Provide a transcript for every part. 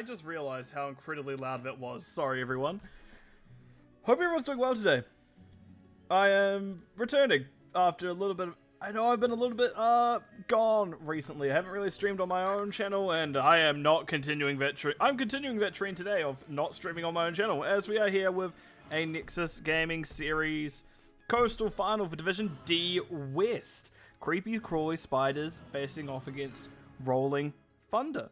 I just realized how incredibly loud that was. Sorry, everyone. Hope everyone's doing well today. I am returning after a little bit of... I know I've been a little bit, gone recently. I haven't really streamed on my own channel, and I am not continuing that trend. I'm continuing that trend today of not streaming on my own channel, as we are here with a Nexus Gaming Series Coastal Final for Division D West. Creepy Crawly Spiders facing off against Rolling Thunder.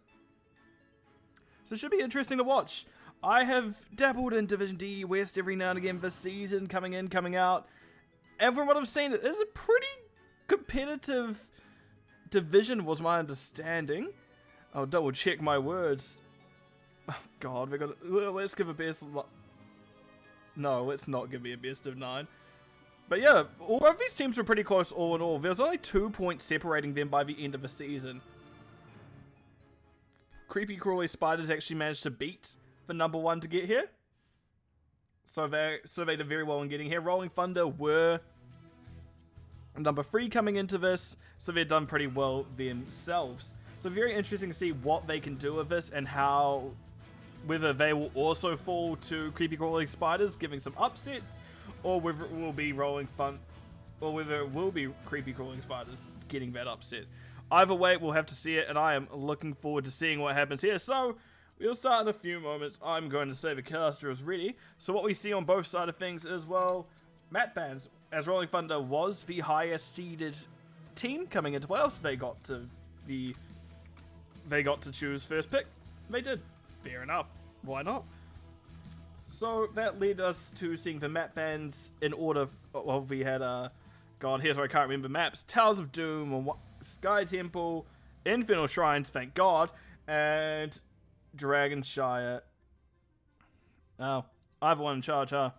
So it should be interesting to watch. I have dabbled in Division D West every now and again this season, coming in, coming out. And from what I've seen, it is a pretty competitive division, was my understanding. I'll double check my words. Oh god, let's give a best... No, let's not give me a best of 9. But yeah, all of these teams were pretty close all in all. There's only 2 points separating them by the end of the season. Creepy Crawly Spiders actually managed to beat the number 1 to get here. So they did very well in getting here. Rolling Thunder were number 3 coming into this, so they've done pretty well themselves. So very interesting to see what they can do with this and how, whether they will also fall to Creepy Crawly Spiders giving some upsets, or whether it will be Creepy Crawly Spiders getting that upset. Either way, we'll have to see it, and I am looking forward to seeing what happens here. So, we'll start in a few moments. I'm going to say the caster is ready. So what we see on both sides of things is, well, map bans. As Rolling Thunder was the highest seeded team coming into playoffs, they got to choose first pick. They did. Fair enough. Why not? So that led us to seeing the map bans in order. Well, we had God, here's where I can't remember maps. Towers of Doom, Sky Temple, Infernal Shrines, thank God, and Dragonshire. Oh, I have one in charge, huh?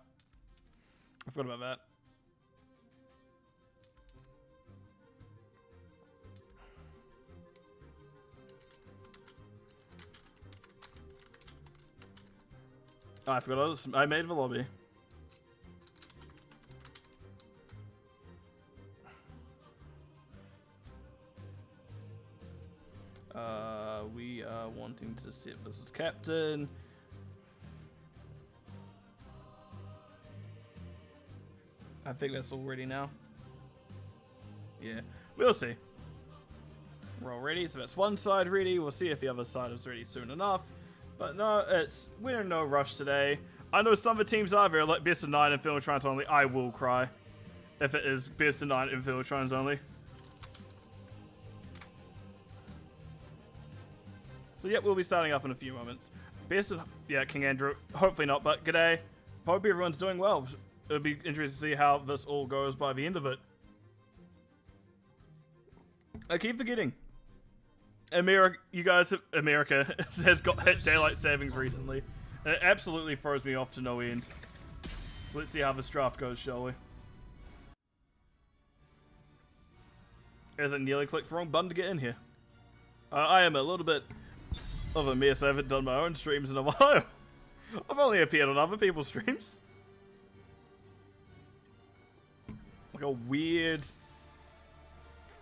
I forgot about that. Oh, I forgot I made the lobby. We are wanting to set this as captain. I think that's all ready now. Yeah, we'll see. We're all ready, so that's one side ready. We'll see if the other side is ready soon enough. But no, we're in no rush today. I know some of the teams are very like best of 9 Infernal Shrines only. I will cry if it is best of 9 Infernal Shrines only. So yeah, we'll be starting up in a few moments. Best of, yeah, King Andrew. Hopefully not, but g'day. Hope everyone's doing well. It'll be interesting to see how this all goes by the end of it. I keep forgetting. America has got hit daylight savings recently, and it absolutely throws me off to no end. So let's see how this draft goes, shall we? As I nearly clicked the wrong button to get in here. I am a little bit of a mess. I haven't done my own streams in a while. I've only appeared on other people's streams. Like a weird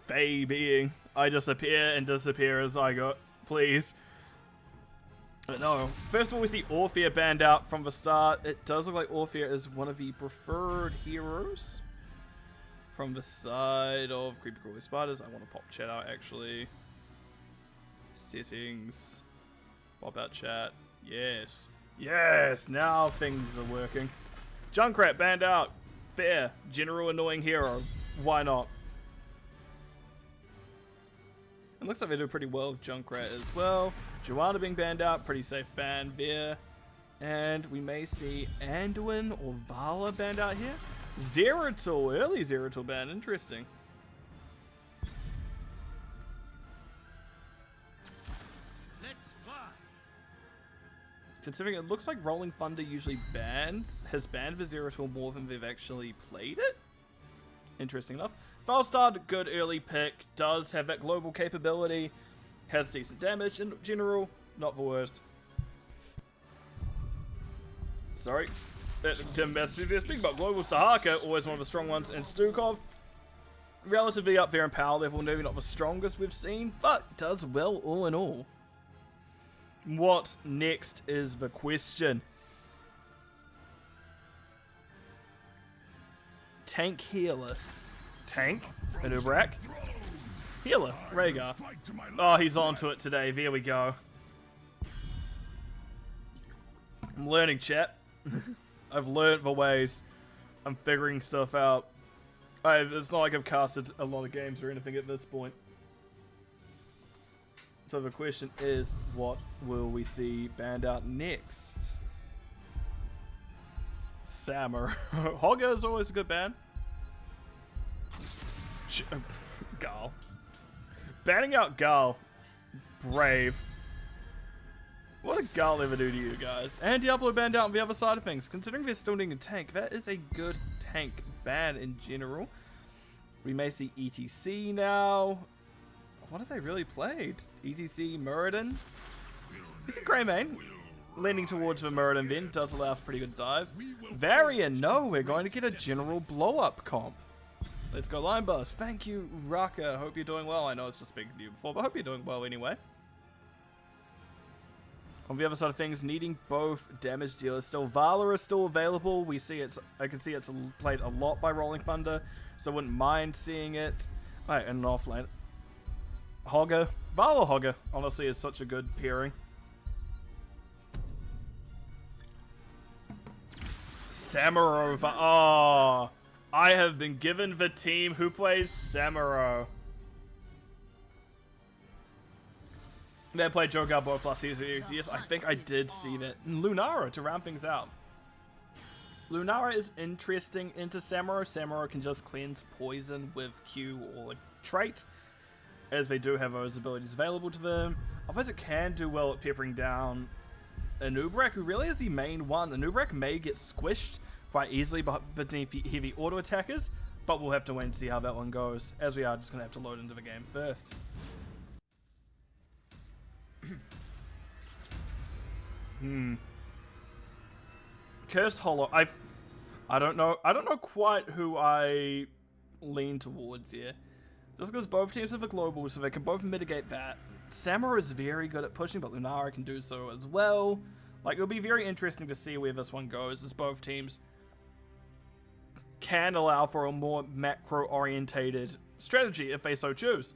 Fey being. I just appear and disappear as I go. Please. But no. First of all, we see Orphea banned out from the start. It does look like Orphea is one of the preferred heroes from the side of Creepy Crawly Spiders. I want to pop chat out, actually. Settings. Pop out chat. Yes. Yes! Now things are working. Junkrat banned out. Fair. General annoying hero. Why not? It looks like they do pretty well with Junkrat as well. Joanna being banned out. Pretty safe ban there. And we may see Anduin or Vala banned out here. Zeratul. Early Zeratul ban. Interesting. Considering it looks like Rolling Thunder usually has banned the Zeratul more than they've actually played it. Interesting enough. Falstad, good early pick, does have that global capability, has decent damage in general, not the worst. Sorry, Tim Bassett speaking about global. Sahaka, always one of the strong ones, and Stukov, relatively up there in power level, maybe not the strongest we've seen, but does well all in all. What next is the question. Tank healer. Tank? Anubrak. Healer. Rhaegar. Oh, he's onto it today. There we go. I'm learning, chat. I've learned the ways. I'm figuring stuff out. It's not like I've casted a lot of games or anything at this point. So the question is, what will we see banned out next? Samurai. Hogger is always a good ban. Gal. Banning out Gal. Brave. What did Gal ever do to you guys? And Diablo banned out on the other side of things. Considering they're still needing a tank, that is a good tank ban in general. We may see ETC now. What have they really played? ETC, Muradin? Is it Greymane? Leaning towards the Muradin then, does allow for pretty good dive. Varian, no, we're going to get a general blow-up comp. Let's go Line Bus. Thank you, Raka. Hope you're doing well. I know I was just speaking to you before, but I hope you're doing well anyway. On the other side of things, needing both damage dealers still. Vala is still available. We see it's. I can see it's played a lot by Rolling Thunder, so I wouldn't mind seeing it. Alright, and an offlane. Hogger. Vala Hogger, honestly, is such a good pairing. Samuro. Oh, I have been given the team who plays Samuro. They played Jogar both last season. Yes, I think I did see that. And Lunara to round things out. Lunara is interesting into Samuro. Samuro can just cleanse poison with Q or trait, as they do have those abilities available to them. Otherwise, it can do well at peppering down Anubrak, who really is the main one. Anubrak may get squished quite easily beneath heavy auto attackers, but we'll have to wait and see how that one goes, as we are just going to have to load into the game first. Cursed Hollow. I don't know quite who I lean towards here. Just because both teams have a global, so they can both mitigate that. Samura is very good at pushing, but Lunara can do so as well. Like, it'll be very interesting to see where this one goes, as both teams can allow for a more macro-orientated strategy if they so choose.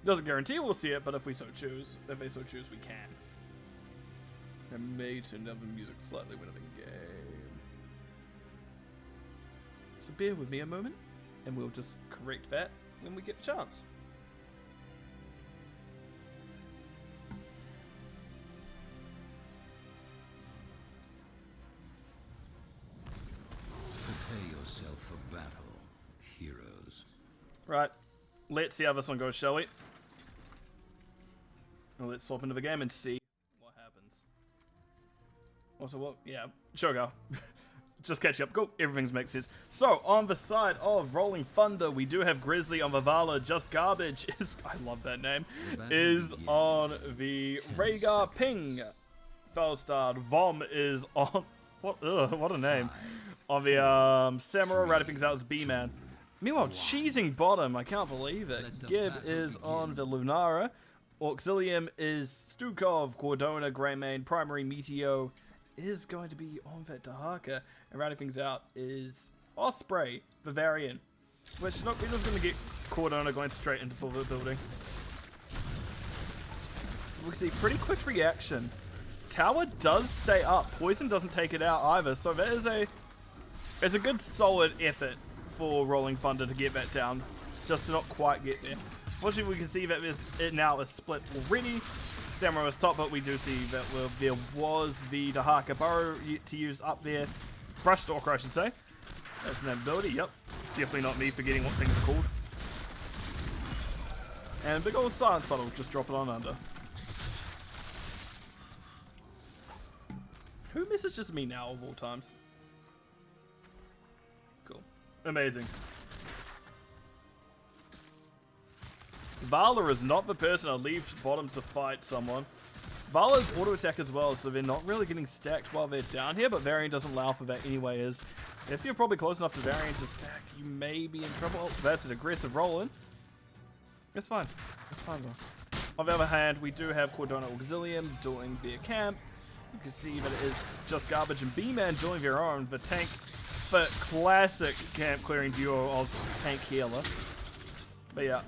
Doesn't guarantee we'll see it, but if they so choose, we can. I may turn down the music slightly when I'm in game. So bear with me a moment, and we'll just correct that when we get the chance. Prepare yourself for battle, heroes. Right, let's see how this one goes, shall we? Well, let's swap into the game and see what happens. Also, well, yeah, sure, go. Just catch up. Cool. Everything's makes sense. So, on the side of Rolling Thunder, we do have Grizzly on the Vala. Just Garbage is, I love that name, is on the Rhaegar Ping. Felstar. Vom is on, what a name. On the Samurai, writing things out as B-Man. Meanwhile, cheesing bottom, I can't believe it. Gib is on the Lunara. Auxilium is Stukov, Cordona, Greymane, Primary Meteo is going to be on that Dahaka, and rounding things out is Osprey, Bavarian, which we're just going to get Cordona going straight into the building. We see pretty quick reaction. Tower does stay up. Poison doesn't take it out either, so that is a good solid effort for Rolling Thunder to get that down, just to not quite get there. Fortunately, we can see that it now is split already. Samurai was top, but we do see that there was the Dahaka Burrow to use up there. Brush Stalker, I should say. That's an ability, yep. Definitely not me forgetting what things are called. And big old Silence Puddle, just drop it on under. Who messages me now of all times? Cool. Amazing. Vala is not the person I leave bottom to fight someone. Vala's auto attack as well, so they're not really getting stacked while they're down here, but Varian doesn't allow for that anyway. If you're probably close enough to Varian to stack, you may be in trouble. Oh, that's an aggressive roll in. It's fine. It's fine though. On the other hand, we do have Cordona Auxilium doing their camp. You can see that it is just Garbage and B-Man doing their own. The tank, the classic camp clearing duo of tank healer. But yeah,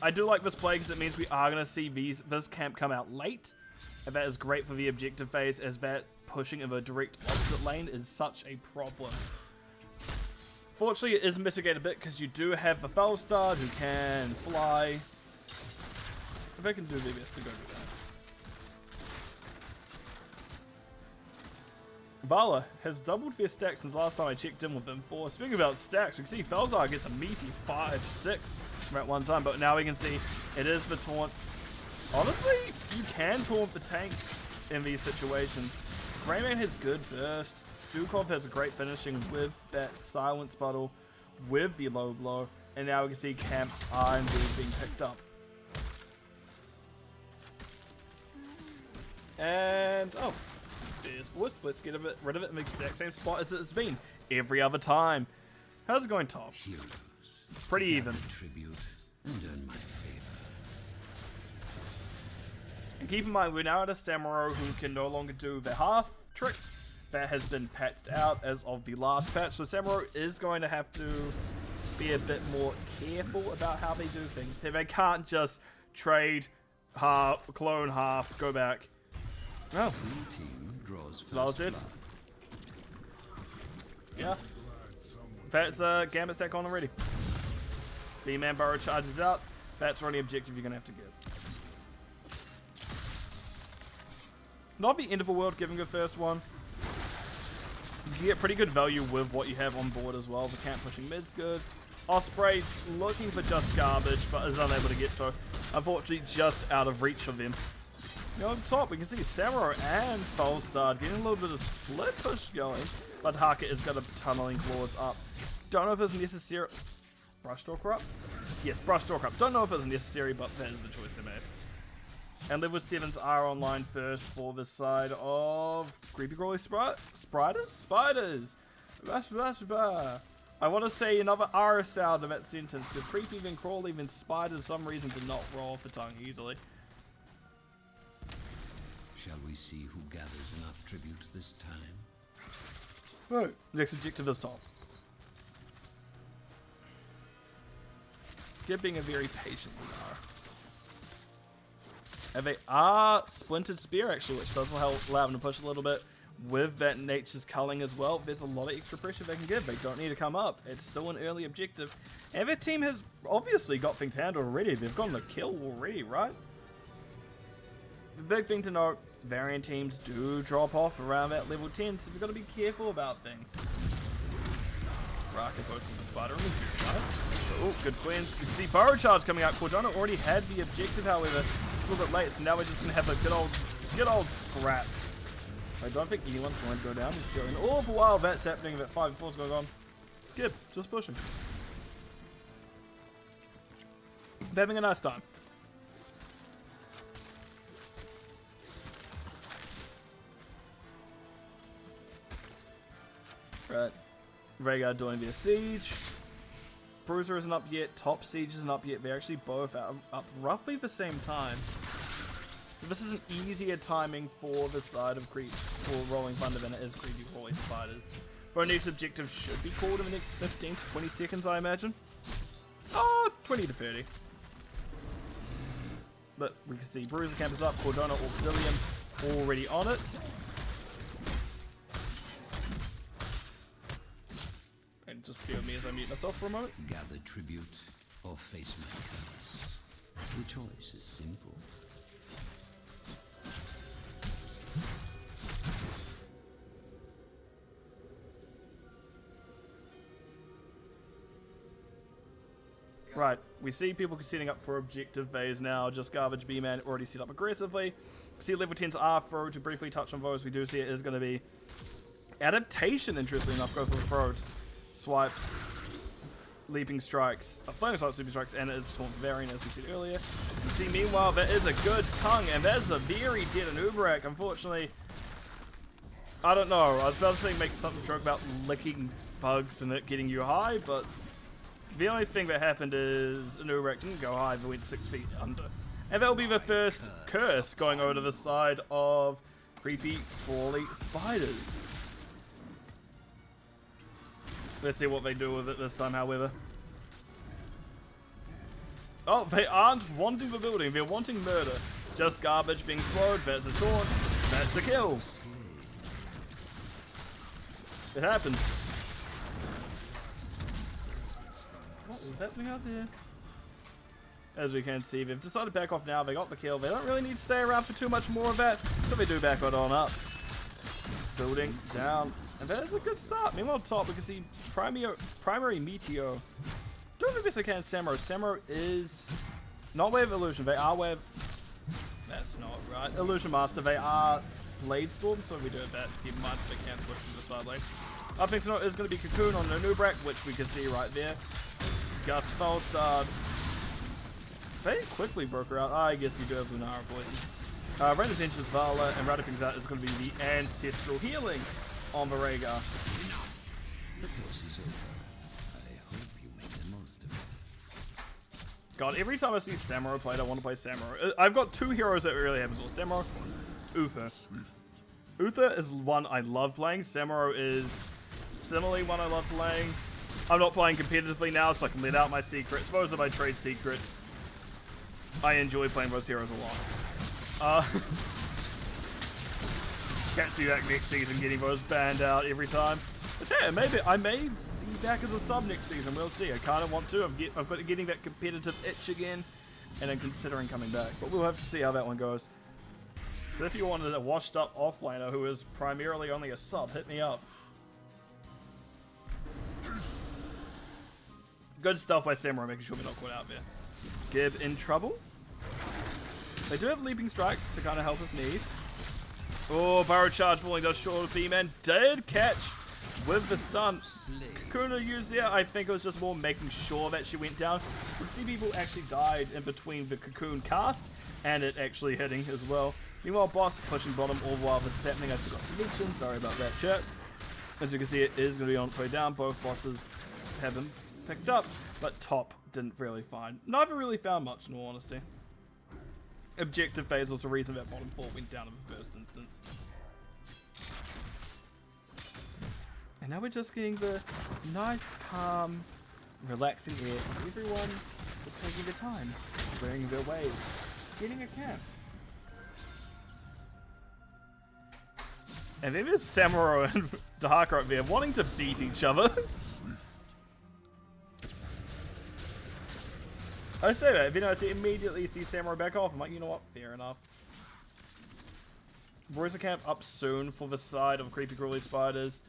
I do like this play because it means we are going to see this camp come out late. And that is great for the objective phase, as that pushing in the direct opposite lane is such a problem. Fortunately, it is mitigated a bit because you do have the Felstar who can fly. If I can do their best to go do that. Vala has doubled their stacks since last time I checked in with them. Speaking about stacks, we can see Felstar gets a meaty 5-6 at one time, but now we can see it is the taunt. Honestly, you can taunt the tank in these situations. Greyman has good burst. Stukov has a great finishing with that silence bottle, with the low blow, and now we can see camps are indeed being picked up. And, oh, there's wood. Let's get rid of it in the exact same spot as it's been every other time. How's it going, Tom? Heroes, pretty even. Tribute and earn my favor. And keep in mind, we're now at a Samuro who can no longer do the half trick. That has been patched out as of the last patch. So Samuro is going to have to be a bit more careful about how they do things. They can't just trade half, clone half, go back. Oh, that was it. Yeah. That's a Gambit stack on already. B-Man Burrow charges out. That's already objective you're going to have to give. Not the end of the world giving a first one. You get pretty good value with what you have on board as well. The camp pushing mid's good. Osprey looking for just garbage, but is unable to get so. Unfortunately, just out of reach of them. You know, on top, we can see Samuro and Felstar getting a little bit of split push going, but Haka is got a tunneling claws up. Don't know if it's necessary. Brushstalker up? Yes, Brushstalker up. Don't know if it's necessary, but that is the choice they made. And level 7s are online first for the side of Creepy Crawly Spiders. I want to say another R sound of that sentence, because Creepy, then Crawly, then Spiders, some reason did not roll off the tongue easily. Shall we see who gathers enough tribute this time? Right. Next objective is top. They're being a very patient are. And they are Splintered Spear actually, which does allow them to push a little bit with that Nature's Culling as well. There's a lot of extra pressure they can give. They don't need to come up. It's still an early objective. And their team has obviously got things handled already. They've gotten a kill already, right? The big thing to note, variant teams do drop off around that level 10, so we've got to be careful about things. Raka posting the spider room, very nice. Oh, good cleanse. You can see Burrow Charge coming out. Cordona already had the objective, however, it's a little bit late, so now we're just going to have a good old scrap. I don't think anyone's going to go down. There's still an awful while that's happening, about 5 and 4's going on. Good, just pushing. They're having a nice time. Right. Rhaegar doing their siege. Bruiser isn't up yet. Top siege isn't up yet. They're actually both up roughly the same time. So this is an easier timing for the side of Rolling Thunder than it is Creepy Crawly Spiders. But our next objective should be called in the next 15 to 20 seconds, I imagine. Oh, 20 to 30. But we can see Bruiser Camp is up. Cordona Auxilium already on it. And just bear with me as I mute myself for a moment. Gather tribute or face my curse. The choice is simple. Right, we see people setting up for objective phase now. Just Garbage B-Man already set up aggressively. We see level 10s are throw. To briefly touch on those, we do see it is going to be adaptation, interestingly enough, go for the throws. Swipes, leaping strikes, flaming swipes, leaping strikes, and it is taunt variant as we said earlier. You can see meanwhile there is a good tongue, and that is a very dead Anubarak. Unfortunately, I don't know. I was about to say make something joke about licking bugs and it getting you high, but the only thing that happened is Anubarak didn't go high, but went 6 feet under. And that'll be the first curse going over to the side of creepy, crawly spiders. Let's see what they do with it this time, however. Oh, they aren't wanting the building, they're wanting murder. Just garbage being slowed, that's a taunt, that's a kill. It happens. What is happening out there? As we can see, they've decided to back off now. They got the kill. They don't really need to stay around for too much more of that, so they do back it on up. Building down. And that is a good start. Meanwhile, top, we can see primary Meteor. Doing the best I can, Samuro. Samuro is not Wave Illusion. They are Wave... That's not right. Illusion Master. They are Blade Storm, so we do have that to keep in mind so they can push to the side lane. Up next is going to be Cocoon on the Nubrak, which we can see right there. Gust Foul Start. They quickly broke her out. I guess you do have Lunara Poison. Random Pinches Vala, and rounding things out is going to be the Ancestral Healing on the Rhaegar. The course is over. I hope you make the most of it. God, every time I see Samuro played, I want to play Samuro. I've got two heroes that really have as well. Samuro, Uther. Uther is one I love playing. Samuro is similarly one I love playing. I'm not playing competitively now, so I can let out my secrets. Those are my trade secrets. I enjoy playing those heroes a lot. Can't see that next season getting those banned out every time. But yeah, maybe I may be back as a sub next season. We'll see. I kind of want to. I've got getting that competitive itch again, and I'm considering coming back. But we'll have to see how that one goes. So if you wanted a washed up offlaner who is primarily only a sub, hit me up. Good stuff by Samurai, making sure we're not caught out there. Gib in trouble. They do have leaping strikes to kind of help if need. Oh, Burrow Charge falling does short of B-Man. Did catch with the stun. Kakuna used there. I think it was just more making sure that she went down. You can see people actually died in between the Cocoon cast and it actually hitting as well. Meanwhile, boss pushing bottom all while this is happening. I forgot to mention. Sorry about that, chat. As you can see, it is going to be on its way down. Both bosses have been picked up, but top didn't really find. Neither really found much, in all honesty. Objective phase was the reason that bottom 4 went down in the first instance. And now we're just getting the nice, calm, relaxing air. Everyone is taking their time, clearing their waves, getting a camp. And then there's Samuro and Dahaka up there wanting to beat each other. I say that, then I immediately see Samurai back off. I'm like, you know what? Fair enough. Bruiser Camp up soon for the side of Creepy Crawly Spiders.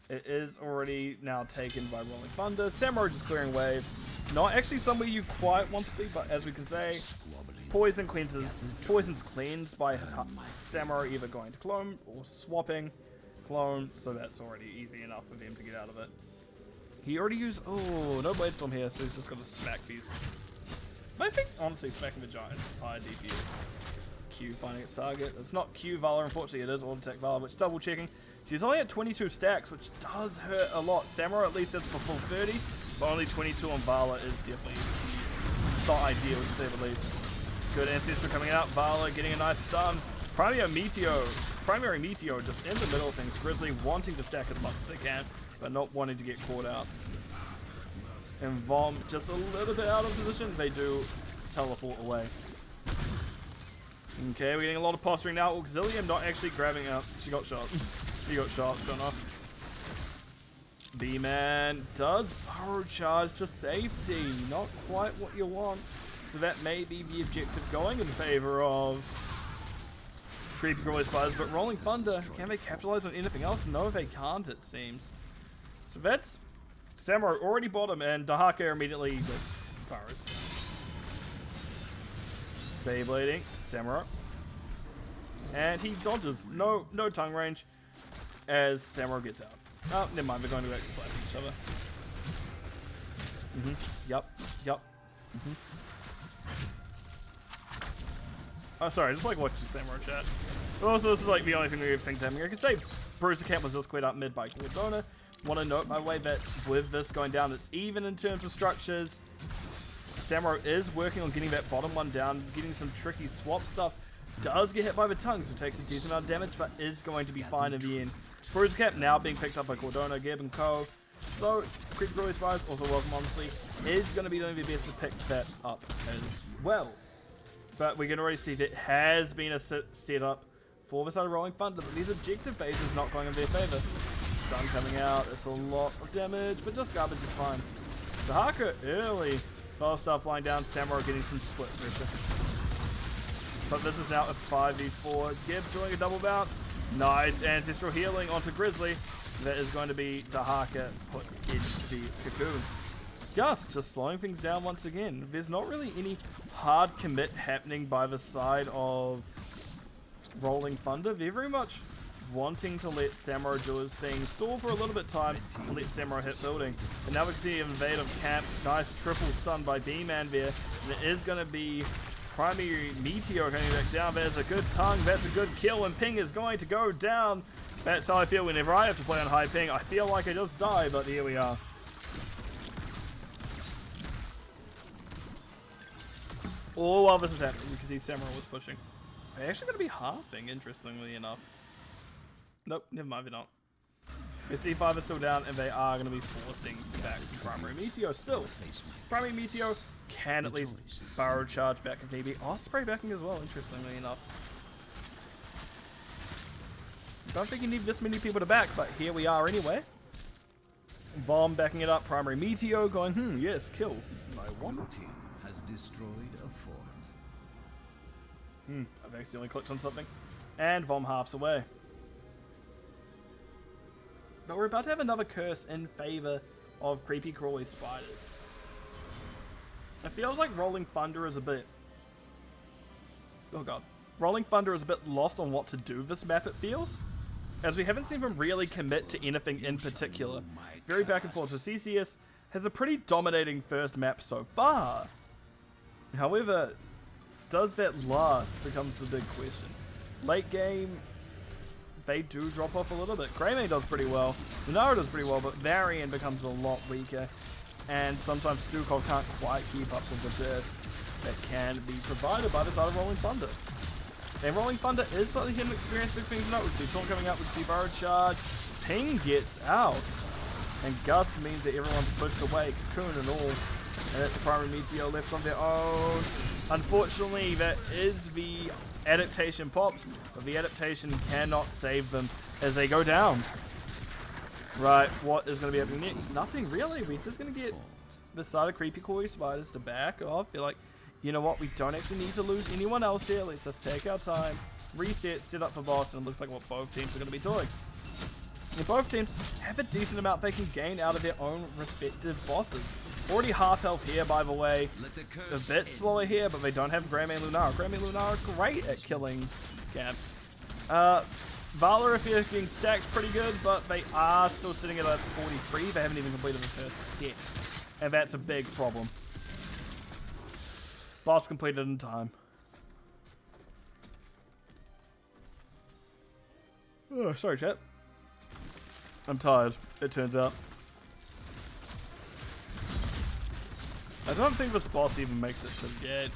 It is already now taken by Rolling Thunder. Samurai just clearing wave. Not actually somewhere you quite want to be, but as we can say, Poison's cleansed by Samurai either going to clone or swapping clone, so that's already easy enough for them to get out of it. He already used, oh, no Blade Storm here, so he's just got to smack these. I think, honestly, smacking the Giants is higher DPS. Q finding its target. It's not Q Valor, unfortunately, it is Auto Attack Valor, which double checking. She's only at 22 stacks, which does hurt a lot. Samurai at least hits for full 30, but only 22 on Valor is definitely not ideal, to say the least. Good Ancestor coming out, Valor getting a nice stun. Primary Meteor just in the middle of things. Grizzly wanting to stack as much as they can, but not wanting to get caught out. And Vom just a little bit out of position. They do teleport away. Okay, we're getting a lot of posturing now. Auxilium not actually grabbing out. She got shot. He got shot. Don't know. B-Man does Burrow Charge to safety. Not quite what you want. So that may be the objective going in favor of Creepy Crawly Spiders. But Rolling Thunder, can they capitalize on anything else? No, they can't, it seems. So that's Samurai already bottom, and Dahaka immediately just burrows. Beyblading, Samurai. And he dodges. No tongue range as Samurai gets out. Oh, never mind, they're going to actually slap each other. Yup. Oh, sorry, I just like watching Samurai chat. But also, this is like the only thing weird things happening. I can say Bruiser Camp was just cleared up mid by Cordona. Want to note, by the way, that with this going down, it's even in terms of structures. Samurai is working on getting that bottom one down, getting some tricky swap stuff. Does get hit by the tongue, so takes a decent amount of damage, but is going to be fine in the end. Bruiser Cap now being picked up by Cordona, Geb, and Co. So, Creepy Crawly Spies, also welcome honestly, is going to be doing the best to pick that up as well. But we can already see that has been a set up for the side of Rolling Thunder, but these objective phases not going in their favour. Stun coming out, it's a lot of damage, but just garbage is fine. Dahaka early, Falstaff flying down, Samurai getting some split pressure. But this is now a 5v4. Gib doing a double bounce. Nice ancestral healing onto Grizzly. That is going to be Dahaka put in the cocoon. Gus just slowing things down once again. There's not really any hard commit happening by the side of Rolling Thunder. They're very much wanting to let Samurai do his thing, stall for a little bit of time, and let Samurai hit building. And now we can see invade of camp. Nice triple stun by B-Man there. And it is going to be Primary Meteor coming back down. There's a good tongue. That's a good kill, and Ping is going to go down. That's how I feel whenever I have to play on high ping. I feel like I just die, but here we are. Oh, while this is happening, you can see Samurai was pushing. They're actually going to be halving, interestingly enough. Nope, never mind, they're not. The C5 is still down, and they are going to be forcing back Primary Meteor still. Primary Meteor can at least barrel charge back if need be. Osprey backing as well, interestingly enough. Don't think you need this many people to back, but here we are anyway. Vom backing it up, Primary Meteor going, yes, kill. I want it. Has destroyed a fort. I've accidentally clicked on something. And Vom halves away. But we're about to have another curse in favor of Creepy Crawly Spiders. It feels like Rolling Thunder is a bit... Oh god. Rolling Thunder is a bit lost on what to do this map, it feels. As we haven't seen them really commit to anything in particular. Very back and forth. So CCS has a pretty dominating first map so far. However, does that last becomes the big question. Late game, they do drop off a little bit. Greymane does pretty well. Lunara does pretty well, but Varian becomes a lot weaker. And sometimes Stukov can't quite keep up with the burst that can be provided by the side of Rolling Thunder. And Rolling Thunder is slightly hidden experience, big things to note. We see Taunt coming out, we see Burrow Charge. Ping gets out. And Gust means that everyone's pushed away, Cocoon and all. And it's Primary Meteor left on their own. Unfortunately, that is the adaptation pops, but the adaptation cannot save them as they go down. Right, what is going to be happening next? Nothing really. We're just going to get the side of Creepy Crawly Spiders to back off. Feel like, you know what, we don't actually need to lose anyone else here. Let's just take our time, reset, set up for boss, and it looks like what both teams are going to be doing. And both teams have a decent amount they can gain out of their own respective bosses. Already half health here, by the way. A bit slower here, but they don't have Greymane Lunara. Greymane Lunara great at killing camps. Valor, if you're getting stacked, pretty good, but they are still sitting at a 43. They haven't even completed the first step. And that's a big problem. Boss completed in time. Oh, sorry, chat. I'm tired, it turns out. I don't think this boss even makes it to the gate.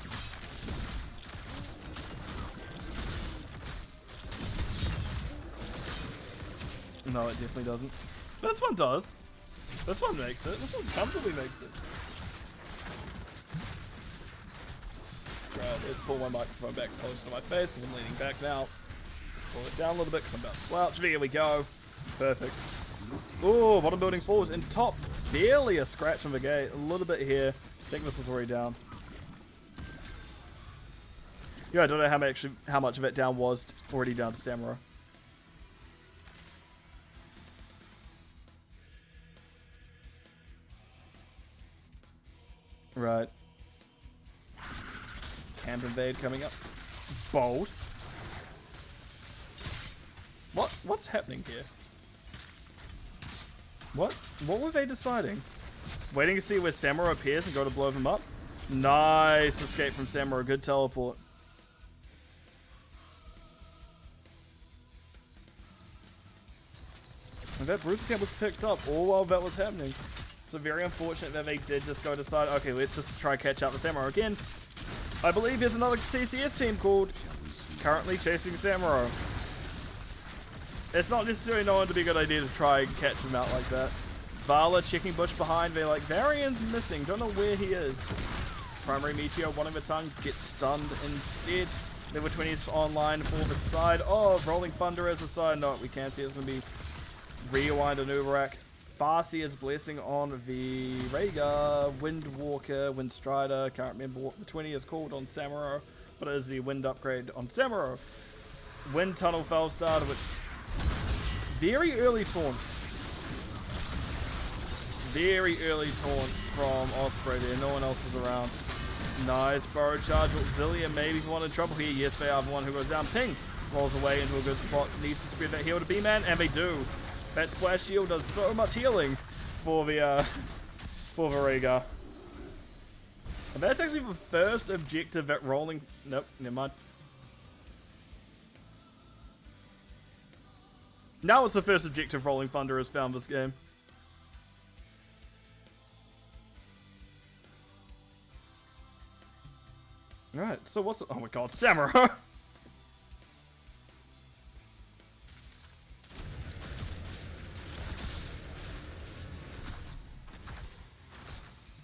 No, it definitely doesn't. This one does. This one makes it. This one comfortably makes it. Right, let's pull my microphone back closer to my face because I'm leaning back now. Pull it down a little bit because I'm about to slouch. There we go. Perfect. Oh, bottom building falls. And top, barely a scratch on the gate. A little bit here. I think this is already down. Yeah, I don't know how much of it down was already down to Samurai. Right. Camp invade coming up. Bold. What's happening here? What were they deciding? Waiting to see where Samurai appears and go to blow them up? Nice escape from Samurai. Good teleport. And that Bruiser Camp was picked up all while that was happening. So very unfortunate that they did just go decide, okay, let's just try to catch up with Samurai again. I believe there's another CCS team called currently chasing Samurai. It's not necessarily known to be a good idea to try and catch them out like that. Vala checking bush behind, they're like, Varian's missing, don't know where he is. Primary Meteor, one of the tongue, gets stunned instead. Level 20 is online for the side. Oh, Rolling Thunder as a side note. We can see it's going to be Rewind and Uberak. Farsi is blessing on the Rhaegar, Windwalker, Windstrider. Can't remember what the 20 is called on Samuro, but it is the wind upgrade on Samuro. Wind Tunnel Fellstarter, which very early taunt. Very early taunt from Osprey there. No one else is around. Nice burrow charge. Auxilia maybe the one in trouble here. Yes, they are the one who goes down. Ping rolls away into a good spot. Needs to spread that heal to B-Man, and they do. That splash shield does so much healing for the Rhaegar. And that's actually the first objective at rolling. Nope, never mind. Now it's the first objective Rolling Thunder has found this game. Alright, so what's... Oh my god, Samurai!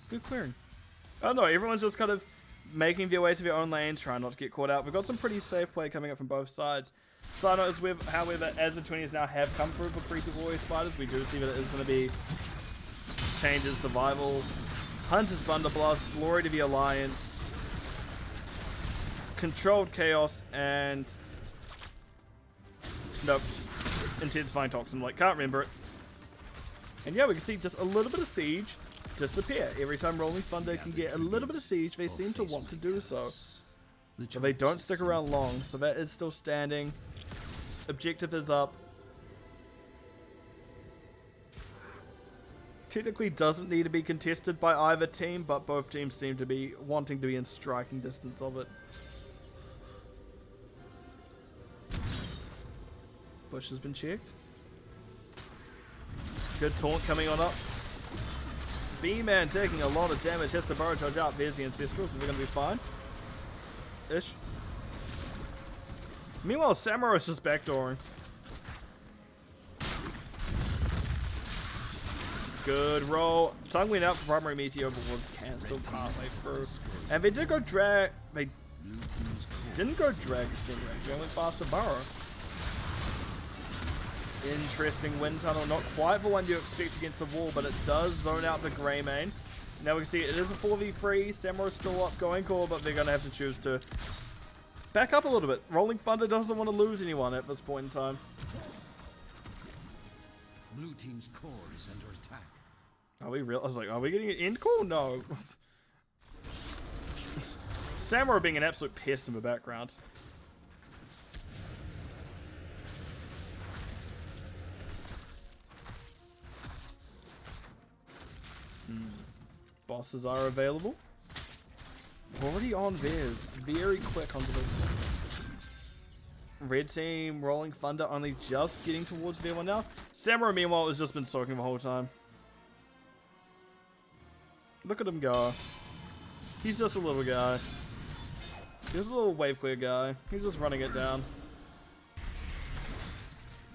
Good clearing. Oh no, everyone's just kind of making their way to their own lanes, trying not to get caught out. We've got some pretty safe play coming up from both sides. Side note is with, however, as the 20s now have come through for Creepy Warrior Spiders, we do see that it is going to be changes, survival, Hunter's Blunderblast, Glory to the Alliance, Controlled Chaos, and nope, Intensifying Toxin, like, can't remember it. And yeah, we can see just a little bit of Siege disappear. Every time Rolling Thunder can get a little bit of Siege, they seem to want to do so. But they don't stick around long, so that is still standing. Objective is up. Technically doesn't need to be contested by either team, but both teams seem to be wanting to be in striking distance of it. Bush has been checked. Good taunt coming on up. B-Man taking a lot of damage, has to burrow charge out. There's the Ancestral, so they're going to be fine. Ish. Meanwhile, Samurai's just backdooring. Good roll. Tongue went out for Primary Meteor, but was cancelled partway through. And they did go drag. They didn't go drag extend range. They went faster burrow. Interesting wind tunnel. Not quite the one you expect against the wall, but it does zone out the Grey Mane. Now we can see it is a 4v3. Samurai's still up going core, but they're going to have to choose to back up a little bit. Rolling Thunder doesn't want to lose anyone at this point in time. Blue team's core is under attack. Are we real? I was like, are we getting an end call? No. Samurai being an absolute pest in the background. Bosses are available. Already on theirs. Very quick onto this. Red team, Rolling Thunder, only just getting towards their one now. Samurai, meanwhile, has just been soaking the whole time. Look at him go. He's just a little guy. He's a little wave clear guy. He's just running it down.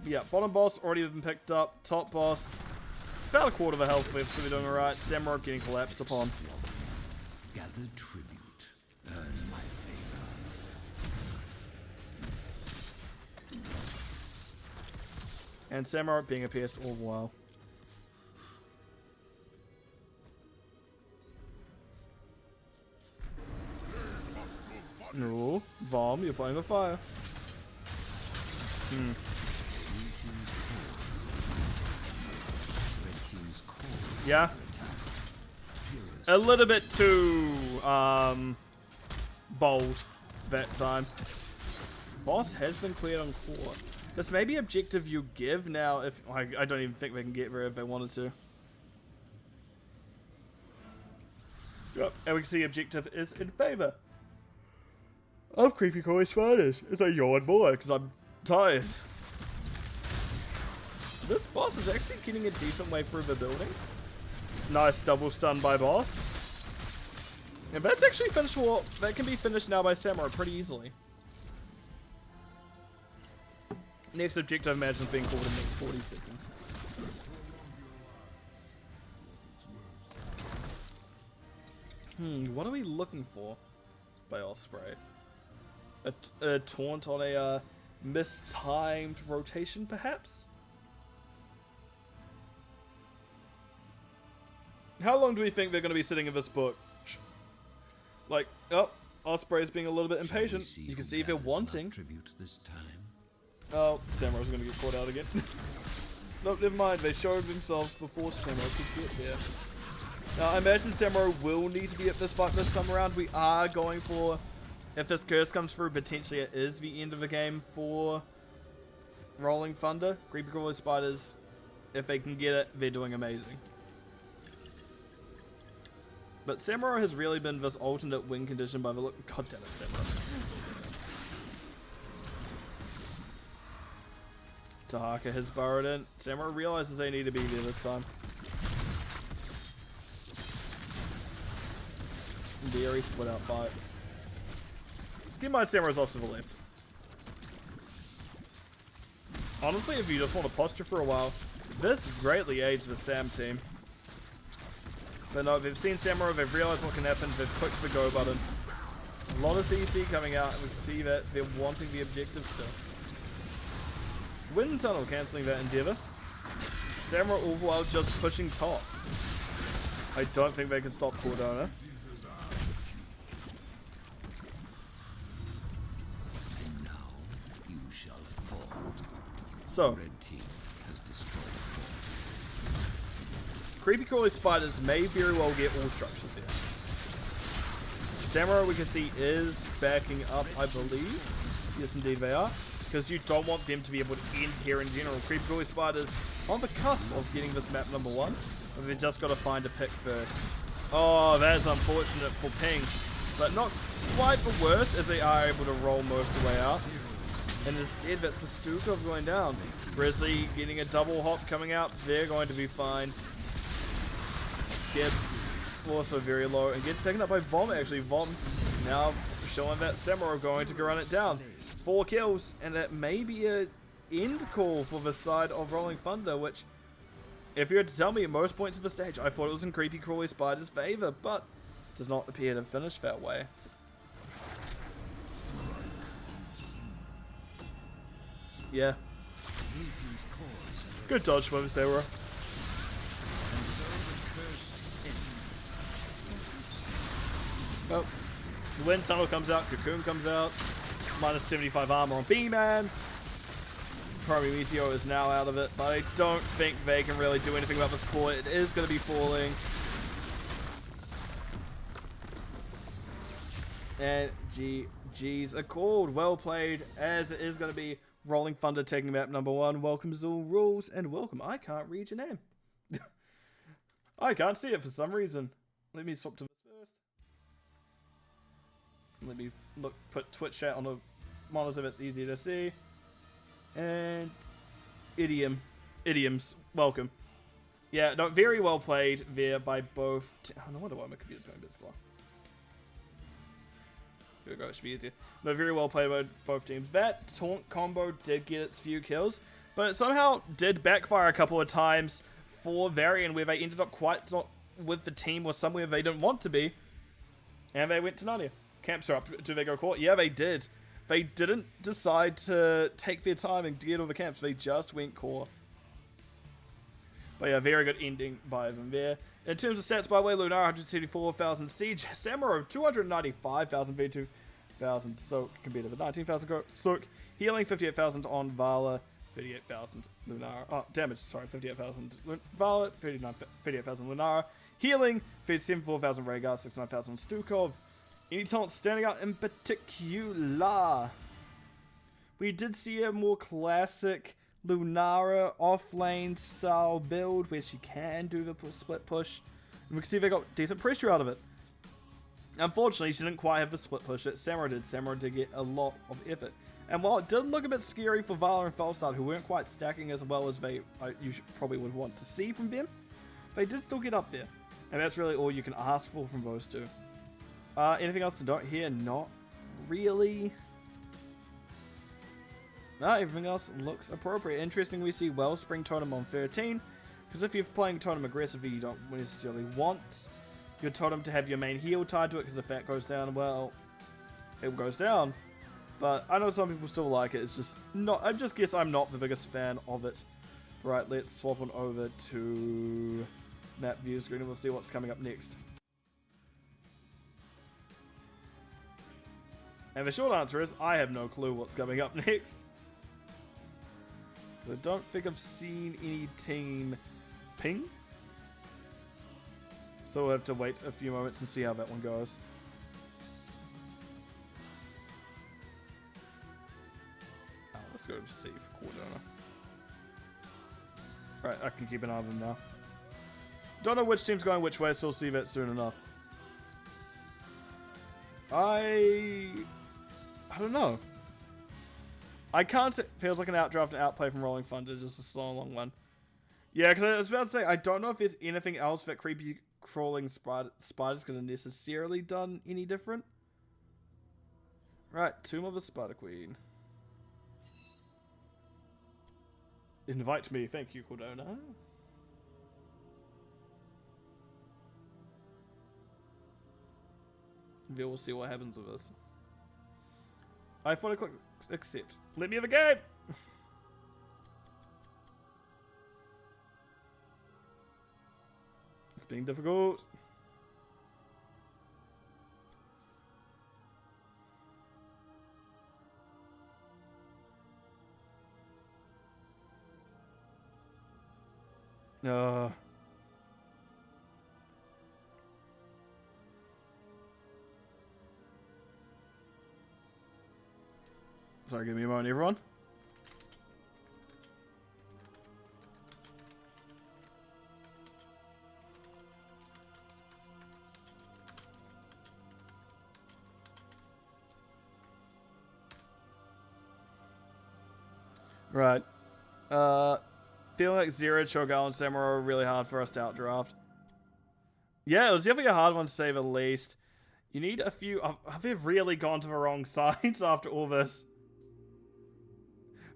Yeah, bottom boss already been picked up. Top boss, about a quarter of a health left, so we're doing alright. Samurai getting collapsed upon. Gather tribute. Earn my favor. And Samurai being a pest all the while. No, Vom, you're playing with fire. Yeah. A little bit too bold that time. Boss has been cleared on core. This may be objective you give now if I don't even think they can get there if they wanted to. Yep, and we can see objective is in favor of Creepy Koi Spiders. It's a yawn boy because I'm tired. This boss is actually getting a decent way through the building. Nice double stun by boss. And that's actually finishable. That can be finished now by Samurai pretty easily. Next objective, imagine being called in the next 40 seconds. What are we looking for by Osprey? A taunt on a mistimed rotation, perhaps? How long do we think they're going to be sitting in this book? Like, oh, Osprey's being a little bit impatient. You can see they're wanting. Tribute this time. Oh, Samurai's going to get caught out again. Nope, never mind. They showed themselves before Samurai could get there. Now, I imagine Samurai will need to be at this fight this time around. We are going for, if this curse comes through, potentially it is the end of the game for Rolling Thunder. Creepy Crawly Spiders, if they can get it, they're doing amazing. But Samurai has really been this alternate win condition by the look. God damn it, Samurai. Tahaka has burrowed in. Samurai realizes they need to be there this time. Very split out fight. Let's get my Samurais off to the left. Honestly, if you just want to posture for a while, this greatly aids the Sam team. But no, they've seen Samurai, they've realized what can happen, they've clicked the go button. A lot of CC coming out, and we can see that they're wanting the objective still. Wind Tunnel cancelling that endeavor. Samurai all the while just pushing top. I don't think they can stop Cordona. And now you shall fall. So, Red team has destroyed Creepy Crawly Spiders may very well get all structures here. Samurai, we can see, is backing up, I believe. Yes, indeed they are. Because you don't want them to be able to end here in general. Creepy Crawly Spiders on the cusp of getting this map number 1. But they've just got to find a pick first. Oh, that is unfortunate for Ping. But not quite the worst, as they are able to roll most of the way out. And instead, that's the Stukov going down. Grizzly getting a double hop coming out. They're going to be fine. Gib also very low and gets taken up by Vom. Actually, Vom now showing that Samurai going to go run it down. 4 kills, and that may be a end call for the side of Rolling Thunder, which, if you were to tell me at most points of the stage, I thought it was in Creepy Crawly Spider's favor, but does not appear to finish that way. Yeah. Good dodge by the Samurai. Oh, the Wind Tunnel comes out, Cocoon comes out, minus 75 armor on B-Man. Primary Meteor is now out of it, but I don't think they can really do anything about this core. It is going to be falling. And GG's are called. Well played, as it is going to be Rolling Thunder taking map number 1. Welcome Zool Rules, and welcome. I can't read your name. I can't see it for some reason. Let me swap to this first. Let me put Twitch chat on a monitor so it's easier to see. And idioms, welcome. Yeah, no, very well played there by both. No wonder why my computer's going a bit slow. There we go, it should be easier. No, very well played by both teams. That taunt combo did get its few kills, but it somehow did backfire a couple of times for Varian, where they ended up quite not with the team or somewhere they didn't want to be, and they went to Narnia. Camps are up. Do they go core? Yeah, they did. They didn't decide to take their time and get all the camps. They just went core. But yeah, very good ending by them there. In terms of stats, by the way, Lunar 174,000 Siege, Samurai 295,000, 32,000 Soak, compared to the 19,000 Soak, Healing 58,000 on Vala, 38,000 Lunar. Oh, damage, sorry, 58,000 Vala, 38,000 Lunar. Healing 74,000 Rhaegar, 69,000 Stukov. Any talent standing out in particular? We did see a more classic Lunara off-lane style build where she can do the split push. And we can see they got decent pressure out of it. Unfortunately, she didn't quite have the split push that Samurai did. Samurai did get a lot of effort. And while it did look a bit scary for Vala and Falstad, who weren't quite stacking as well as you probably would want to see from them, they did still get up there. And that's really all you can ask for from those two. Anything else to note here? Not really. No, everything else looks appropriate. Interesting, we see Wellspring Totem on 13. Because if you're playing Totem aggressively, you don't necessarily want your Totem to have your main heal tied to it. Because if that goes down, well, it goes down. But I know some people still like it. It's just not. I just guess I'm not the biggest fan of it. Right, let's swap on over to map view screen and we'll see what's coming up next. And the short answer is, I have no clue what's coming up next. I don't think I've seen any team ping. So we'll have to wait a few moments and see how that one goes. Oh, let's go to C for Cordona. Right, I can keep an eye on them now. Don't know which team's going which way, so we'll see that soon enough. I don't know. I can't say. Feels like an outdraft and outplay from Rolling Thunder, just a slow long one. Yeah, because I was about to say, I don't know if there's anything else that creepy crawling spiders could have necessarily done any different. Right, Tomb of the Spider Queen. Invite me, thank you, Cordona. We'll see what happens with this. I thought I clicked accept. Let me have a game! It's being difficult. Sorry, give me a moment, everyone. Right. Feeling like Zero, Cho'Gall, and Samurai are really hard for us to outdraft. Yeah, it was definitely a hard one to say the least. You need a few... Have they really gone to the wrong sides after all this?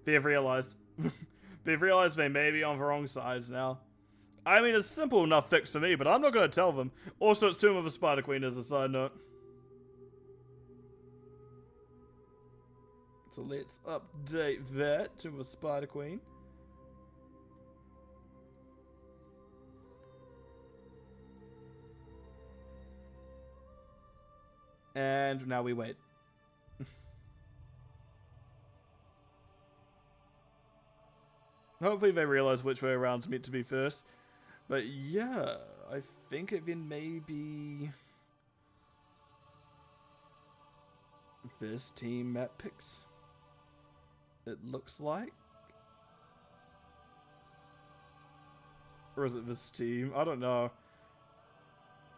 They've realized. They've realized they may be on the wrong sides now. I mean, it's a simple enough fix for me, but I'm not going to tell them. Also, it's Tomb of the Spider Queen as a side note. So let's update that to the Spider Queen. And now we wait. Hopefully they realize which way around's meant to be first. But yeah, I think it then may be this team map picks. It looks like. Or is it this team? I don't know.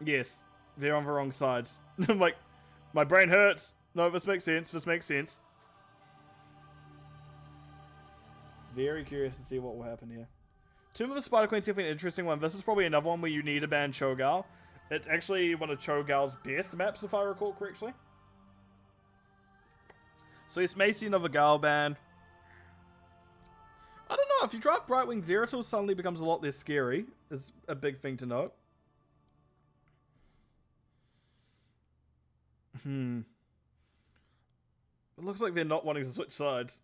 Yes, they're on the wrong sides. I'm like, my brain hurts. No, this makes sense. This makes sense. Very curious to see what will happen here. Tomb of the Spider Queen's definitely an interesting one. This is probably another one where you need to ban Cho'Gall. It's actually one of Cho'Gall's best maps, if I recall correctly. So yes, may see another Gall ban. I don't know, if you draft Brightwing, Zeratul suddenly becomes a lot less scary. Is a big thing to note. It looks like they're not wanting to switch sides.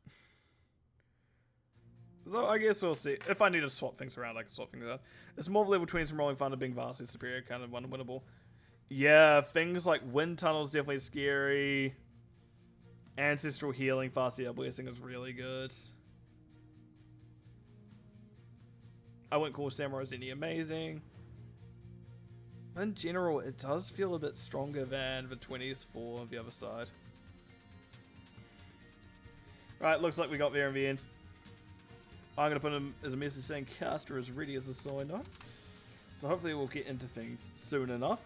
So I guess we'll see. If I need to swap things around, I can swap things around. It's more of level 20s from Rolling Thunder being vastly superior, kind of unwinnable. Yeah, things like Wind Tunnel is definitely scary. Ancestral Healing, Fast Air Blessing is really good. I wouldn't call Samurai's any amazing. In general, it does feel a bit stronger than the 20s for the other side. Right, looks like we got there in the end. I'm going to put him as a message saying caster is ready as a sign up. So hopefully we'll get into things soon enough.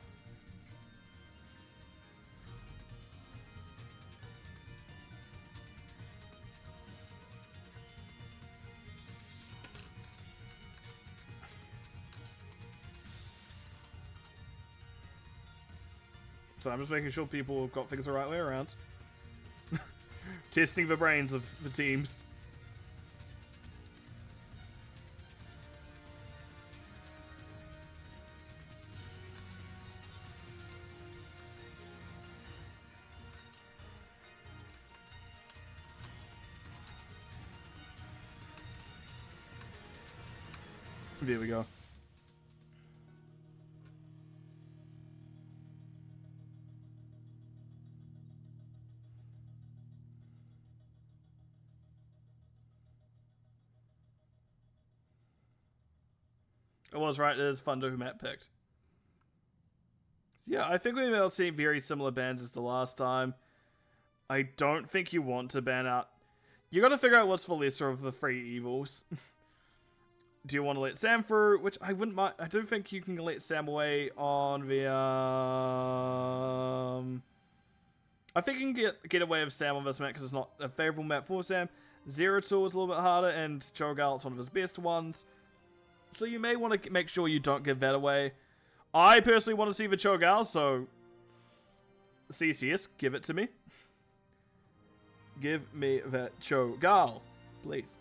So I'm just making sure people have got things the right way around. Testing the brains of the teams. There we go. I was right, it is Thunder who Matt picked. So yeah, I think we may all see very similar bans as the last time. I don't think you want to ban out... You gotta figure out what's the lesser of the three evils. Do you want to let Sam through? Which I wouldn't mind. I do think you can let Sam away on the... I think you can get away with Sam on this map because it's not a favorable map for Sam. Zero Tool is a little bit harder, and Cho'Gall's one of his best ones. So you may want to make sure you don't give that away. I personally want to see the Cho'Gall, so... CCS, give it to me. Give me that Cho'Gall, please.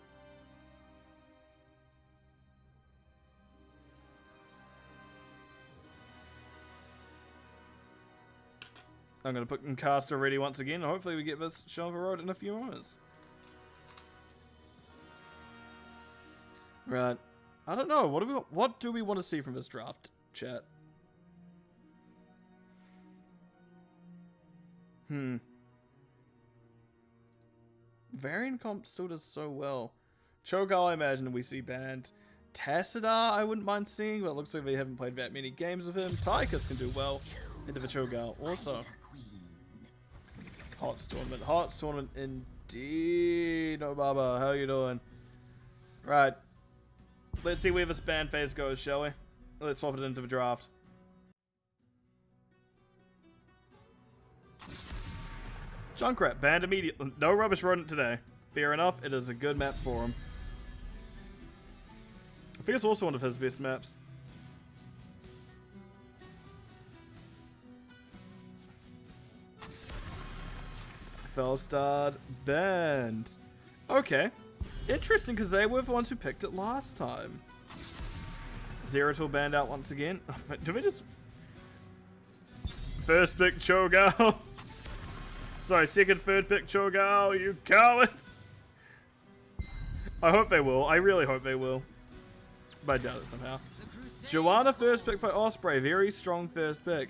I'm going to put Caster ready once again. Hopefully we get this show on the road in a few moments. Right. I don't know. What do we want to see from this draft, chat? Variant comp still does so well. Cho'Gall, I imagine we see banned. Tassadar, I wouldn't mind seeing, but it looks like they haven't played that many games with him. Tychus can do well into the Cho'Gall also. Hots tournament indeed. No Baba, how you doing? Right. Let's see where this ban phase goes, shall we? Let's swap it into the draft. Junkrat, banned immediately. No Rubbish Rodent today. Fair enough, it is a good map for him. I think it's also one of his best maps. Felstarred banned. Okay. Interesting, because they were the ones who picked it last time. Zero Tool banned out once again. Did we just... First pick Cho'Gall. Sorry, second, third pick Cho'Gall, you cowards. I hope they will. I really hope they will. But I doubt it somehow. Joanna first pick by Osprey. Very strong first pick.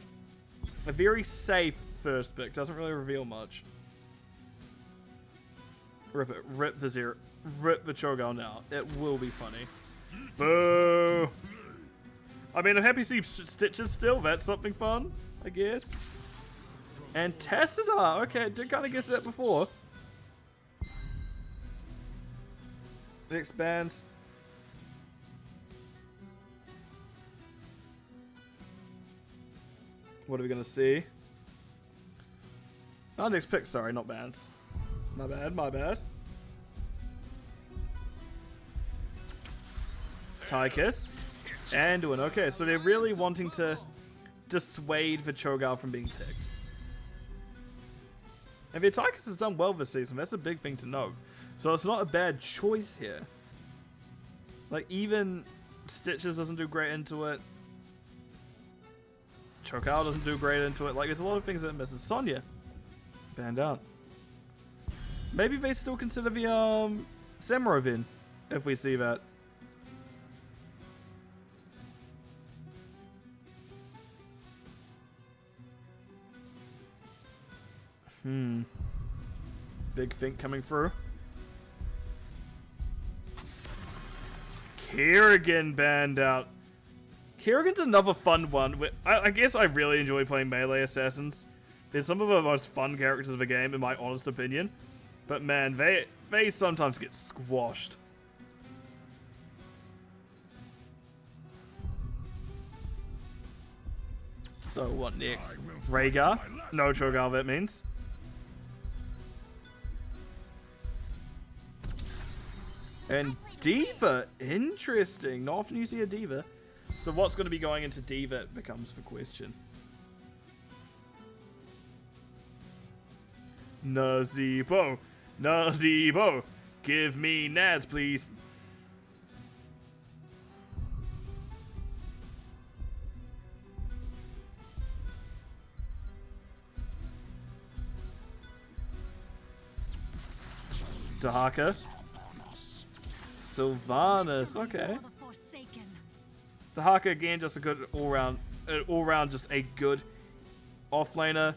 A very safe first pick. Doesn't really reveal much. Rip it. Rip the zero. Rip the Cho'Gall now. It will be funny. Boo! I mean, I'm happy to see Stitches still. That's something fun, I guess. And Tassadar. Okay, I did kind of guess that before. It expands. What are we going to see? Oh, next pick. Sorry, not bans. My bad, my bad. Tychus. Anduin. Okay, so they're really wanting to dissuade the Cho'Gall from being picked. And the Tychus has done well this season. That's a big thing to note. So it's not a bad choice here. Like, even Stitches doesn't do great into it. Cho'Gall doesn't do great into it. Like, there's a lot of things that it misses. Sonya. Banned out. Maybe they still consider the, Samurai if we see that. Big think coming through. Kerrigan banned out. Kerrigan's another fun one. I guess I really enjoy playing melee assassins. They're some of the most fun characters of the game, in my honest opinion. But man, they sometimes get squashed. So what next? Rhaegar? No Cho'Gall, that means. And Diva, interesting. Not often you see a Diva. So what's going to be going into Diva becomes the question. Nazebo. Nazebo. Give me Naz, please. Dahaka. Sylvanas, okay. Dahaka again, just a good all-round, just a good offlaner.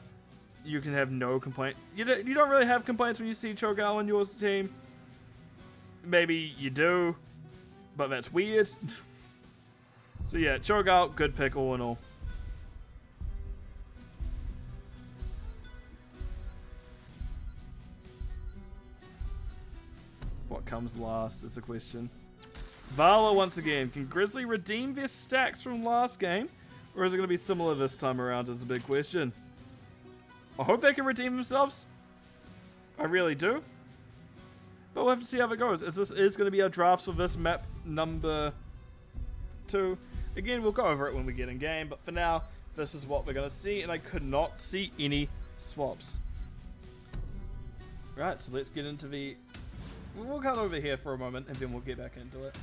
You can have no complaint. You don't really have complaints when you see Cho'Gall on your team. Maybe you do, but that's weird. So yeah, Cho'Gall, good pick all in all. What comes last is the question. Vala once again. Can Grizzly redeem their stacks from last game? Or is it going to be similar this time around is a big question. I hope they can redeem themselves. I really do. But we'll have to see how it goes. As this is going to be our drafts for this map number 2. Again, we'll go over it when we get in game. But for now, this is what we're going to see. And I could not see any swaps. Right, so let's get into the... We'll cut over here for a moment and then we'll get back into it.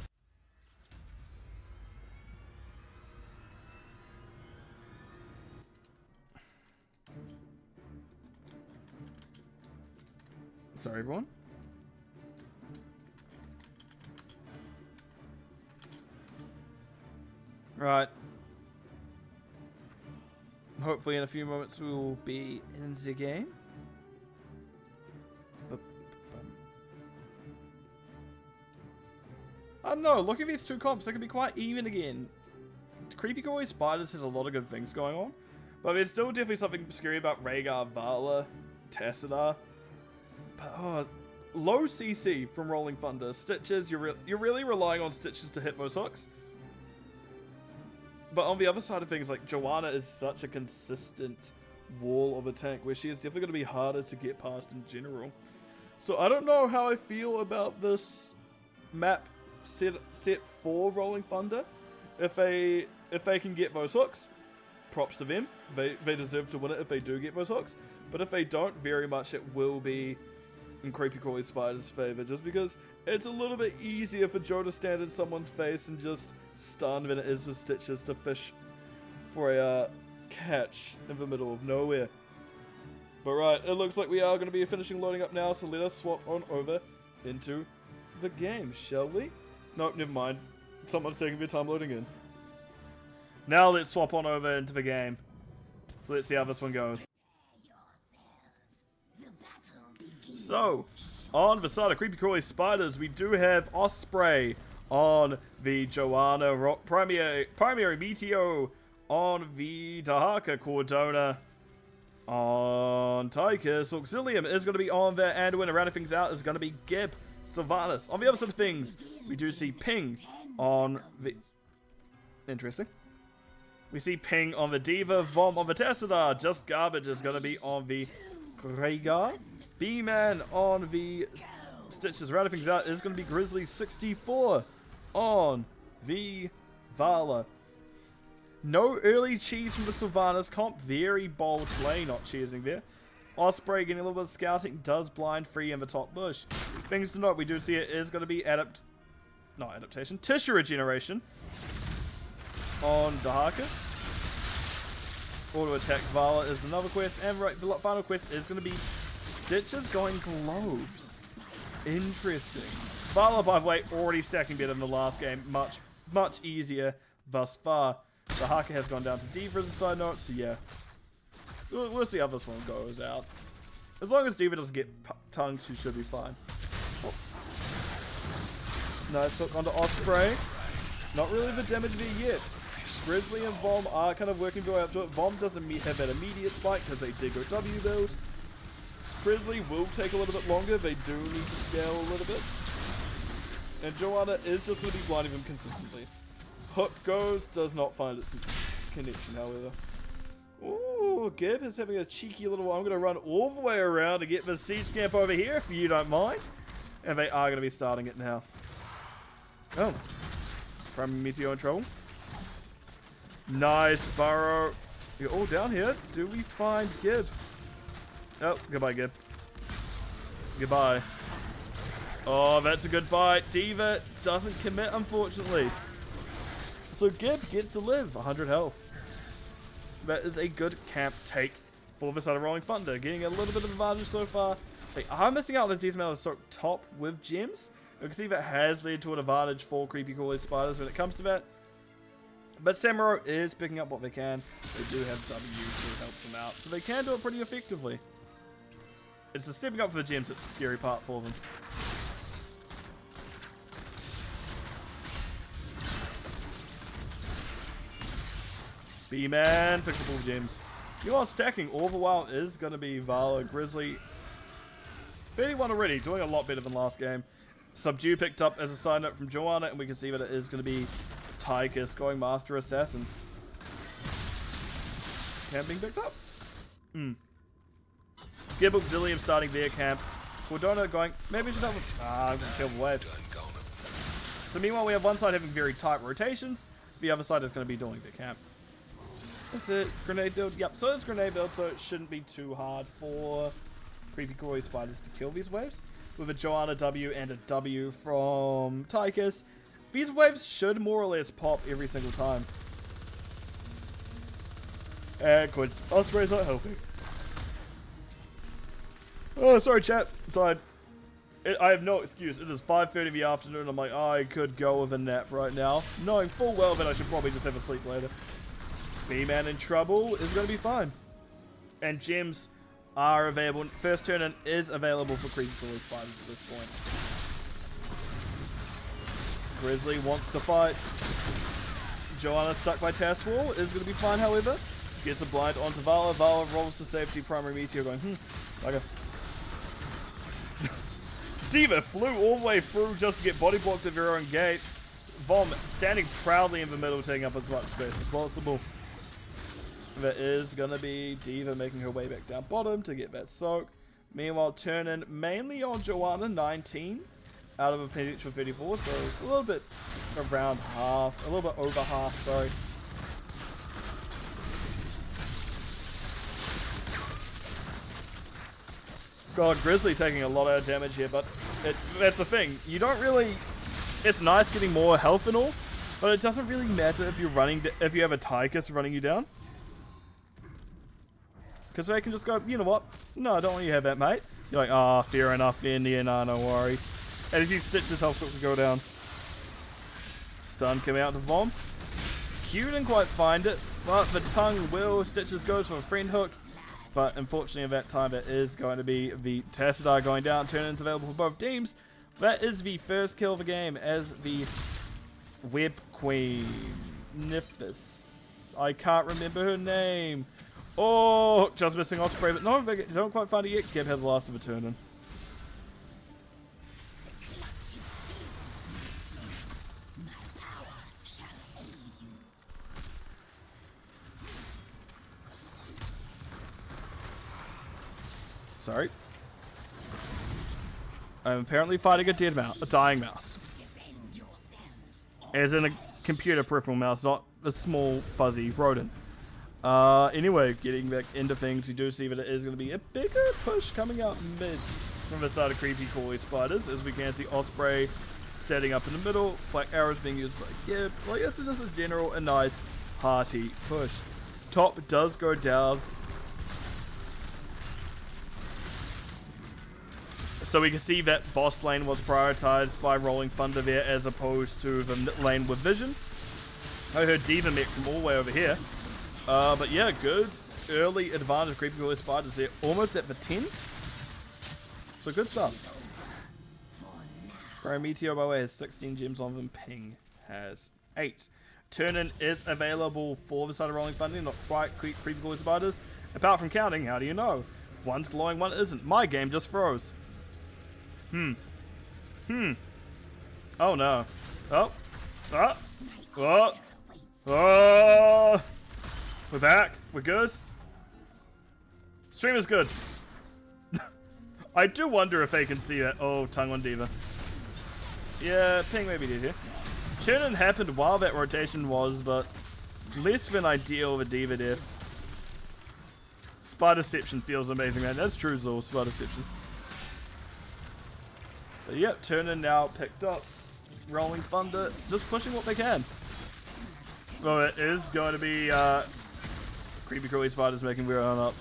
Sorry, everyone. Right. Hopefully in a few moments we will be in the game. I don't know, look at these two comps, they could be quite even again. Creepy Crawly Spiders has a lot of good things going on, but there's still definitely something scary about Rhaegar, Vala, Tassadar. But low CC from Rolling Thunder. Stitches, you're really relying on Stitches to hit those hooks. But on the other side of things, like Joanna is such a consistent wall of a tank where she is definitely going to be harder to get past in general. So I don't know how I feel about this map set for Rolling Thunder. If they can get those hooks, props to them. They deserve to win it if they do get those hooks. But if they don't, very much it will be in Creepy Crawly Spider's favor, just because it's a little bit easier for Joe to stand in someone's face and just stun than it is for Stitches to fish for a catch in the middle of nowhere. But right, it looks like we are going to be finishing loading up now, so let us swap on over into the game, shall we? Nope, never mind. Someone's taking their time loading in. Now let's swap on over into the game. So let's see how this one goes. So, on the side of Creepy Crawly Spiders, we do have Osprey on the Joanna, Primary Meteo on the Dahaka, Cordona on Tychus. Auxilium is going to be on there, and when rounding things out is going to be Gib, Sylvanas. On the other side of things, we do see Ping on the... Interesting. We see Ping on the Diva, Vom on the Tassadar. Just Garbage is going to be on the Rhaegar. B-Man on the Stitches. Rounding things out is going to be Grizzly 64 on the Vala. No early cheese from the Sylvanas comp. Very bold play, not cheesing there. Osprey getting a little bit of scouting. Does blind free in the top bush. Things to note, we do see it is going to be tissue regeneration on Dahaka. Auto attack Vala is another quest. And right, the final quest is going to be Stitches going globes. Interesting. Vala, by the way, already stacking better than the last game. Much easier thus far. Dahaka has gone down to Diva as a side note, so yeah. We'll see how this one goes out. As long as Diva doesn't get tongued, she should be fine. Oh. Nice hook onto Osprey. Not really the damage there yet. Grizzly and Vom are kind of working their way up to it. Vom doesn't have that immediate spike because they did go W build. Grizzly will take a little bit longer. They do need to scale a little bit. And Joanna is just going to be blinding them consistently. Hook goes, does not find its connection, however. Ooh, Gib is having a cheeky little one. I'm going to run all the way around to get the siege camp over here, if you don't mind. And they are going to be starting it now. Oh. Primary Meteo in trouble. Nice burrow. You're all down here. Do we find Gib? Oh, goodbye, Gib. Goodbye. Oh, that's a good bite. D.Va doesn't commit, unfortunately. So Gib gets to live 100 health. That is a good camp take for the side of Rolling Thunder. Getting a little bit of advantage so far. They are missing out on a decent amount of stock top with gems. You can see that has led to an advantage for Creepy Crawly Spiders when it comes to that. But Samuro is picking up what they can. They do have W to help them out, so they can do it pretty effectively. It's the stepping up for the gems that's the scary part for them. B-Man picks up all the gems. You are stacking all the while is going to be Vala, Grizzly. 31 already, doing a lot better than last game. Subdue picked up as a side note from Joanna, and we can see that it is going to be Tychus going Master Assassin. Camp being picked up. Gib Auxilium starting their camp. Cordona going, maybe we should have I'm going to kill the wave. So meanwhile, we have one side having very tight rotations. The other side is going to be doing their camp. That's it. Grenade build. Yep, so it's grenade build, so it shouldn't be too hard for Creepy Crawly Spiders to kill these waves. With a Joanna W and a W from Tychus, these waves should more or less pop every single time. And good. Osprey's not helping. Oh, sorry chat. Died. I have no excuse. It is 5:30 in the afternoon. I'm like, I could go with a nap right now, knowing full well that I should probably just have a sleep later. B-Man in trouble is going to be fine. And gems are available. First turn-in is available for Creepy Crawly Spiders at this point. Grizzly wants to fight. Joanna stuck by Task Wall is going to be fine, however. Gets a blind onto Vala. Vala rolls to safety. Primary Meteor going, okay. D.Va flew all the way through just to get body blocked at her own gate. Vom standing proudly in the middle, taking up as much space as possible. That is going to be D.Va making her way back down bottom to get that soak. Meanwhile, turn-in mainly on Joanna, 19 out of a potential 34, so a little bit around half, a little bit over half, sorry. God, Grizzly taking a lot of damage here, but that's the thing. You don't really... It's nice getting more health and all, but it doesn't really matter if you're running... If you have a Tychus running you down. Because they can just go, you know what? No, I don't want you to have that, mate. You're like, ah, oh, fair enough, India, no worries. And as you stitch his health quickly go down. Stun coming out to Vom. Q didn't quite find it, but the tongue will. Stitches goes for a friend hook. But unfortunately at that time it is going to be the Tassadar going down. Turn-in's available for both teams. That is the first kill of the game as the Web Queen. Nifis. I can't remember her name. Oh, just missing Osprey, but no, they don't quite find it yet. Gib has the last of a turn-in. Sorry. I'm apparently fighting a dead mouse, a dying mouse. As in a computer peripheral mouse, not a small fuzzy rodent. Anyway, getting back into things, you do see that it is going to be a bigger push coming out mid from the side of Creepy Crawly Spiders, as we can see Osprey standing up in the middle, Black Arrows being used by Gib. Like, this is just a general, a nice, hearty push. Top does go down. So we can see that boss lane was prioritized by Rolling Thunder there as opposed to the lane with Vision. I heard D.Va mech from all the way over here. But yeah, good early advantage. Creepy Crawly Spiders there, almost at the 10s. So good stuff. Prime Meteor, by the way, has 16 gems on them. Ping has 8. Turn-in is available for the side of Rolling Thunder, not quite Creepy Crawly Spiders. Apart from counting, how do you know? One's glowing, one isn't. My game just froze. Oh no. Oh. Oh. Oh. Oh. We're back. We're good. Stream is good. I do wonder if they can see that. Oh, tongue on D.Va. Yeah, ping maybe did here. Turn-in happened while that rotation was, but less than ideal with D.Va death. Spiderception feels amazing, man. That's true, Zul. Spiderception. But yep, Turner now picked up. Rolling Thunder, just pushing what they can. Well, it is going to be Creepy Crawly Spiders making their own up.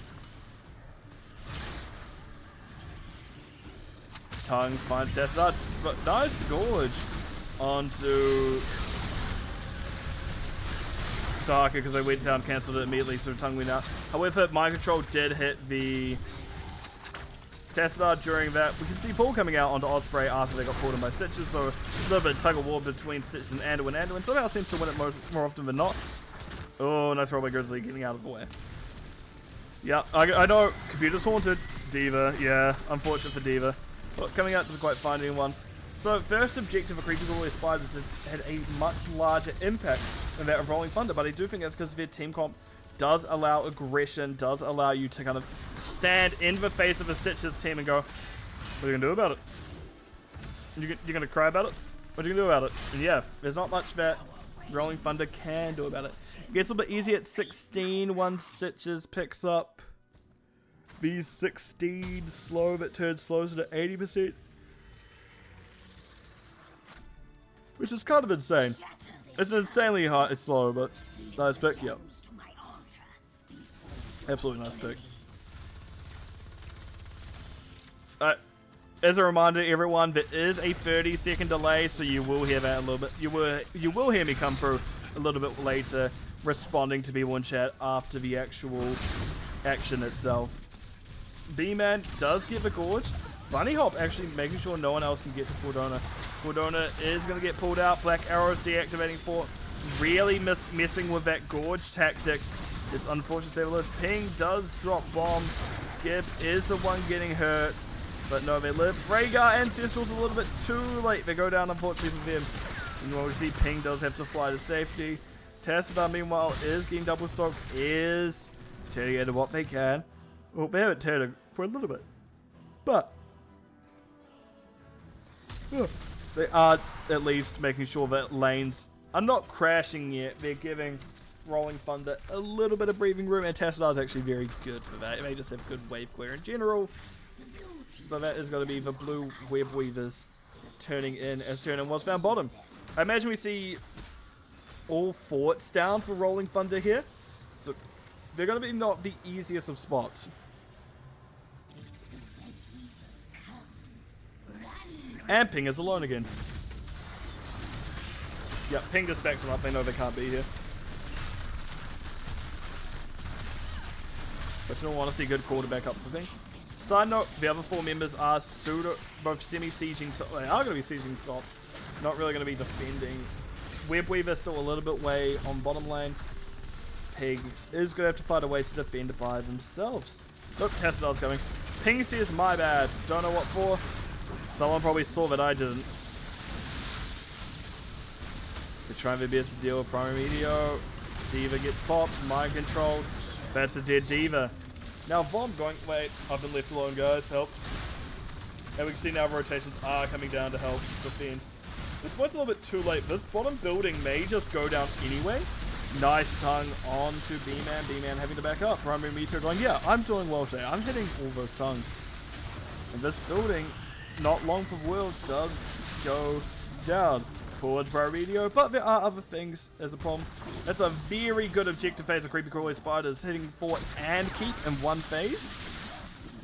Tongue finds Tesla, but nice gorge onto Darker because they went down, cancelled it immediately, so Tongue went out. However, Mind Control did hit the Tesla during that. We can see Paul coming out onto Osprey after they got pulled in by Stitches, so a little bit of tug of war between Stitches and Anduin. Anduin somehow seems to win it more often than not. Oh, nice roll by Grizzly getting out of the way. Yeah, I know, computer's haunted. Diva, yeah, unfortunate for Diva. But coming out doesn't quite find anyone. So first objective of Creepy Crawly Spiders had a much larger impact than that of Rolling Thunder, but I do think that's because their team comp does allow aggression, does allow you to kind of stand in the face of a Stitches team and go, what are you going to do about it? You're going to cry about it? What are you going to do about it? And yeah, there's not much that Rolling Thunder can do about it. It gets a little bit easy at 16 once Stitches picks up these 16 slow that turns slows to 80%. Which is kind of insane. It's an insanely hard, it's slow, but nice pick, yep. Absolutely nice pick. As a reminder to everyone, there is a 30-second delay, so you will hear that a little bit. You will hear me come through a little bit later, responding to people in chat after the actual action itself. B-Man does get the gorge. Bunny Hop actually making sure no one else can get to Cordona. Cordona is going to get pulled out. Black Arrow's deactivating for really messing with that gorge tactic. It's unfortunate to say the least. Ping does drop bomb. Gib is the one getting hurt, but no, they live. Rhaegar Ancestral's a little bit too late. They go down, unfortunately, for them. And what we see, Ping does have to fly to safety. Tassadar, meanwhile, is getting double soaked, is turning into what they can. Well, they haven't turned it for a little bit, but they are at least making sure that lanes are not crashing yet. They're giving Rolling Thunder a little bit of breathing room, and Tassadar is actually very good for that. It may just have good wave clear in general, but that is going to be the blue web weavers turning in as turn in was found bottom. I imagine we see all forts down for Rolling Thunder here, so they're going to be not the easiest of spots. And Ping is alone again. Yep, Ping just backs them up. They know they can't be here. But you don't want to see good quarterback up for Ping. Side note, the other four members are both semi-sieging. They are going to be sieging top. Not really going to be defending. Webweaver still a little bit way on bottom lane. Pig is going to have to find a way to defend by themselves. Look, Tassadar's coming. Ping says, my bad. Don't know what for. Someone probably saw that I didn't. They're trying their best to deal with Primary Meteor. Diva gets popped, mind controlled. That's a dead Diva. Now Vom going, wait, I've been left alone, guys, help. And we can see now rotations are coming down to help defend. This point's a little bit too late. This bottom building may just go down anyway. Nice tongue onto B-Man. B-Man having to back up. Primary Meteor going, yeah, I'm doing well today. I'm hitting all those tongues. And this building, not long for World, does go down. Forward Primary Meteor, but there are other things as a problem. That's a very good objective phase of Creepy Crawly Spiders, hitting fort and keep in one phase.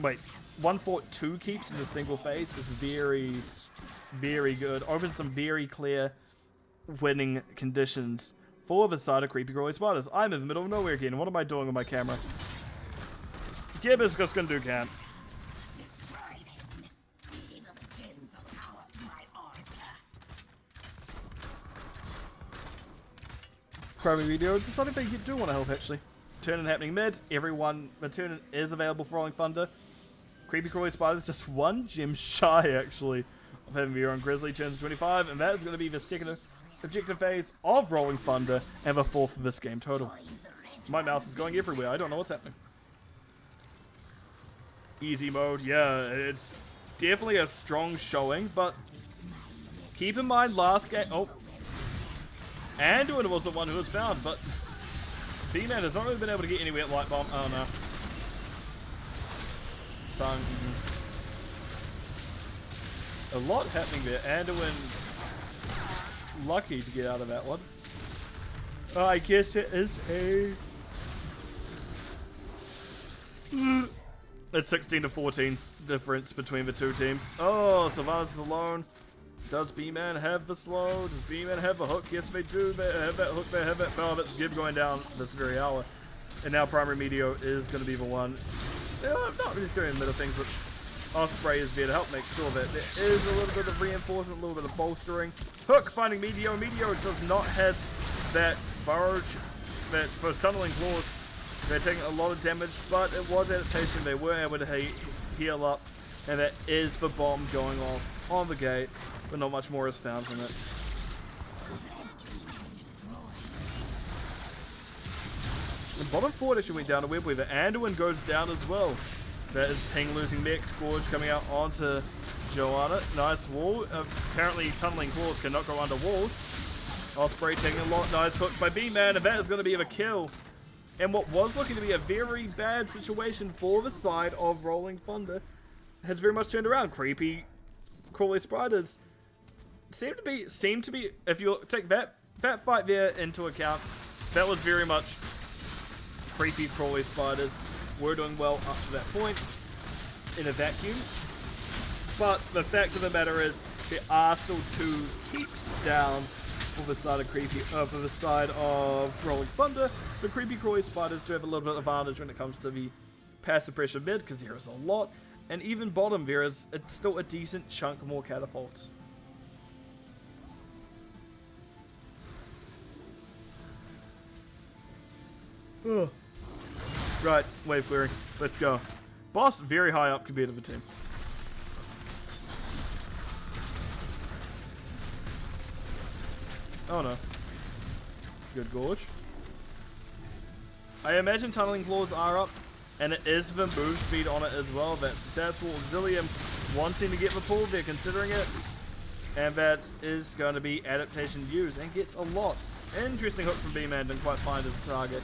Wait, one fort, two keeps in a single phase is very, very good. Opens some very clear winning conditions for the side of Creepy Crawly Spiders. I'm in the middle of nowhere again. What am I doing with my camera? Gib is just gonna do camp. Primary video deciding they do want to help actually. Turn-in happening mid. Everyone, the turn-in is available for Rolling Thunder. Creepy Crawly Spiders just one gem shy actually of having their own Grizzly. Turns 25, and that is going to be the second objective phase of Rolling Thunder and the fourth of this game total. My mouse is going everywhere. I don't know what's happening. Easy mode, yeah, it's definitely a strong showing, but keep in mind last game. Oh. Anduin was the one who was found, but B-Man has not really been able to get anywhere at Light Bomb. Oh no. Tongue. A lot happening there. Anduin lucky to get out of that one. I guess it is a... It's 16 to 14's difference between the two teams. Oh, Sylvanas is alone. Does B-Man have the slow? Does B-Man have a hook? Yes, they do. They have that hook. They have that Velvet's Gib going down this very hour. And now Primary Meteor is going to be the one. Not necessarily in the middle things, but Osprey is there to help make sure that there is a little bit of reinforcement, a little bit of bolstering. Hook finding Meteor. Meteor does not have that barrage, that first tunneling claws. They're taking a lot of damage, but it was adaptation. They were able to heal up, and that is the bomb going off on the gate, but not much more is found from it. The bottom forward actually went down to Webweaver. Anduin goes down as well. That is Ping losing mech. Gorge coming out onto Joanna. Nice wall. Apparently tunneling claws cannot go under walls. Osprey taking a lot. Nice hook by B-Man, and that is going to be a kill. And what was looking to be a very bad situation for the side of Rolling Thunder has very much turned around. Creepy Crawly Spiders seem to be, if you take that fight there into account, that was very much Creepy Crawly Spiders were doing well up to that point in a vacuum. But the fact of the matter is there are still 2 keeps down for the side of for the side of Rolling Thunder, so Creepy Crawly Spiders do have a little bit of advantage when it comes to the passive pressure mid, because there is a lot, and even bottom there is still a decent chunk more catapults. Ugh. Right, wave clearing, let's go. Boss very high up compared to the team. Oh no. Good Gorge. I imagine tunneling claws are up, and it is the move speed on it as well. That's Tatswall Auxilium wanting to get the pull, they're considering it. And that is going to be adaptation used, and gets a lot. Interesting hook from B-Man, didn't quite find his target.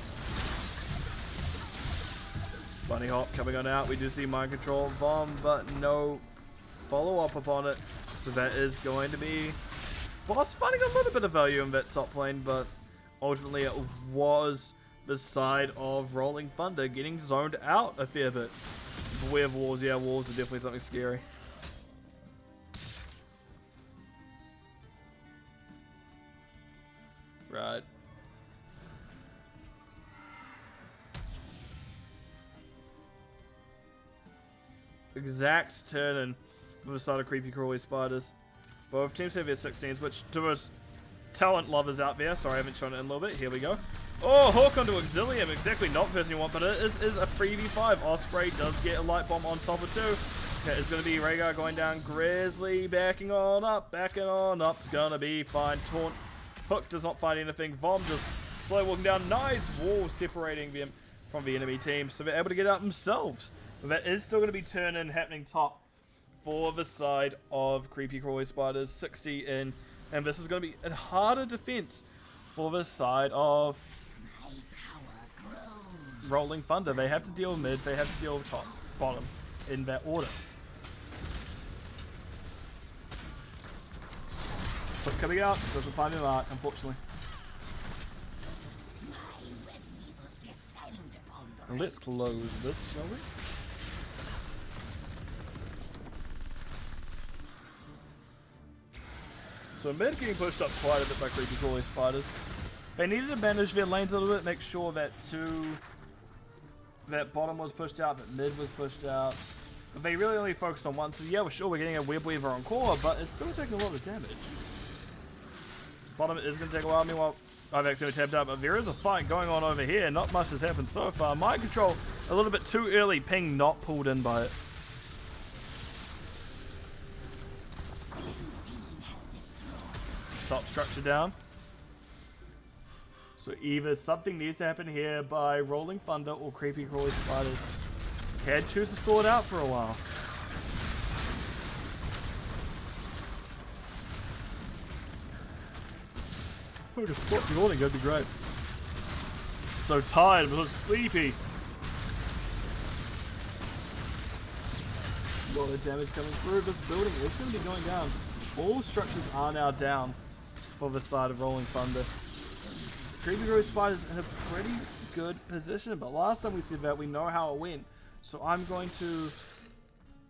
Bunny Hop coming on out, we do see Mind Control Bomb, but no follow-up upon it. So that is going to be Boss finding a little bit of value in that top lane, but ultimately it was the side of Rolling Thunder getting zoned out a fair bit. We have walls, yeah, walls are definitely something scary. Right. Exact turn from the side of Creepy Crawly Spiders. Both teams have their 16s, which to us talent lovers out there, sorry I haven't shown it in a little bit, here we go. Oh, Hawk onto Auxilium, exactly not the person you want, but it is a 3v5. Osprey does get a light bomb on top of 2. Okay, it's going to be Rhaegar going down, Grizzly backing on up, it's going to be fine. Taunt, Hook does not find anything, Vom just slow walking down, nice wall separating them from the enemy team, so they're able to get out themselves. But that is still going to be turn-in happening top for the side of Creepy Crawly Spiders, 60 in, and this is going to be a harder defense for the side of Rolling Thunder. They have to deal with mid, they have to deal with top, bottom, in that order. Hook coming out, doesn't find an arc, unfortunately. Let's close this, shall we? So mid getting pushed up quite a bit by Creepy Crawly Spiders. They needed to manage their lanes a little bit, make sure that that bottom was pushed out, but mid was pushed out. But they really only focused on one, so yeah, we're sure we're getting a Web Weaver on core, but it's still taking a lot of damage. Bottom is going to take a while, meanwhile I've accidentally tapped out, but there is a fight going on over here. Not much has happened so far. Mind Control a little bit too early, Ping not pulled in by it. Top structure down. So either something needs to happen here by Rolling Thunder or Creepy Crawly Spiders. Can choose to stall it out for a while. If I could stop yawning, that'd be great. So tired, but so sleepy. A lot of damage coming through. This building is going to be going down. All structures are now down for the side of Rolling Thunder. Creepy Growth Spiders in a pretty good position, but last time we said that, we know how it went. So I'm going to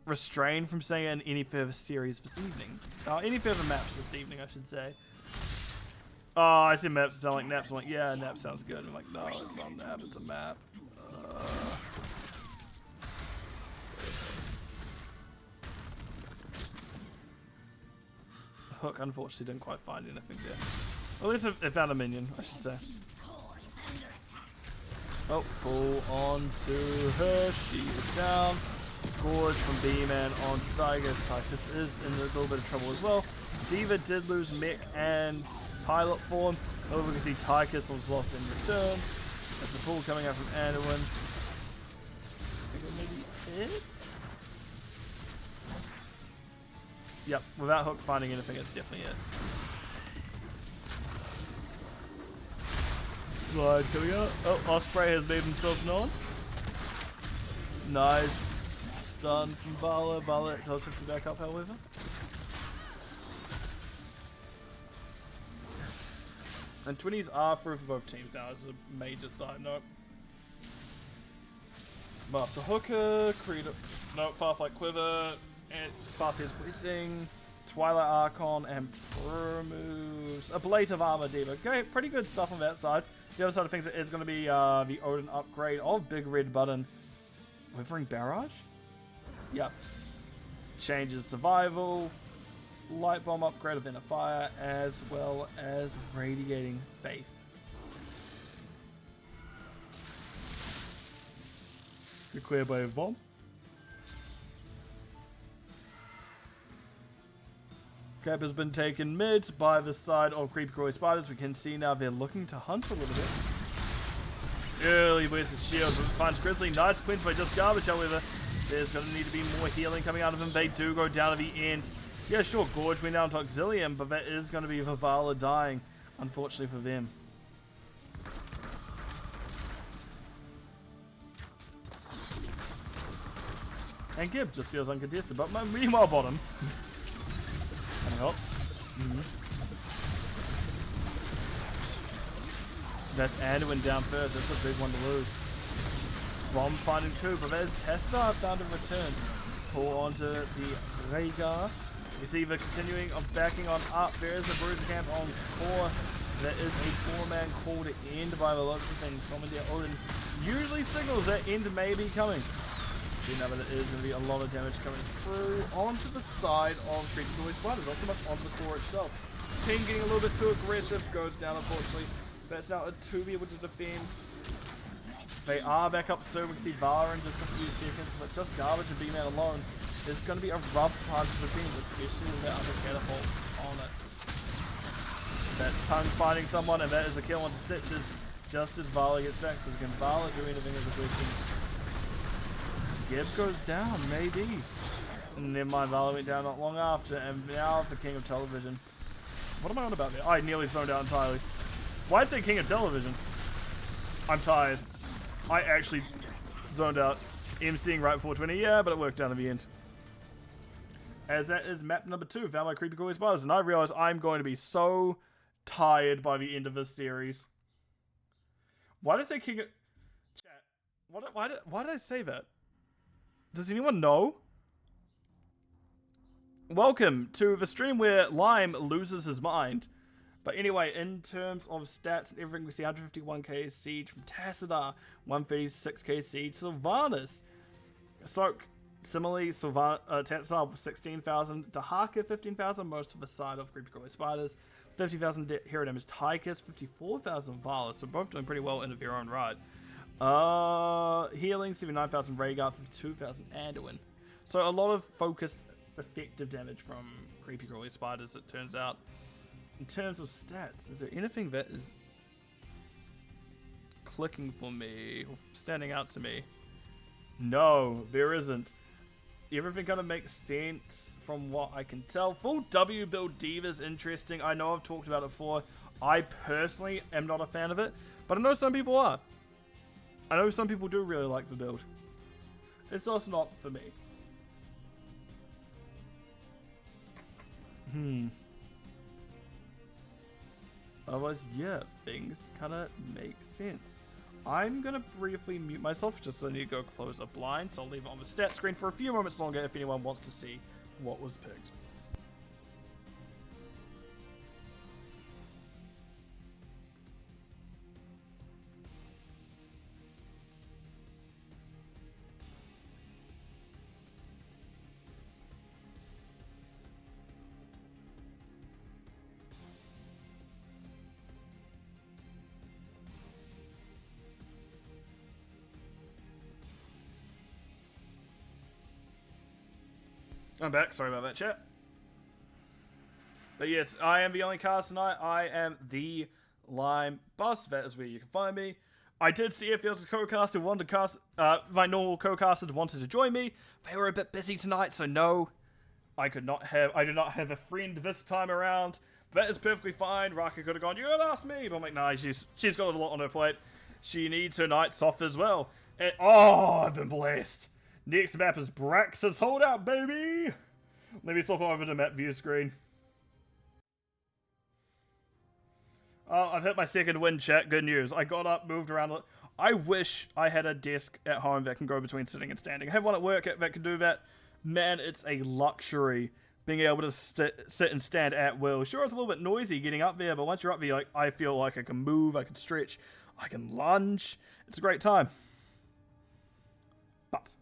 restrain from saying it in any further series this evening. Any further maps this evening, I should say. Oh, I see maps that sound like naps. I'm like, yeah, nap sounds good. I'm like, no, it's not a nap, it's a map. Hook, unfortunately, didn't quite find anything there. Well, at least it found a minion, I should say. Oh, pull on to her. She is down. Gorge from B-Man on to Tychus. Tychus is in a little bit of trouble as well. Diva did lose mech and pilot form. However, we can see Tychus was lost in return. There's a pull coming out from Anduin. I think it may be it? Yep, without Hook finding anything, it's definitely it. Glide coming out. Oh, Osprey has made themselves known. Nice. Stun from Vala. Vala does have to back up, however. And 20s are through for both teams now, as a major side note. Master Hooker, Creed, no, Farflight Quiver, and Farseer's Blessing, Twilight Archon, and Promus. A Blade of Armor Diva. Okay, pretty good stuff on that side. The other side of things is going to be the Odin upgrade of Big Red Button. Quivering Barrage? Yep. Changes Survival, Light Bomb upgrade of Inner Fire, as well as Radiating Faith. Good clear by a bomb. Cap has been taken mid by the side of Creepy Crawly Spiders. We can see now they're looking to hunt a little bit. Early Wasted Shield finds Grizzly. Nice quench by Just Garbage, however. There's going to need to be more healing coming out of him. They do go down to the end. Yeah, sure, Gorge went down to Auxilium, but that is going to be Vivala dying, unfortunately for them. And Gib just feels uncontested, but meanwhile bottom. Help. That's Anduin down first. That's a big one to lose. Bomb finding two, but there's Tesla found in return. Pull onto the Rhaegar. You see the continuing of backing on up. There is a Bruiser Camp on 4. There is a 4-man call to end by the looks of things. Commandeer Odin usually signals that end may be coming. See now that it is going to be a lot of damage coming through onto the side of Creepy Crawly Spiders, not so much onto the core itself. Ping getting a little bit too aggressive, goes down unfortunately. That's now a 2 be able to defend. They are back up soon. We can see Vara in just a few seconds, but Just Garbage and B-Man alone is going to be a rough time to defend, especially with that other catapult on it. That's Tongue finding someone, and that is a kill onto Stitches just as Vala gets back. So can Vala do anything as a question? Gib goes down, maybe. And then my Vala went down not long after, and now the King of Television. What am I on about there? I nearly zoned out entirely. Why say King of Television? I'm tired. I actually zoned out. MCing right before 20, yeah, but it worked out in the end. As that is map number 2, found by Creepy Crawly Spiders, and I realize I'm going to be so tired by the end of this series. Why did I say King of... Chat. Why did I say that? Does anyone know? Welcome to the stream where Lime loses his mind. But anyway, in terms of stats and everything, we see 151k siege from Tassadar, 136k siege Sylvanas. Soak, similarly, Tassadar 16,000, Dahaka 15,000, most of the side of Creepy Crawly Spiders, 50,000 hero damage Tychus, 54,000 Vala, so both doing pretty well in their own right. Healing, 79,000 Rhaegar, 52,000 Anduin. So a lot of focused, effective damage from Creepy Crawly Spiders, it turns out. In terms of stats, is there anything that is clicking for me or standing out to me? No, there isn't. Everything kind of makes sense from what I can tell. Full W build Diva is interesting. I know I've talked about it before. I personally am not a fan of it, but I know some people are. I know some people do really like the build. It's also not for me. Otherwise, yeah, things kind of make sense. I'm going to briefly mute myself just so I need to go close a blind, so I'll leave it on the stat screen for a few moments longer if anyone wants to see what was picked. I'm back. Sorry about that, chat. But yes, I am the only cast tonight. I am the Lime Bus. That is where you can find me. I did see if there was a co-caster wanted to cast. My normal co-casters wanted to join me. They were a bit busy tonight, so no, I did not have a friend this time around. That is perfectly fine. Raka could have gone, you gotta ask me, but I'm like, nah, she's got a lot on her plate. She needs her nights off as well. And, oh, I've been blessed. Next map is Brax's Holdout, baby! Let me swap over to map view screen. Oh, I've hit my second win, chat. Good news. I got up, moved around. I wish I had a desk at home that can go between sitting and standing. I have one at work that can do that. Man, it's a luxury being able to sit and stand at will. Sure, it's a little bit noisy getting up there, but once you're up there, I feel like I can move, I can stretch, I can lunge. It's a great time. But...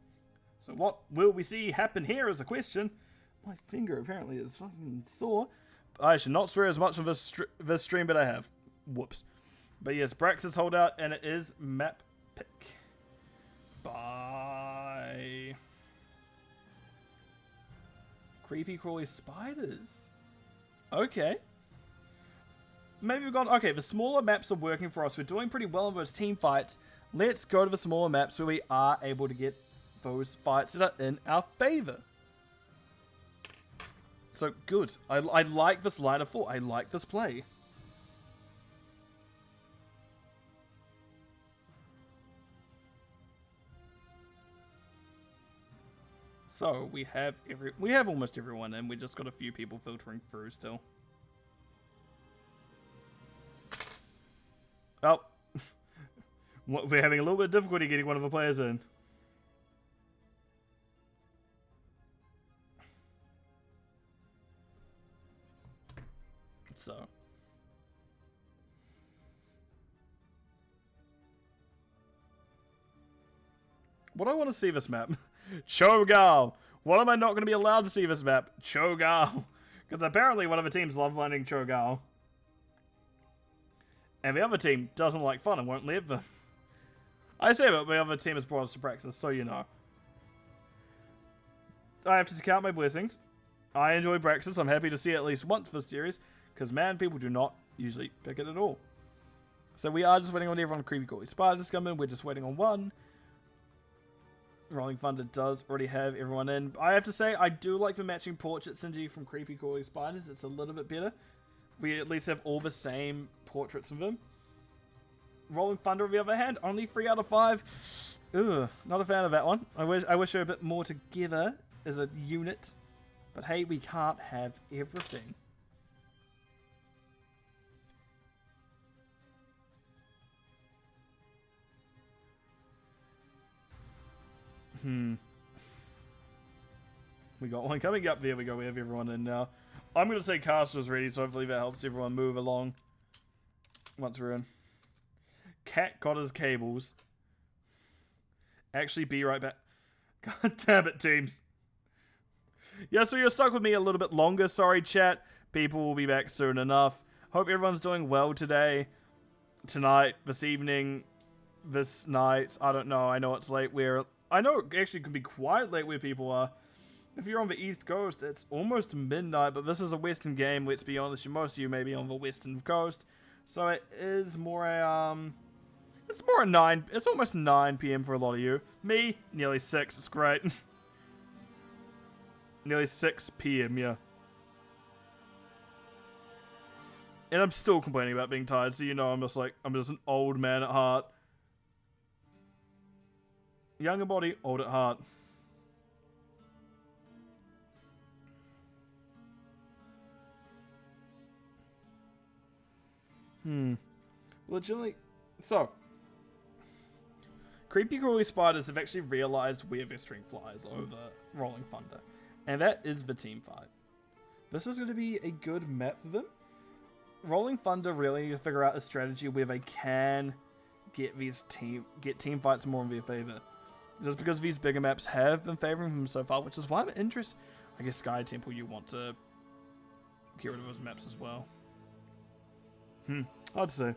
so what will we see happen here is a question. My finger apparently is fucking sore. I should not swear as much on this stream, but I have. Whoops. But yes, Brax's Holdout, and it is map pick. By... Creepy Crawly Spiders. Okay. Maybe we've gone... okay, the smaller maps are working for us. We're doing pretty well in those team fights. Let's go to the smaller maps where we are able to get those fights that are in our favor. So good. I like this line of thought. I like this play. So we have almost everyone in. We just got a few people filtering through still. Oh. We're having a little bit of difficulty getting one of the players in. So. What do I want to see this map? Cho'Gall. What am I not going to be allowed to see this map? Cho'Gall. Because apparently one of the teams love landing Cho'Gall. And the other team doesn't like fun and won't let them. I say that the other team has brought us to Praxis, so you know. I have to count my blessings. I enjoy Praxis. I'm happy to see it at least once this series. Because, man, people do not usually pick it at all. So we are just waiting on everyone. Creepy Crawly Spiders come in. We're just waiting on one. Rolling Thunder does already have everyone in. I have to say, I do like the matching portrait synergy from Creepy Crawly Spiders. It's a little bit better. We at least have all the same portraits of them. Rolling Thunder, on the other hand, only 3 out of 5. Ugh, not a fan of that one. I wish they were a bit more together as a unit. But hey, we can't have everything. We got one coming up. There we go. We have everyone in now. I'm going to say caster's ready, so hopefully that helps everyone move along once we're in. Cat got his cables. Actually, be right back. God damn it, teams. Yeah, so you're stuck with me a little bit longer. Sorry, chat. People will be back soon enough. Hope everyone's doing well today, tonight, this evening, this night. I don't know. I know it's late. I know it actually could be quite late where people are. If you're on the East Coast, it's almost midnight, but this is a Western game. Let's be honest, most of you may be on the Western Coast. So it is more a, it's more a 9, it's almost 9 p.m. for a lot of you. Me, nearly 6, it's great. Nearly 6 p.m., yeah. And I'm still complaining about being tired, so you know I'm just an old man at heart. Young in body, old at heart. Legitimately. So, Creepy Crawly Spiders have actually realized where their strength lies over Rolling Thunder. And that is the team fight. This is going to be a good map for them. Rolling Thunder really need to figure out a strategy where they can get team fights more in their favor. Just because these bigger maps have been favoring them so far, which is why I'm interested. I guess Sky Temple, you want to get rid of those maps as well. Hard to say.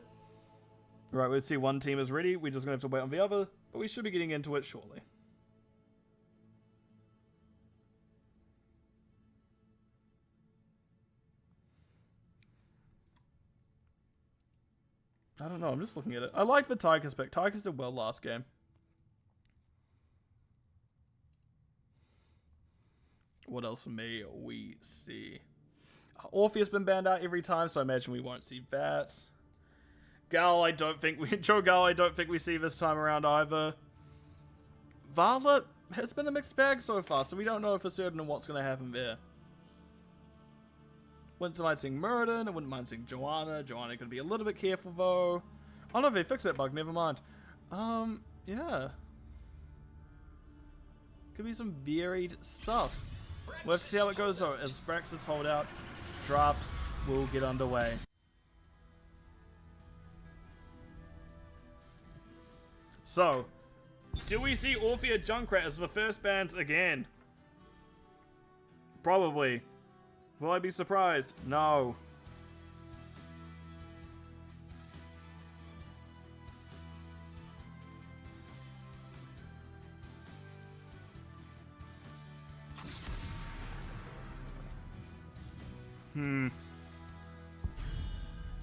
Right, let's see. One team is ready. We're just going to have to wait on the other, but we should be getting into it shortly. I don't know. I'm just looking at it. I like the Tigers pick. Tigers did well last game. What else may we see? Orpheus been banned out every time, so I imagine we won't see that. Gal, I don't think we see this time around either. Vala has been a mixed bag so far, so we don't know for certain what's going to happen there. Wouldn't mind seeing Murden, I wouldn't mind seeing Joanna. Joanna could be a little bit careful though. Oh no, they fixed that bug, never mind. Yeah. Could be some varied stuff. We'll have to see how it goes though. As Braxis hold out, draft will get underway. So, do we see Orphea Junkrat as the first bans again? Probably. Will I be surprised? No.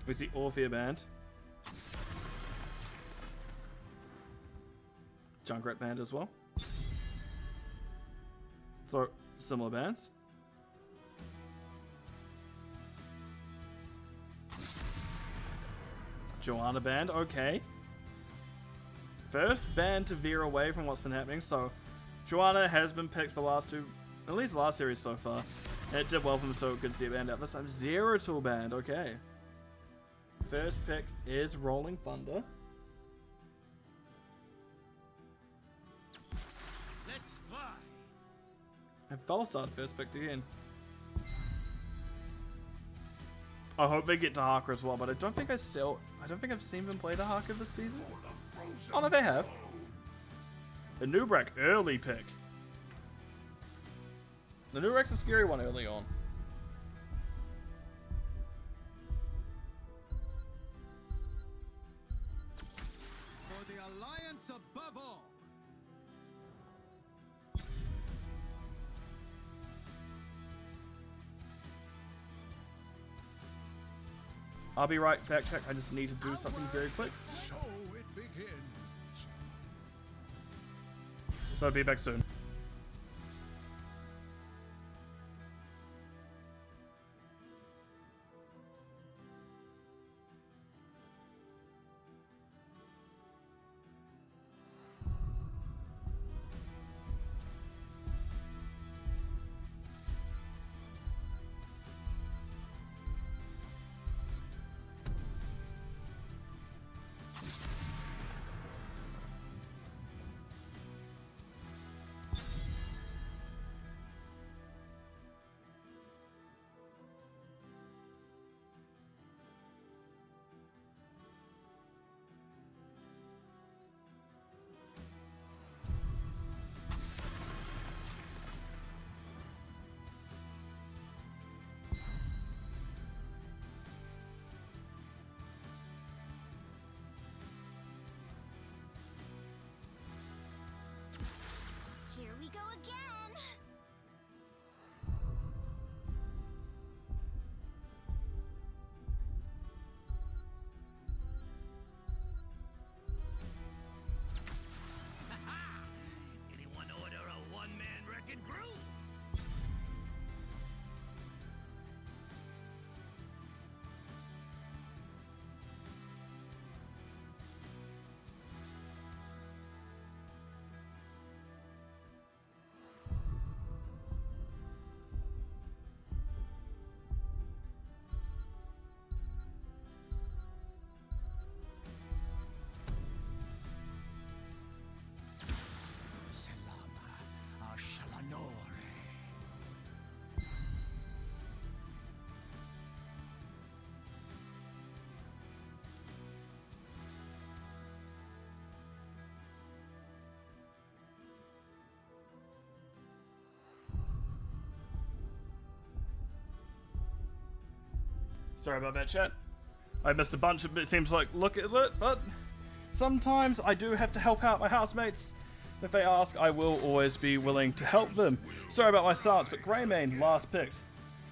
We see Orphea banned. Junkrat banned as well. So, similar bans. Joanna banned, okay. First ban to veer away from what's been happening, so Joanna has been picked for last two, at least last series so far. And it did well for them, so good to see it banned out. This time, Zeratul banned, okay. First pick is Rolling Thunder. Let's fly. And Felstar first picked again. I hope they get Dahaka as well, but I don't think I've seen them play Dahaka this season. Oh no, they have. The Nubrak early pick. The Nubrak's a scary one early on. For the Alliance above all. I'll be right back, check. I just need to do something very quick. So it begins. So I'll be back soon. Sorry about that, chat. I missed a bunch of it. Seems like look at it, but sometimes I do have to help out my housemates. If they ask, I will always be willing to help them. Sorry about my stance, but Greymane last picked.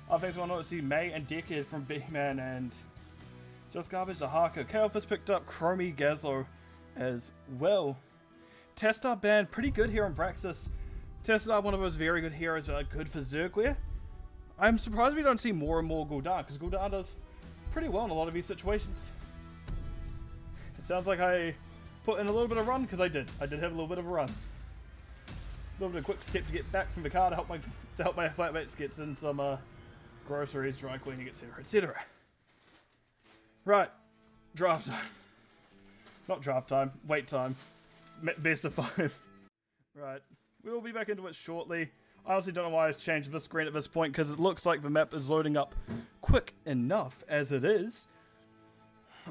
I think I want to see May and Decade from B-Man and Just Garbage the Harker. Kael'thas picked up Crawly Gazlo as well. Testar banned pretty good here on Braxis. Testar, one of those very good heroes that are good for Zergware. I'm surprised we don't see more and more Gul'dan, because Gul'dan does pretty well in a lot of these situations. It sounds like I put in a little bit of run, because I did. I did have a little bit of a run. A little bit of a quick step to get back from the car to help my flatmates get in some groceries, dry cleaning, etc., etc. Right, draft time. Not draft time, wait time. Best of 5. Right, we will be back into it shortly. I honestly don't know why I've changed the screen at this point, because it looks like the map is loading up quick enough as it is.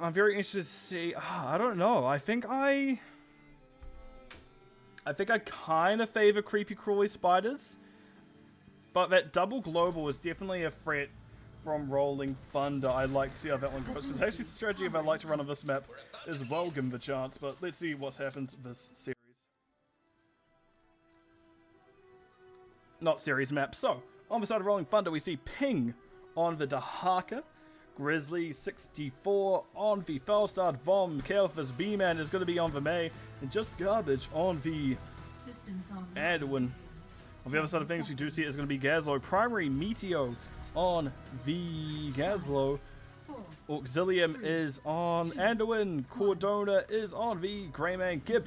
I'm very interested to see. I don't know. I think I kind of favor creepy crawly spiders, but that double global is definitely a threat from Rolling Thunder. I'd like to see how that one goes. It's actually a strategy I'd like to run on this map as well, given the chance. But let's see what happens this series. Not series map. So on the side of Rolling Thunder, we see Ping on the Dahaka. Grizzly 64 on the Felstar, Vom, Kael'thas, B-Man is going to be on the May, and Just Garbage on the Anduin. On the other side of things, we do see it is going to be Gazlo, Primary Meteo on the Gazlo, Auxilium is on Anduin, Cordona is on the Greymane, Gib,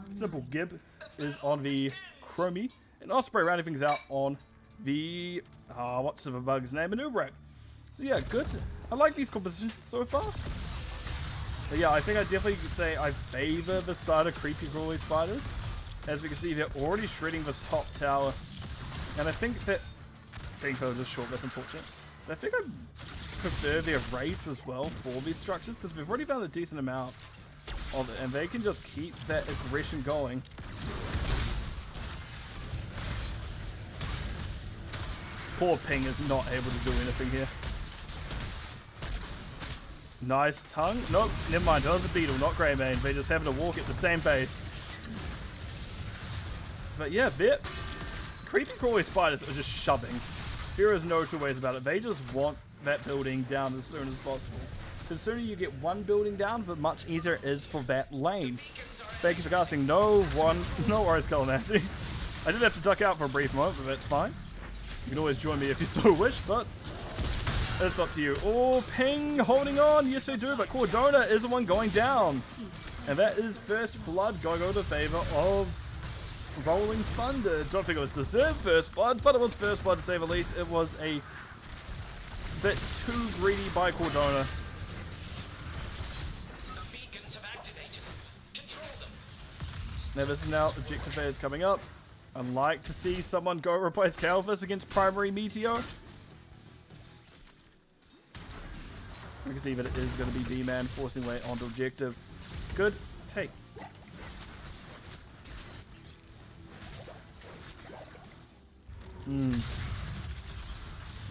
Simple Gib is on the Chromie, and Osprey rounding things out on the, what's the bug's name, Manubrak. So yeah, good. I like these compositions so far. But yeah, I think I definitely could say I favor the side of creepy crawly spiders. As we can see, they're already shredding this top tower. And I think that being fell just short, that's unfortunate. But I think I prefer their race as well for these structures, because we've already found a decent amount of it, and they can just keep that aggression going. Poor Ping is not able to do anything here. Nice tongue. Nope, never mind. That was a beetle, not Greymane. They just happen to walk at the same pace. But yeah, creepy crawly spiders are just shoving. There is no two ways about it. They just want that building down as soon as possible. The sooner you get one building down, the much easier it is for that lane. Thank you for casting. No worries, Kalamasi. I did have to duck out for a brief moment, but that's fine. You can always join me if you so wish, but it's up to you. Oh, Ping holding on. Yes, they do, but Cordona is the one going down. And that is first blood going over the favor of Rolling Thunder. Don't think it was deserved first blood, but it was first blood to say the least. It was a bit too greedy by Cordona. Now this is now objective phase coming up. I'd like to see someone go replace Kael'thas against Primary Meteo. We can see that it is going to be D-Man forcing way onto objective. Good take.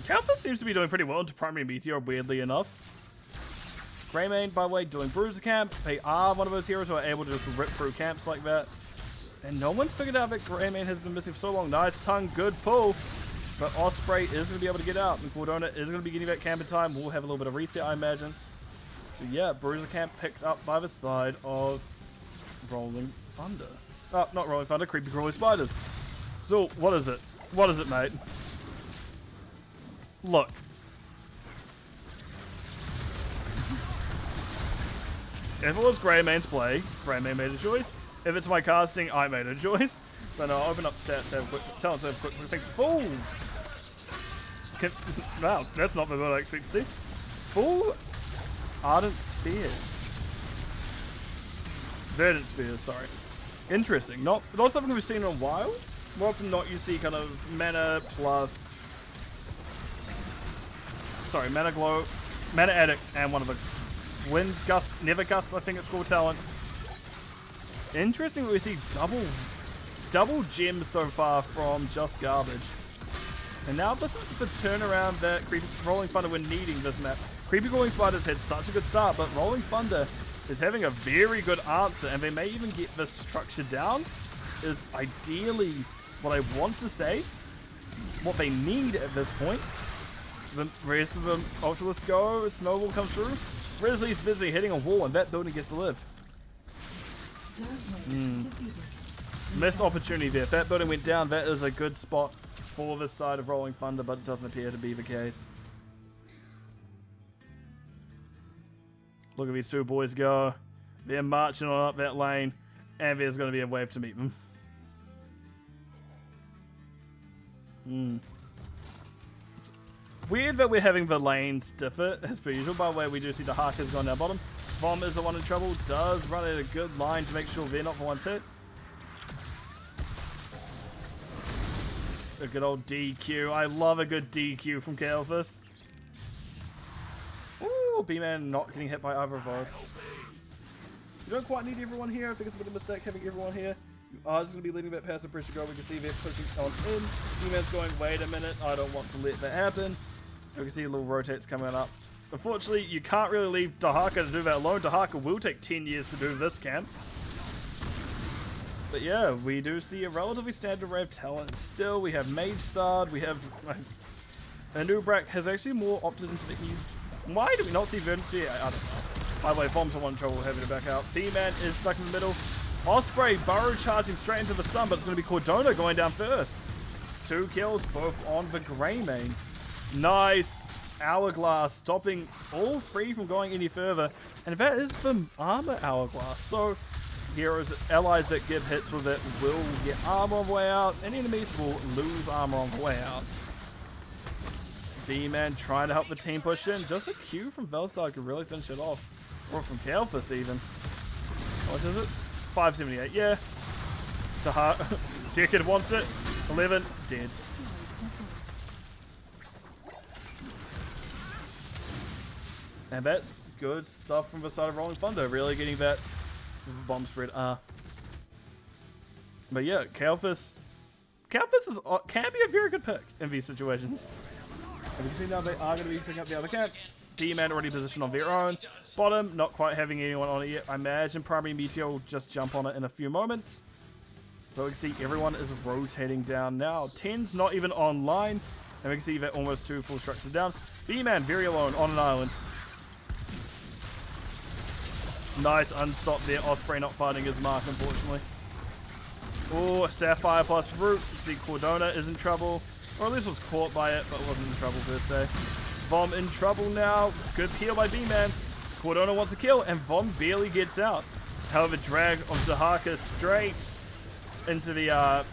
Kael'thas seems to be doing pretty well into Primary Meteor, weirdly enough. Greymane, by the way, doing Bruiser Camp. They are one of those heroes who are able to just rip through camps like that. And no one's figured out that Greymane has been missing for so long. Nice tongue, good pull. But Osprey is going to be able to get out. And Cordona is going to be getting that camp in time. We'll have a little bit of reset, I imagine. So yeah, Bruiser Camp picked up by the side of Rolling Thunder. Oh, not Rolling Thunder, Creepy Crawly Spiders. So, what is it? What is it, mate? Look. If it was Greymane's play, Greymane made a choice. If it's my casting, I made a choice. But I'll open up stats to have a quick, tell us to have a quick things. Full! Wow, that's not what I expect to see. Full Ardent Spheres. Verdant Spheres, sorry. Interesting. Not something we've seen in a while. More often than not, you see kind of mana plus... Sorry, mana glow, mana addict, and one of the wind gust, never gust, I think it's called talent. Interesting that we see double gems so far from Just Garbage. And now this is the turnaround that Rolling Thunder were needing this map. Creepy Crawling Spiders had such a good start, but Rolling Thunder is having a very good answer, and they may even get this structure down, is ideally what I want to say, what they need at this point. The rest of them, Ultralisk go, Snowball comes through. Grizzly's busy hitting a wall, and that building gets to live. Missed opportunity there. If that building went down, that is a good spot for this side of Rolling Thunder, but it doesn't appear to be the case. Look at these two boys go. They're marching on up that lane, and there's going to be a wave to meet them. Weird that we're having the lanes differ as per usual. By the way, we do see the Harker's gone down bottom. Vom is the one in trouble. Does run at a good line to make sure they're not the ones hit. A good old DQ. I love a good DQ from Kael'thas. Ooh, B-Man not getting hit by either of those. You don't quite need everyone here. I think it's a bit of a mistake having everyone here. You are just going to be letting that passive pressure go. We can see they're pushing on in. B-Man's going, wait a minute, I don't want to let that happen. We can see little rotates coming up. Unfortunately, you can't really leave Dahaka to do that alone. Dahaka will take 10 years to do this camp. But yeah, we do see a relatively standard array of talent. Still, we have Mage Starred, we have... Anubrak has actually more opted into the ease. Why do we not see Verdancy? I don't know. By the way, Bombs are one trouble, having to back out. B-Man is stuck in the middle. Osprey burrow charging straight into the stun, but it's going to be Cordona going down first. 2 kills, both on the Greymane. Nice. Hourglass stopping all 3 from going any further. And that is the armor Hourglass. So heroes, allies that get hits with it will get armor on the way out, and enemies will lose armor on the way out. B-Man trying to help the team push in. Just a Q from Velstar could really finish it off. Or from Kael'thas even. What is it? 578, yeah. Decade wants it. 11, dead. And that's good stuff from the side of Rolling Thunder. Really getting that bomb spread. But yeah, Kael'thas is, can be a very good pick in these situations. And you can see now they are going to be picking up the other camp. B-Man already positioned on their own. Bottom, not quite having anyone on it yet. I imagine Primary Meteor will just jump on it in a few moments. But we can see everyone is rotating down now. 10's not even online. And we can see that almost 2 full structures down. B-Man very alone on an island. Nice unstop there. Osprey not finding his mark, unfortunately. Oh, Sapphire plus Root. You see Cordona is in trouble. Or at least was caught by it, but wasn't in trouble per se. Vom in trouble now. Good peel by B-Man. Cordona wants a kill, and Vom barely gets out. However, drag of Dahaka straight into the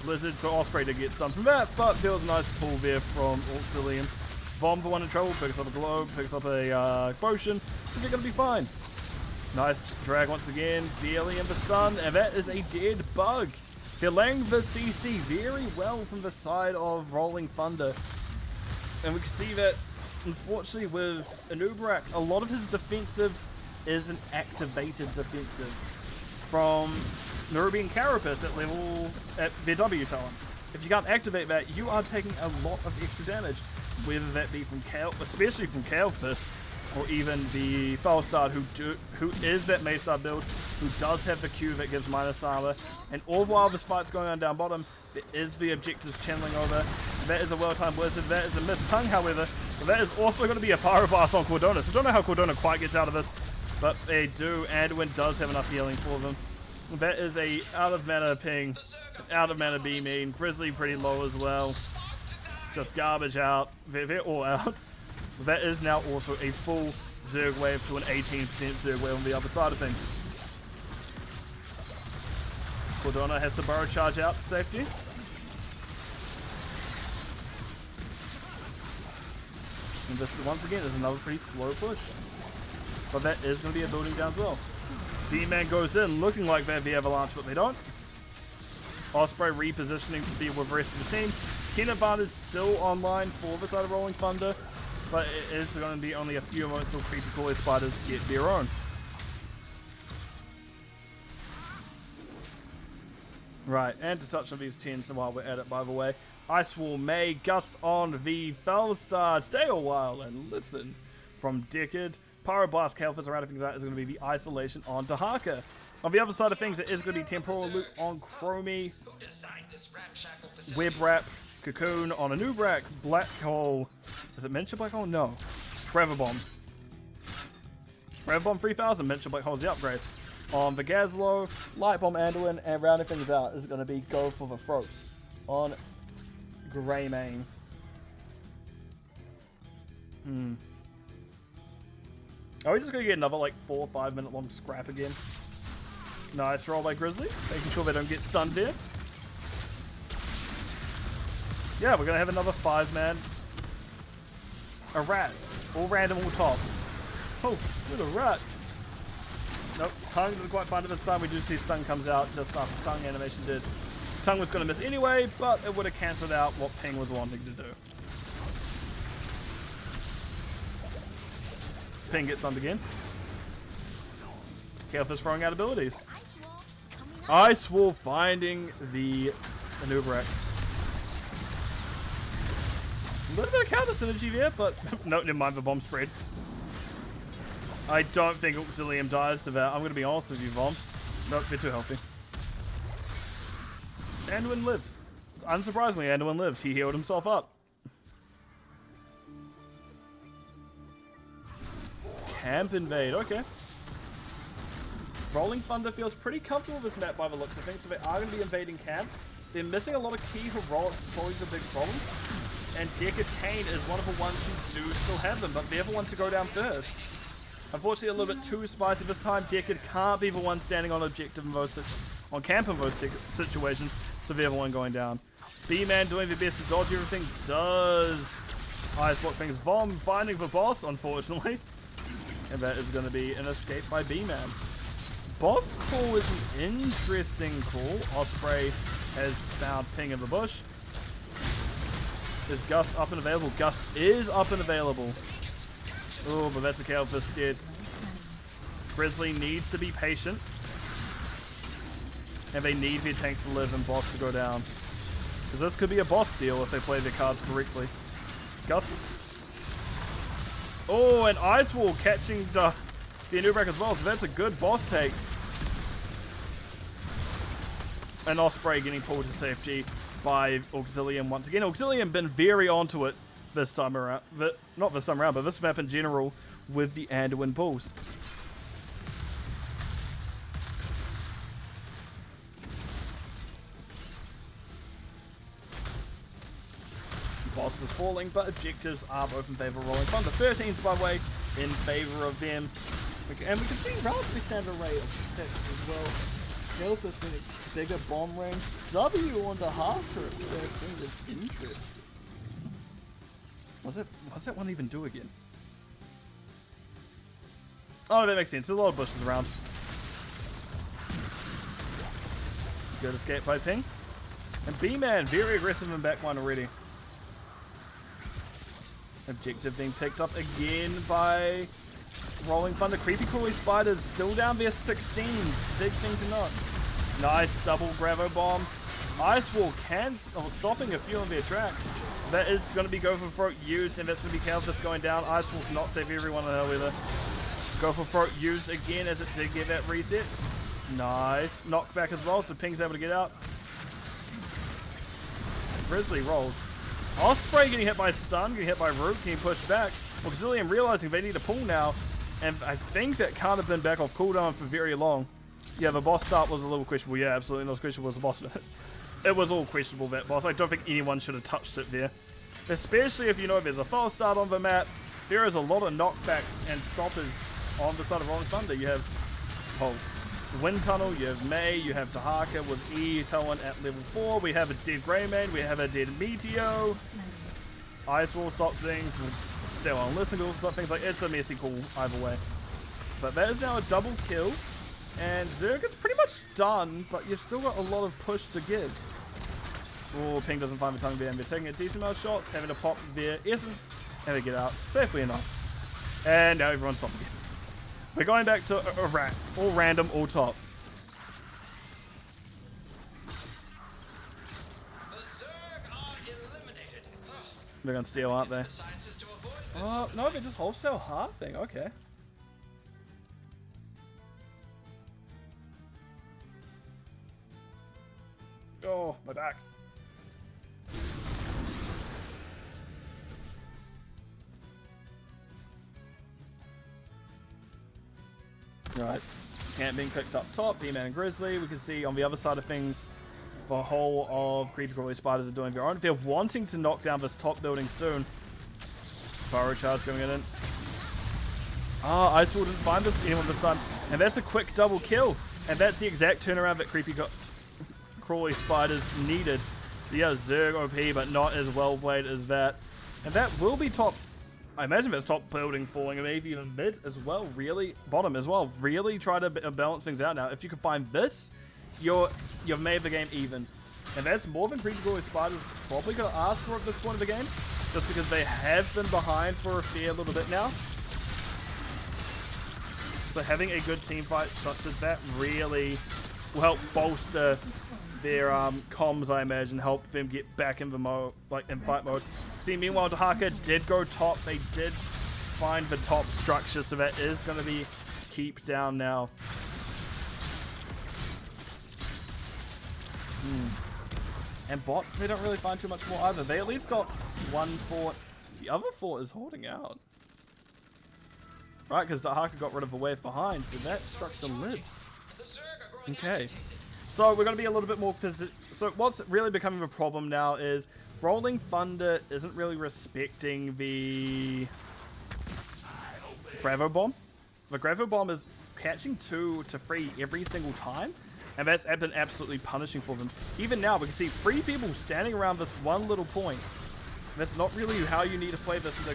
Blizzard, so Osprey did get some from that, but there was a nice pull there from Auxilium. Vom, the one in trouble, picks up a globe, picks up a potion, so they're going to be fine. Nice drag once again, barely in the stun, and that is a dead bug. They're laying the CC very well from the side of Rolling Thunder. And we can see that, unfortunately, with Anubrak, a lot of his defensive is an activated defensive from Nerubian Carapace at their W talent. If you can't activate that, you are taking a lot of extra damage, whether that be from especially from Kael'thas, or even the Velstar who is that Maystar build, who does have the Q that gives minus armor. And all while this fight's going on down bottom, there is the objectives channeling over. That is a well-timed Blizzard. That is a missed tongue, however. But that is also going to be a Pyroblast on Cordona. So I don't know how Cordona quite gets out of this, but they do. Anduin does have enough healing for them. That is a out of mana ping, out of mana B-mean. Grizzly pretty low as well. Just garbage out. They're all out. That is now also a full Zerg wave to an 18% Zerg wave on the other side of things. Cordona has to burrow charge out to safety. And this, once again, is another pretty slow push. But that is going to be a building down as well. B-Man goes in looking like they have the Avalanche, but they don't. Osprey repositioning to be with the rest of the team. 10 advantage still online for the side of Rolling Thunder. But it is going to be only a few moments till Creepy Crawly Spiders get their own. Right, and to touch on these 10s while we're at it, by the way, Ice Wall May, Gust on V, Felstar, stay a while and listen. From Dickard, Pyroblast, Kael'thas, around things out is going to be the Isolation on Dahaka. On the other side of things, it is going to be Temporal Loop on Crawly, Web Wrap, Cocoon on Anubrak, Black Hole. Is it Miniature Black Hole? No. Forever Bomb. Forever Bomb 3000, Miniature Black Hole's the upgrade. On the Gazlo, Light Bomb Anduin, and rounding things out is going to be Go for the Throats on Greymane. Are we just going to get another like 4 or 5 minute long scrap again? Nice roll by Grizzly, making sure they don't get stunned there. Yeah, we're going to have another 5-man. A rat. All random, all top. Oh, look at a rat. Nope, Tongue doesn't quite find it this time. We do see Stun comes out just after Tongue animation did. Tongue was going to miss anyway, but it would have cancelled out what Ping was wanting to do. Ping gets stunned again. Kael'thas throwing out abilities. Ice Wall finding the Anubrak. A little bit of counter synergy there, but no, never mind the bomb spread. I don't think Auxilium dies to that. I'm going to be honest with you, Vom. Nope, they're too healthy. Anduin lives. Unsurprisingly, Anduin lives. He healed himself up. Camp Invade, okay. Rolling Thunder feels pretty comfortable with this map by the looks of things, so they are going to be invading camp. They're missing a lot of key heroics, is probably the big problem. And Deckard Cain is one of the ones who do still have them, but they're the one to go down first. Unfortunately, a little bit too spicy this time. Deckard can't be the one standing on objective in those on camp in those situations, so they're the one going down. B-Man doing their best to dodge everything does ice block things. Vom finding the boss, unfortunately. And that is going to be an escape by B-Man. Boss call is an interesting call. Osprey has found Ping in the bush. Is Gust up and available? Gust is up and available. Oh, but that's a Kael'thas dead. Grizzly needs to be patient. And they need their tanks to live and boss to go down. Because this could be a boss steal if they play their cards correctly. Gust. Oh, and Ice Wall catching the Anubrak as well, so that's a good boss take. And Osprey getting pulled to safety by Auxilium once again. Auxilium been very onto it this time around. Not this time around, but this map in general with the Anduin pulls. Boss is falling, but objectives are both in favor of Rolling Thunder. 13's by the way in favor of them. And we can see relatively standard array of picks as well. Kael'thas with a bigger bomb range. W on the Harker at 13 is interesting. What's that one even do again? Oh, that makes sense. There's a lot of bushes around. Good escape by Ping. And B-Man, very aggressive in back line already. Objective being picked up again by Rolling Thunder. Creepy Crawly Spiders still down there 16s. Big thing to note. Nice double Gravo Bomb. Ice Wall stopping a few on their tracks. That is going to be Go for Throat used, and that's going to be Kael'thas going down. Ice Wall cannot save everyone, however. Go for Throat used again as it did get that reset. Nice. Knockback as well, so Ping's able to get out. Grizzly rolls. Osprey getting hit by stun, getting hit by root, getting pushed back. Auxilium realizing they need to pull now, and I think that can't have been back off cooldown for very long. Yeah, the boss start was a little questionable. Yeah, absolutely not questionable was the boss. It was all questionable, that boss. I don't think anyone should have touched it there. Especially if you know there's a false start on the map. There is a lot of knockbacks and stoppers on the side of Rolling Thunder. You have Wind Tunnel, you have May, you have Dahaka with E Talon at level 4. We have a dead Greymane, we have a dead Meteo. Ice Wall stops things, stay on listen to stuff, things like it's a messy call either way. But that is now a double kill. And Zerg is pretty much done, but you've still got a lot of push to give. Oh, Ping doesn't find the tongue there, and they're taking a decent amount of shots, having to pop their essence, and they get out safely enough. And now everyone's stopped again. We're going back to a rat. All random, all top. The Zerg are They're gonna steal, aren't they? Oh, no, they're just wholesale halving. Okay. Oh, my back. Right. Camp being picked up top. B-Man and Grizzly. We can see on the other side of things, the whole of Creepy Crawly Spiders are doing their own. They're wanting to knock down this top building soon. Burrow charge going in. Ah, Icefall didn't find anyone this time. And that's a quick double kill. And that's the exact turnaround that Creepy Crawly Spiders needed. So yeah, Zerg OP, but not as well played as that. And that will be top. I imagine that's top building falling, and maybe even mid as well, really. Bottom as well. Really try to balance things out now. If you can find this, you've made the game even. And that's more than Creepy Crawly Spiders probably going to ask for at this point of the game. Just because they have been behind for a fair little bit now. So having a good team fight such as that really will help bolster their comms, I imagine, help them get back in the mode, like in fight mode. See, meanwhile, Dahaka did go top. They did find the top structure, so that is going to be keep down now. And bot, they don't really find too much more either. They at least got one fort. The other fort is holding out. Right, because Dahaka got rid of the wave behind, so that structure lives. Okay. So we're going to be a little bit more... So what's really becoming a problem now is Rolling Thunder isn't really respecting the Gravo Bomb. The Gravo Bomb is catching 2 to 3 every single time, and that's been absolutely punishing for them. Even now, we can see 3 people standing around this one little point. That's not really how you need to play this. Who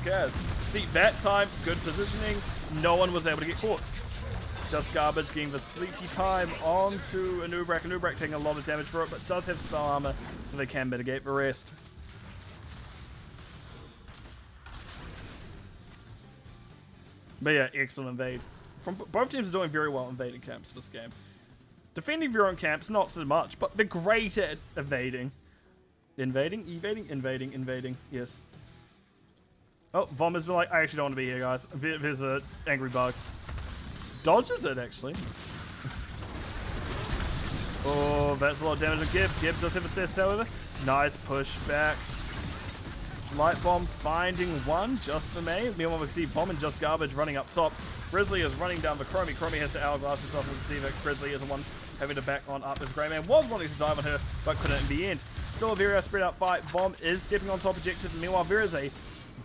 cares? See, that time, good positioning. No one was able to get caught. Just Garbage getting the sleepy time onto Anubrak. Anubrak taking a lot of damage for it, but does have spell armor, so they can mitigate the rest. But yeah, excellent invade. Both teams are doing very well invading camps this game. Defending your own camps, not so much, but they're great at evading. Invading, yes. Oh, Vom has been like, I actually don't want to be here, guys. There's an angry bug. Dodges it, actually. Oh, that's a lot of damage to Gib. Gib does have a stairs, however. Nice push back. Light Bomb finding one just for me. Meanwhile, we can see Bomb and Just Garbage running up top. Grizzly is running down the Chromie. Chromie has to hourglass herself. We can see that Grizzly is the one having to back on up as Grey Man was wanting to dive on her, but couldn't in the end. Still a very spread out fight. Bomb is stepping on top objective. Meanwhile, there is a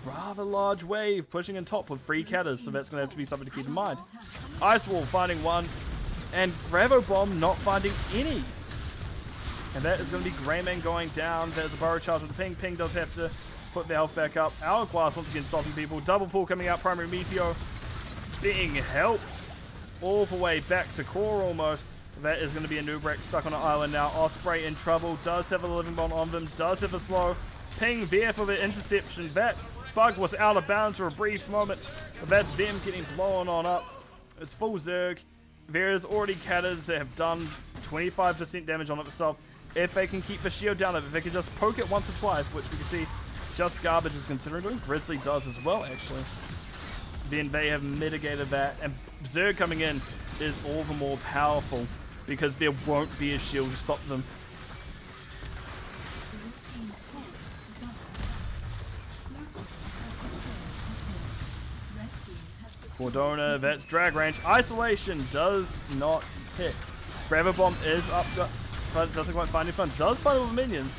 rather large wave pushing in top with 3 catters, so that's going to have to be something to keep in mind. Ice Wall finding one, and Gravo Bomb not finding any. And that is going to be Greyman going down. There's a Burrow charge with the Ping. Ping does have to put their health back up. Hourglass once again stopping people. Double pull coming out. Primary Meteor being helped all the way back to core almost. That is going to be a Nubrak stuck on an island now. Osprey in trouble. Does have a living bomb on them. Does have a slow. Ping there for the interception. That bug was out of bounds for a brief moment. But that's them getting blown on up. It's full Zerg. There is already Catters that have done 25% damage on it itself. If they can keep the shield down, if they can just poke it once or twice, which we can see Just Garbage is considering doing. Grizzly does as well, actually. Then they have mitigated that. And Zerg coming in is all the more powerful because there won't be a shield to stop them. Cordona, that's drag range. Isolation does not hit. Gravo Bomb is up to, but it doesn't quite find any fun. Does find all the minions.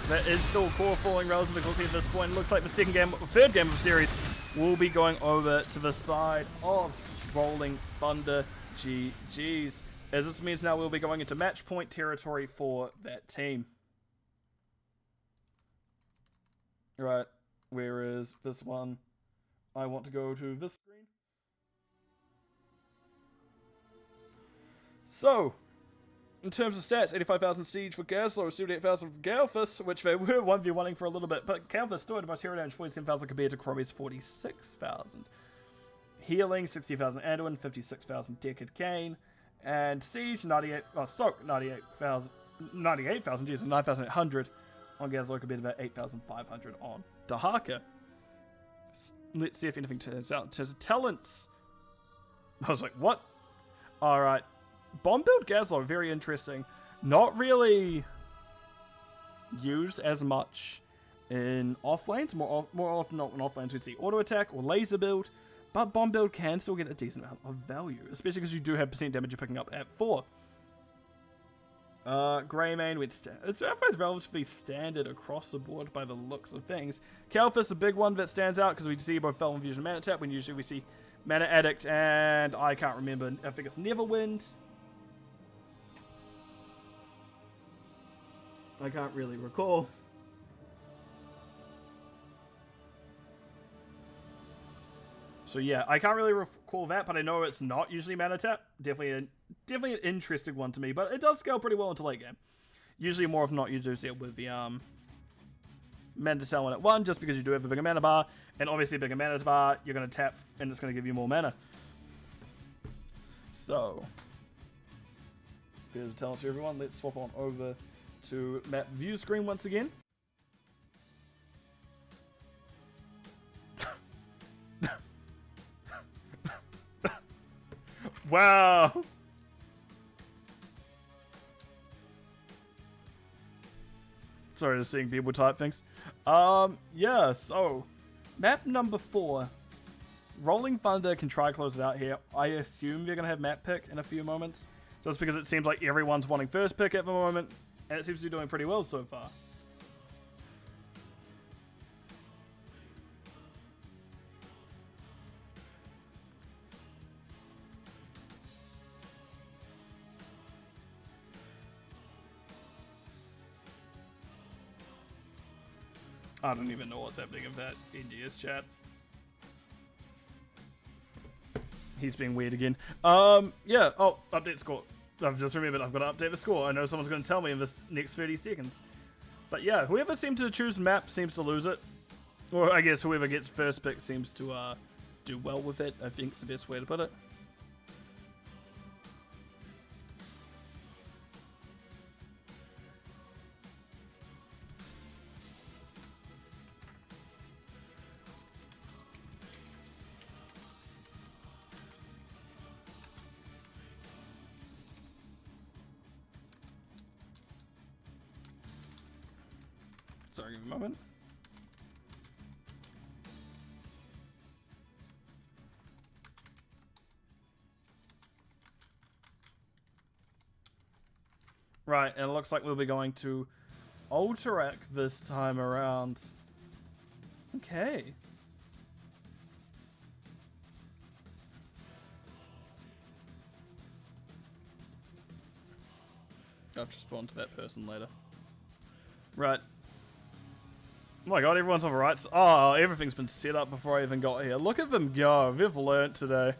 That is still core falling relatively quickly at this point. It looks like the third game of the series will be going over to the side of Rolling Thunder. GG's. As this means now we'll be going into match point territory for that team. Right, where is this one? I want to go to this screen. So, in terms of stats, 85,000 Siege for Gaslow, 78,000 for Galfus, which they were 1v1ing for a little bit, but Galfus still had about hero damage 47,000 compared to Cromie's 46,000. Healing, 60,000 Anduin, 56,000 Deckard Kane, and Siege, 98,000, Jesus, 9,800 on Gazlowe compared to about 8,500 on Dahaka. Let's see if anything turns out. In terms of talents, I was like, what? Alright. Bomb build Gazlowe, very interesting. Not really used as much in off lanes. More often not in off lanes we see auto attack or laser build. But bomb build can still get a decent amount of value, especially because you do have percent damage you're picking up at 4. Greymane, it's relatively standard across the board by the looks of things. Kalphus, a big one that stands out because we see both Felon Fusion and Mana Tap, when usually we see Mana Addict and I can't remember, I think it's Neverwind. I can't really recall. So yeah, I can't really recall that, but I know it's not usually Mana Tap. Definitely an interesting one to me, but it does scale pretty well into late game. Usually more often not, you do see it with the Mana Tap one at 1, just because you do have a bigger mana bar, and obviously a bigger mana bar, you're going to tap, and it's going to give you more mana. So, there's a talent to everyone. Let's swap on over to map view screen once again. Wow! Sorry to seeing people type things. Yeah, so map number 4. Rolling Thunder can try close it out here. I assume you're gonna have map pick in a few moments, just because it seems like everyone's wanting first pick at the moment, and it seems to be doing pretty well so far. I don't even know what's happening in that NGS chat. He's being weird again. Yeah. Oh, update score. I've just remembered I've got to update the score. I know someone's going to tell me in this next 30 seconds. But yeah, whoever seems to choose map seems to lose it. Or I guess whoever gets first pick seems to do well with it, I think is the best way to put it. Sorry, give me a moment. Right, and it looks like we'll be going to Alterac this time around. Okay. I'll have to respond to that person later. Right. Oh my god, everyone's on the right. Oh, everything's been set up before I even got here. Look at them go. They've learnt today.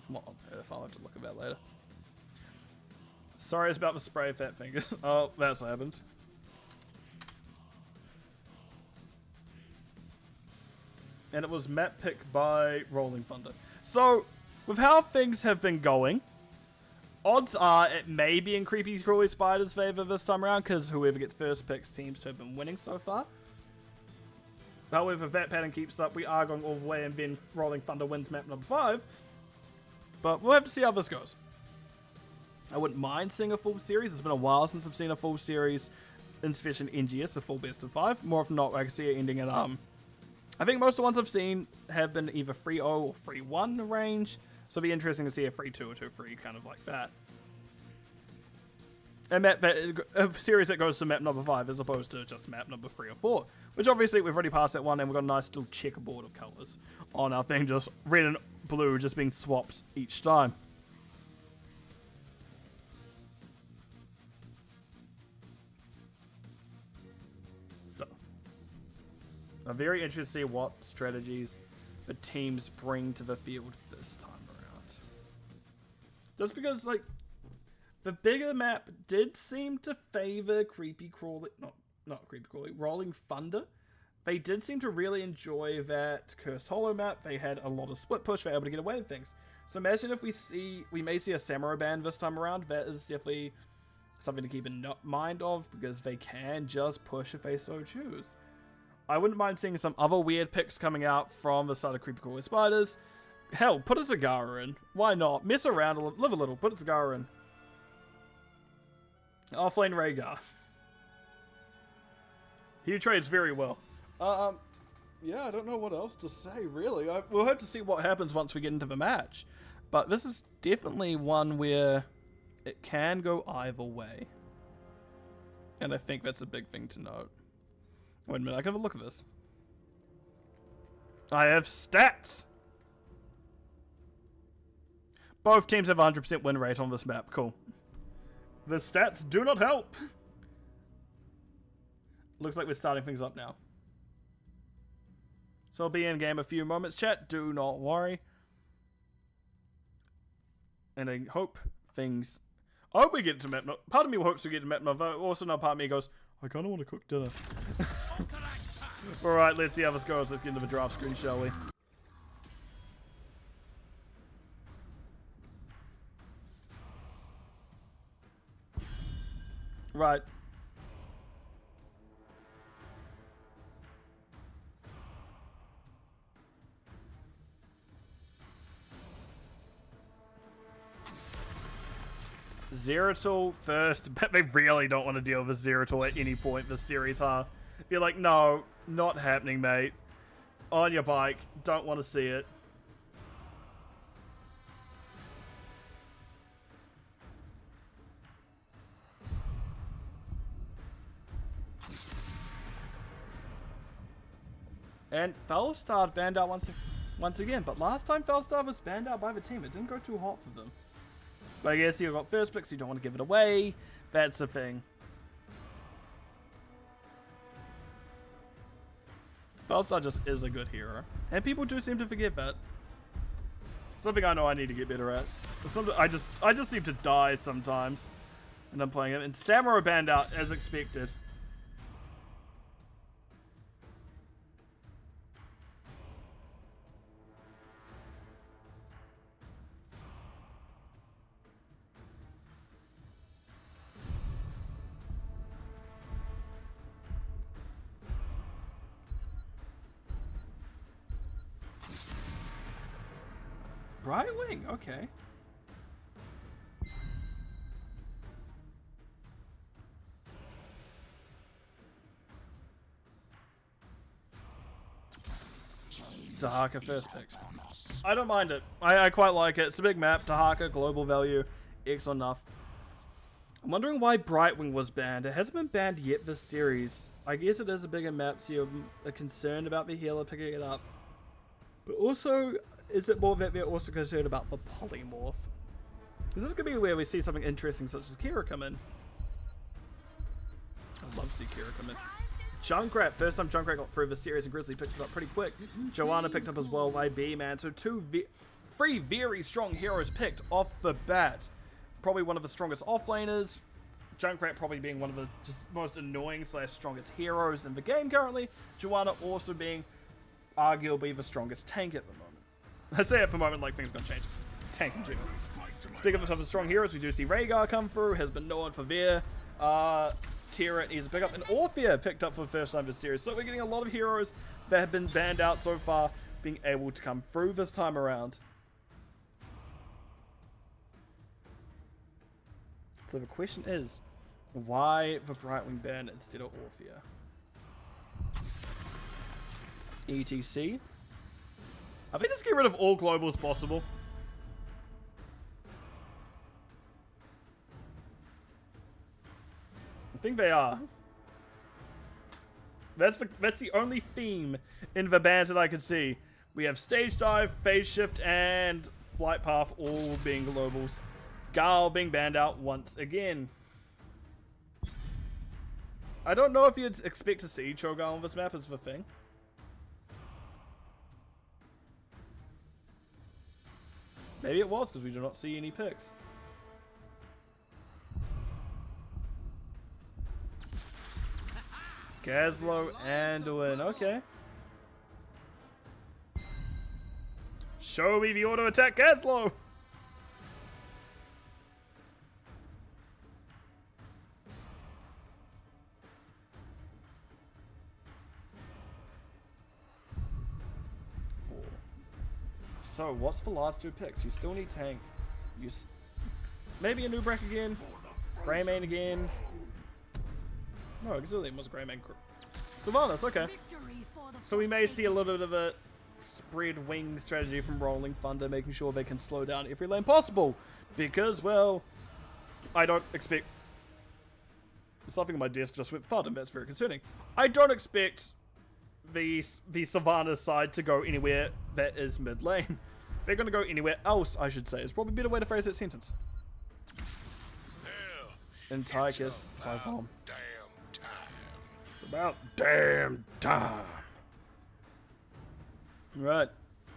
What on earth? I'll have to look at that later. Sorry, it's about the spray fat fingers. Oh, that's what happened. And it was map pick by Rolling Thunder. So, with how things have been going, odds are it may be in Creepy Crawly Spider's favor this time around, because whoever gets first pick seems to have been winning so far. However, if that pattern keeps up, we are going all the way, and then Rolling Thunder wins map number 5. But we'll have to see how this goes. I wouldn't mind seeing a full series. It's been a while since I've seen a full series, especially in NGS, a full best of 5. More often than not, I can see it ending at, I think most of the ones I've seen have been either 3-0 or 3-1 range. So it'd be interesting to see a 3-2 or 2-3, kind of like that. And a series that goes to map number 5 as opposed to just map number 3 or 4. Which obviously we've already passed that one, and we've got a nice little checkerboard of colours on our thing, just red and blue just being swapped each time. So, I'm very interested to see what strategies the teams bring to the field this time around. Just because, like, the bigger map did seem to favor Creepy Crawly, not Creepy Crawly, Rolling Thunder. They did seem to really enjoy that Cursed Hollow map. They had a lot of split push, they were able to get away with things. So imagine if we may see a Samurai band this time around. That is definitely something to keep in mind of, because they can just push if they so choose. I wouldn't mind seeing some other weird picks coming out from the side of Creepy Crawly Spiders. Hell, put a Zagara in. Why not? Mess around a little, live a little, put a Zagara in. Offlane Rhaegar. He trades very well. Yeah, I don't know what else to say, really. We'll have to see what happens once we get into the match. But this is definitely one where it can go either way. And I think that's a big thing to note. Wait a minute, I can have a look at this. I have stats! Both teams have 100% win rate on this map. Cool. The stats do not help. Looks like we're starting things up now. So I'll be in game a few moments, chat. Do not worry. And I hope things... I hope we get to map. Part of me hopes we get to map. Also, another part of me goes, I kind of want to cook dinner. Alright, let's see how this goes. Let's get into the draft screen, shall we? Right. Zeratul first, but they really don't want to deal with Zeratul at any point this series, huh? Be like, no, not happening, mate. On your bike, don't want to see it. And Felstar banned out once again, but last time Felstar was banned out by the team, it didn't go too hot for them. But I guess you got first pick, so you don't want to give it away. That's the thing. Felstar just is a good hero, and people do seem to forget that. Something I know I need to get better at. I just seem to die sometimes when I'm playing him. And Samurai banned out as expected. Brightwing, okay. Dahaka first pick. I don't mind it. I quite like it. It's a big map. Dahaka, global value, excellent enough. I'm wondering why Brightwing was banned. It hasn't been banned yet this series. I guess it is a bigger map, so you're concerned about the healer picking it up. But also, is it more that they're also concerned about the polymorph? Is this going to be where we see something interesting such as Kira come in? I'd love to see Kira come in. Junkrat, first time Junkrat got through the series and Grizzly picks it up pretty quick. Joanna picked up as well by B-Man, so three very strong heroes picked off the bat. Probably one of the strongest offlaners. Junkrat probably being one of the just most annoying / strongest heroes in the game currently. Joanna also being arguably the strongest tank at the moment. I say it for a moment like things are going to change. Tank in general. Speaking of the strong heroes, we do see Rhaegar come through, has been known for their Tira needs to pick up, and Orthea picked up for the first time this series. So we're getting a lot of heroes that have been banned out so far being able to come through this time around. So the question is, why the Brightwing ban instead of Orthea? ETC? I think just get rid of all globals possible. I think they are. That's the only theme in the bans that I could see. We have Stage Dive, Phase Shift, and Flight Path all being globals. Gal being banned out once again. I don't know if you'd expect to see Cho'Gall on this map as the thing. Maybe it was because we do not see any picks. Gazlo Anduin, okay. Show me the auto attack, Gazlo! So, what's the last 2 picks? You still need tank. Maybe a new Breck again. Greymane again. No, Exilium was Greymane. Sylvanas, okay. So we may see a little bit of a spread wing strategy from Rolling Thunder, making sure they can slow down every lane possible. Because, well, I don't expect... Something on my desk just went thud, and that's very concerning. I don't expect the Sylvanas side to go anywhere that is mid lane. They're going to go anywhere else, I should say. It's probably a better way to phrase that sentence. In Tychus by Vom. About damn time. Right.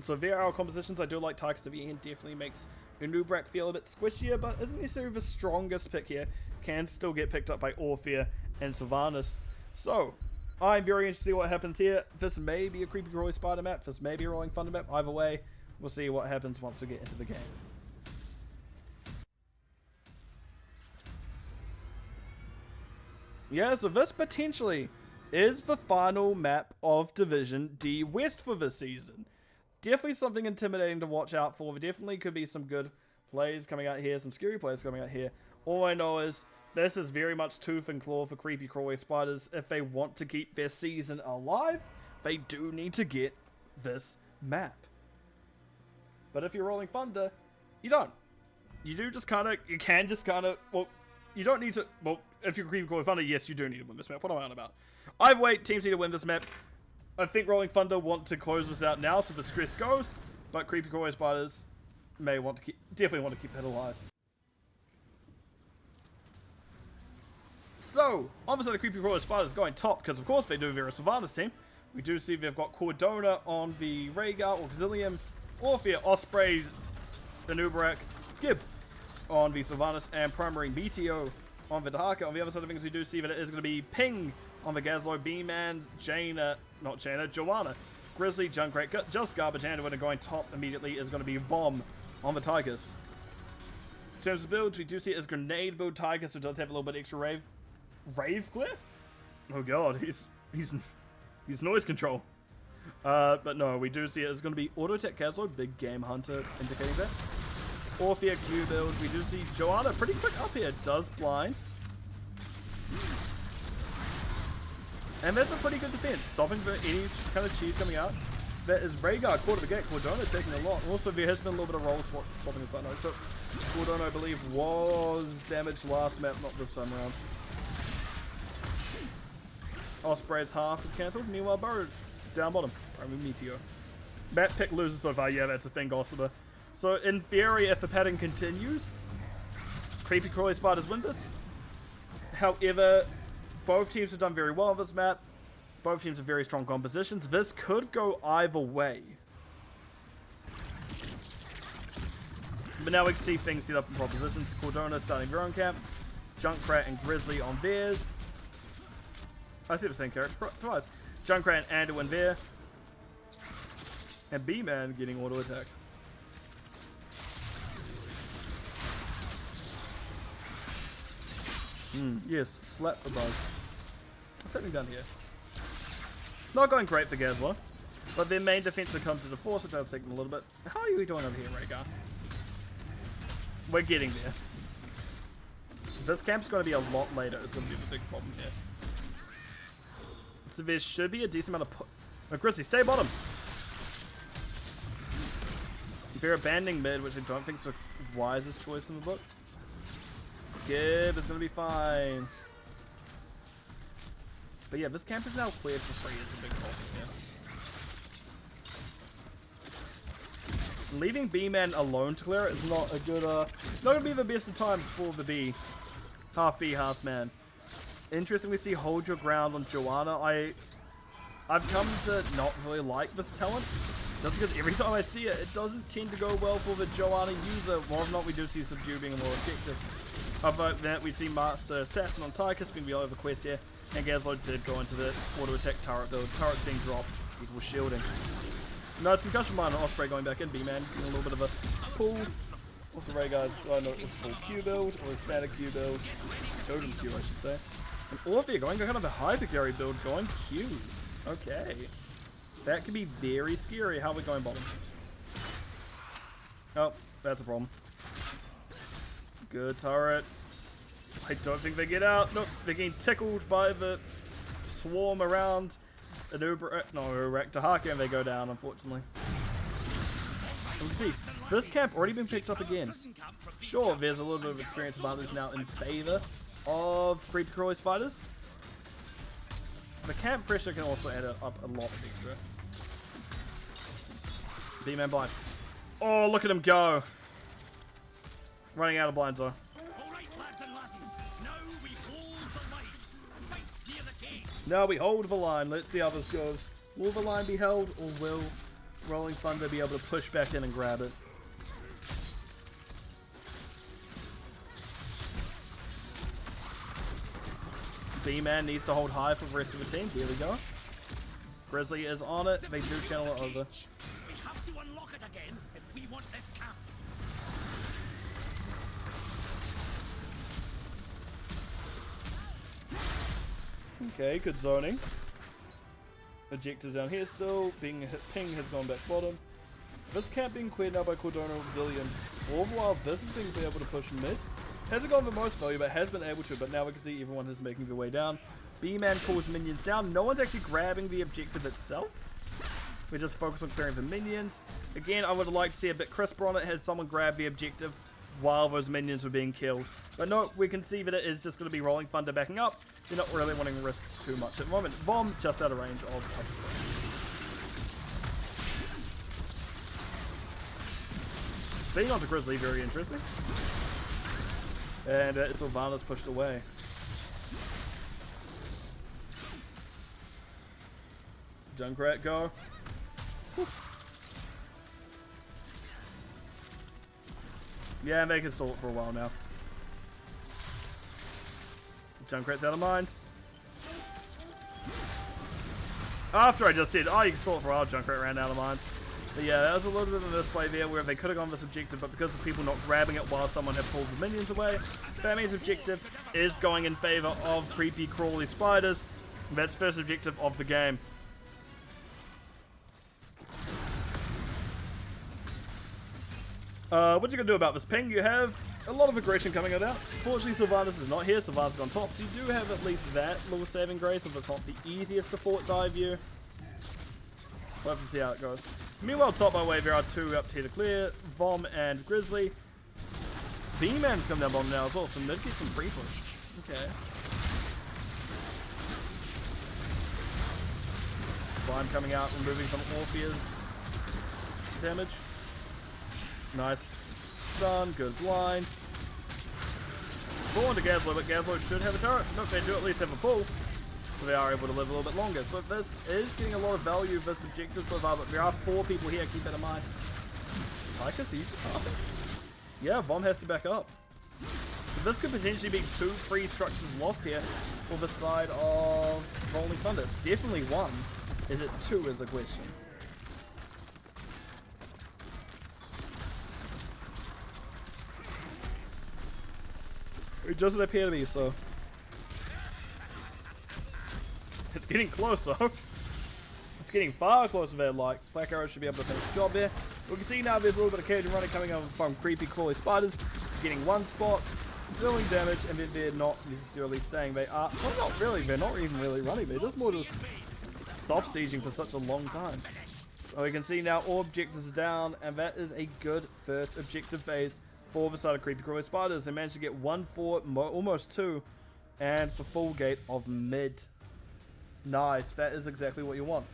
So VRL compositions, I do like Tychus at the end. Definitely makes Nubrak feel a bit squishier, but isn't necessarily the strongest pick here. Can still get picked up by Orphea and Sylvanas. So, I'm very interested to see what happens here. This may be a Creepy Crawly Spider map. This may be a Rolling Thunder map. Either way, we'll see what happens once we get into the game. Yeah, so this potentially is the final map of Division D West for this season. Definitely something intimidating to watch out for. There definitely could be some good plays coming out here, some scary plays coming out here. All I know is this is very much tooth and claw for Creepy Crawly Spiders. If they want to keep their season alive, they do need to get this map. But if you're Rolling Thunder, you don't. You do just kind of, you can just kind of, well, you don't need to, well, if you're Creepy Crawly Thunder, yes, you do need to win this map. What am I on about? Either way, teams need to win this map. I think Rolling Thunder want to close this out now so the stress goes, but Creepy Crawly Spiders may want to keep, definitely want to keep that alive. So, obviously the Creepy Crawly Spiders going top, because of course they do Vera Sylvanas team. We do see they've got Cordona on the Rhaegar, Auxilium, Orphea, Osprey, Anubarak, Gib on the Sylvanas, and Primary Meteo on the Dahaka. On the other side of things, we do see that it is going to be Ping on the Gazlo, B-Man, Joanna, Grizzly, Junkrat, just Garbage Hand, and going top immediately is going to be Vom on the Tigers. In terms of builds, we do see it as Grenade build Tigers, who does have a little bit extra Rave Clear? Oh god, he's noise control. But no, we do see it as going to be Auto Attack Gazlo, Big Game Hunter indicating that. Orphea Q build, we do see Joanna pretty quick up here, does blind. And that's a pretty good defense, stopping for any kind of cheese coming out. That is Rhaegar, caught at the gate, Cordona taking a lot. Also, there has been a little bit of roll swapping the side. So, Cordona, I believe, was damaged last map, not this time around. Osprey's half is cancelled, meanwhile Burrows down bottom. Primary Meteor. Map pick loses so far, yeah, that's the thing, Gossiper. So, in theory, if the pattern continues, Creepy Crawly Spiders win this. However, both teams have done very well on this map. Both teams have very strong compositions. This could go either way. But now we can see things set up in propositions. Cordona starting their own camp. Junkrat and Grizzly on theirs. I see the same character twice. Junkrat and Anduin there. And B-Man getting auto attacked. Yes, slap the bug. What's happening down here? Not going great for Gazla, but their main defense comes to the force, which I'll take them a little bit. How are you doing over here, Rhaegar? We're getting there. This camp's going to be a lot later. It's going to be the big problem here. So there should be a decent amount of Grizzly, stay bottom! They're abandoning mid, which I don't think is the wisest choice in the book. Gib is going to be fine. But yeah, this camp is now cleared for free is a big problem here. Leaving B-Man alone to clear it is not a good, not going to be the best of times for the B, half man. Interesting we see Hold Your Ground on Joanna. I've come to not really like this talent, just because every time I see it, it doesn't tend to go well for the Joanna user. More or not, we do see Subdue being more effective. About that, we see Master Assassin on Tychus being the over quest here, and Gazlo did go into the auto attack turret build. Turret's being dropped, equal shielding. Nice concussion mine on Osprey going back in, B-Man, getting a little bit of a pull. Also, Rhaegar's, I know it's full Q build, or a static Q build, totem Q I should say. And Orphea going kind of a hyper carry build, going Qs. Okay. That could be very scary. How are we going bottom? Oh, that's a problem. Good turret. I don't think they get out. Nope, they're getting tickled by the swarm around an Tahaka, and they go down, unfortunately. You can see, this camp already been picked up again. Sure, there's a little bit of experience advantage now in favor of creepy crawly spiders. The camp pressure can also add up a lot of extra. B-man blind. Oh, look at him go. Running out of blinds though. Now we hold the line. Let's see how this goes. Will the line be held, or will Rolling Thunder be able to push back in and grab it? B-man needs to hold high for the rest of the team. Here we go. Grizzly is on it. They do channel it over. We have to unlock it again if we want this camp. Okay, good zoning. Objectives down here still. Ping has gone back bottom. This camp being cleared now by Cordona Auxilium. All the while this is being able to push mid. Hasn't gone the most value, but has been able to. But now we can see everyone is making their way down. B-man pulls minions down. No one's actually grabbing the objective itself. We just focus on clearing the minions. Again, I would like to see a bit crisper on it. Had someone grab the objective while those minions were being killed. But no, we can see that it is just going to be Rolling Thunder backing up. You're not really wanting to risk too much at the moment. Bomb just out of range of us. Being onto Grizzly, very interesting. And Sylvanas pushed away. Junkrat go. Whew. Yeah, they can stall it for a while now. Junkrat's out of mines. After I just said, oh, you can stall it for a while, Junkrat ran out of mines. But yeah, that was a little bit of a misplay there where they could have gone this objective, but because of people not grabbing it while someone had pulled the minions away, that means objective is going in favor of creepy crawly spiders. That's first objective of the game. What you gonna do about this ping? You have a lot of aggression coming out. Fortunately, Sylvanas is not here. Sylvanas is on top, so you do have at least that little saving grace if it's not the easiest to fort dive you. We'll have to see how it goes. Meanwhile, top by way, there are two up here to clear. Vom and Grizzly. B-man's come down bottom now as well, so mid gets some free push. Okay. Blind coming out, removing some Orpheus damage. Nice stun, good blind. Pull onto Gazlo, but Gazlo should have a turret. Nope, they do at least have a pull. So they are able to live a little bit longer. So this is getting a lot of value, this objective so far, but there are 4 people here, keep that in mind. Tychus, are you just half it? Yeah, Vom has to back up. So this could potentially be 2 free structures lost here for the side of Rolling Thunder. It's definitely 1. Is it 2 is a question. It doesn't appear to be, so. It's getting closer. It's getting far closer than like. Black Arrow should be able to finish the job there. We can see now there's a little bit of cage running coming up from creepy crawly spiders. Getting one spot, dealing damage, and then they're not necessarily staying. They are, well, not really, they're not even really running. They're just more just soft sieging for such a long time. We can see now all objectives are down, and that is a good first objective phase for the side of creepy crawly spiders. They managed to get 1 for almost 2, and for full gate of mid. Nice, that is exactly what you want.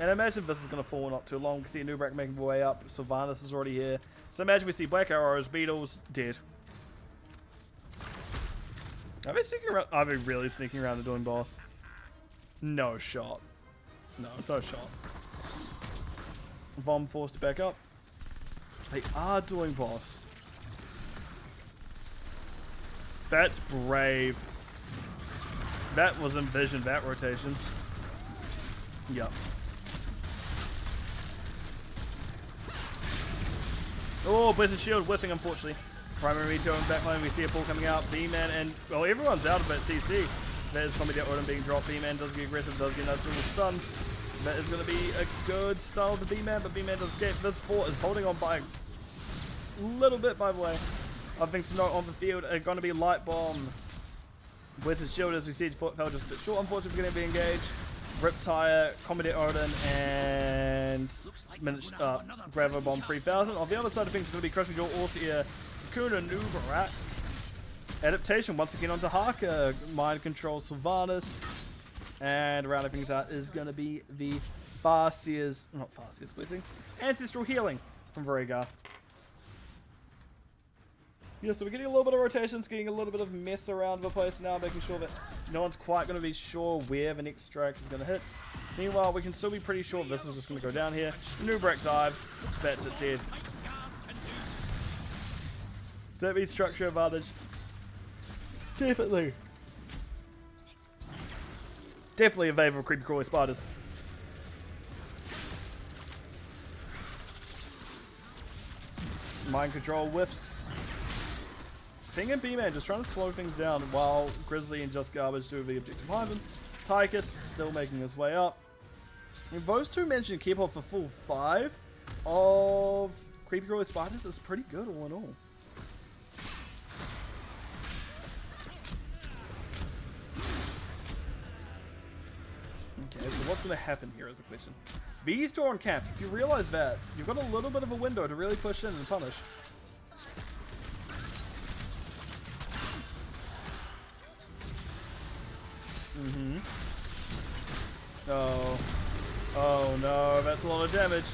And imagine this is going to fall not too long. We can see Nubrak making the way up. Sylvanas is already here. So imagine we see Black Arrows, Beetles, dead. Are they sneaking around? Are they really sneaking around and doing boss? No shot. No shot. Vom forced to back up. They are doing boss. That's brave. That was envisioned, that rotation. Yep. Oh, Blizzard Shield whiffing, unfortunately. Primary Meteor in backline, we see a pull coming out. B-Man and, well, everyone's out of it. CC. That is Comedy Odin being dropped. B-Man does get aggressive, does get a nice little stun. That is going to be a good style to B-Man, but B-Man does get this fort is holding on by little bit, by the way. Other things to note on the field are going to be Light Bomb. Wizard's Shield, as we see, fell just a bit short, unfortunately, going to be engaged. Riptire, Commodore Odin, and Gravel Bomb 3000. On the other side of things, it's going to be Crushing Jaw, Orthea, Kuna, Nubarak. Adaptation, once again on Dahaka. Mind Control, Sylvanas. And rounding things out is going to be the Farseer's, not Farseer's Blessing, Ancestral Healing from Varega. Yeah, so we're getting a little bit of rotations, getting a little bit of mess around the place now, making sure that no one's quite going to be sure where the next strike is going to hit. Meanwhile, we can still be pretty sure this is just going to go down here. Nubrak dives, that's it, dead. So that means structure advantage. Definitely. Definitely in favor of creepy crawly spiders. Mind control whiffs. Ping and B-Man just trying to slow things down while Grizzly and Just Garbage do the objective behind them. Tychus still making his way up. I mean, those two managed to keep off a full 5 of creepy crawly spiders is pretty good all in all. Okay, so what's going to happen here is the question. These two are on camp. If you realize that, you've got a little bit of a window to really push in and punish. Oh. Oh no, that's a lot of damage.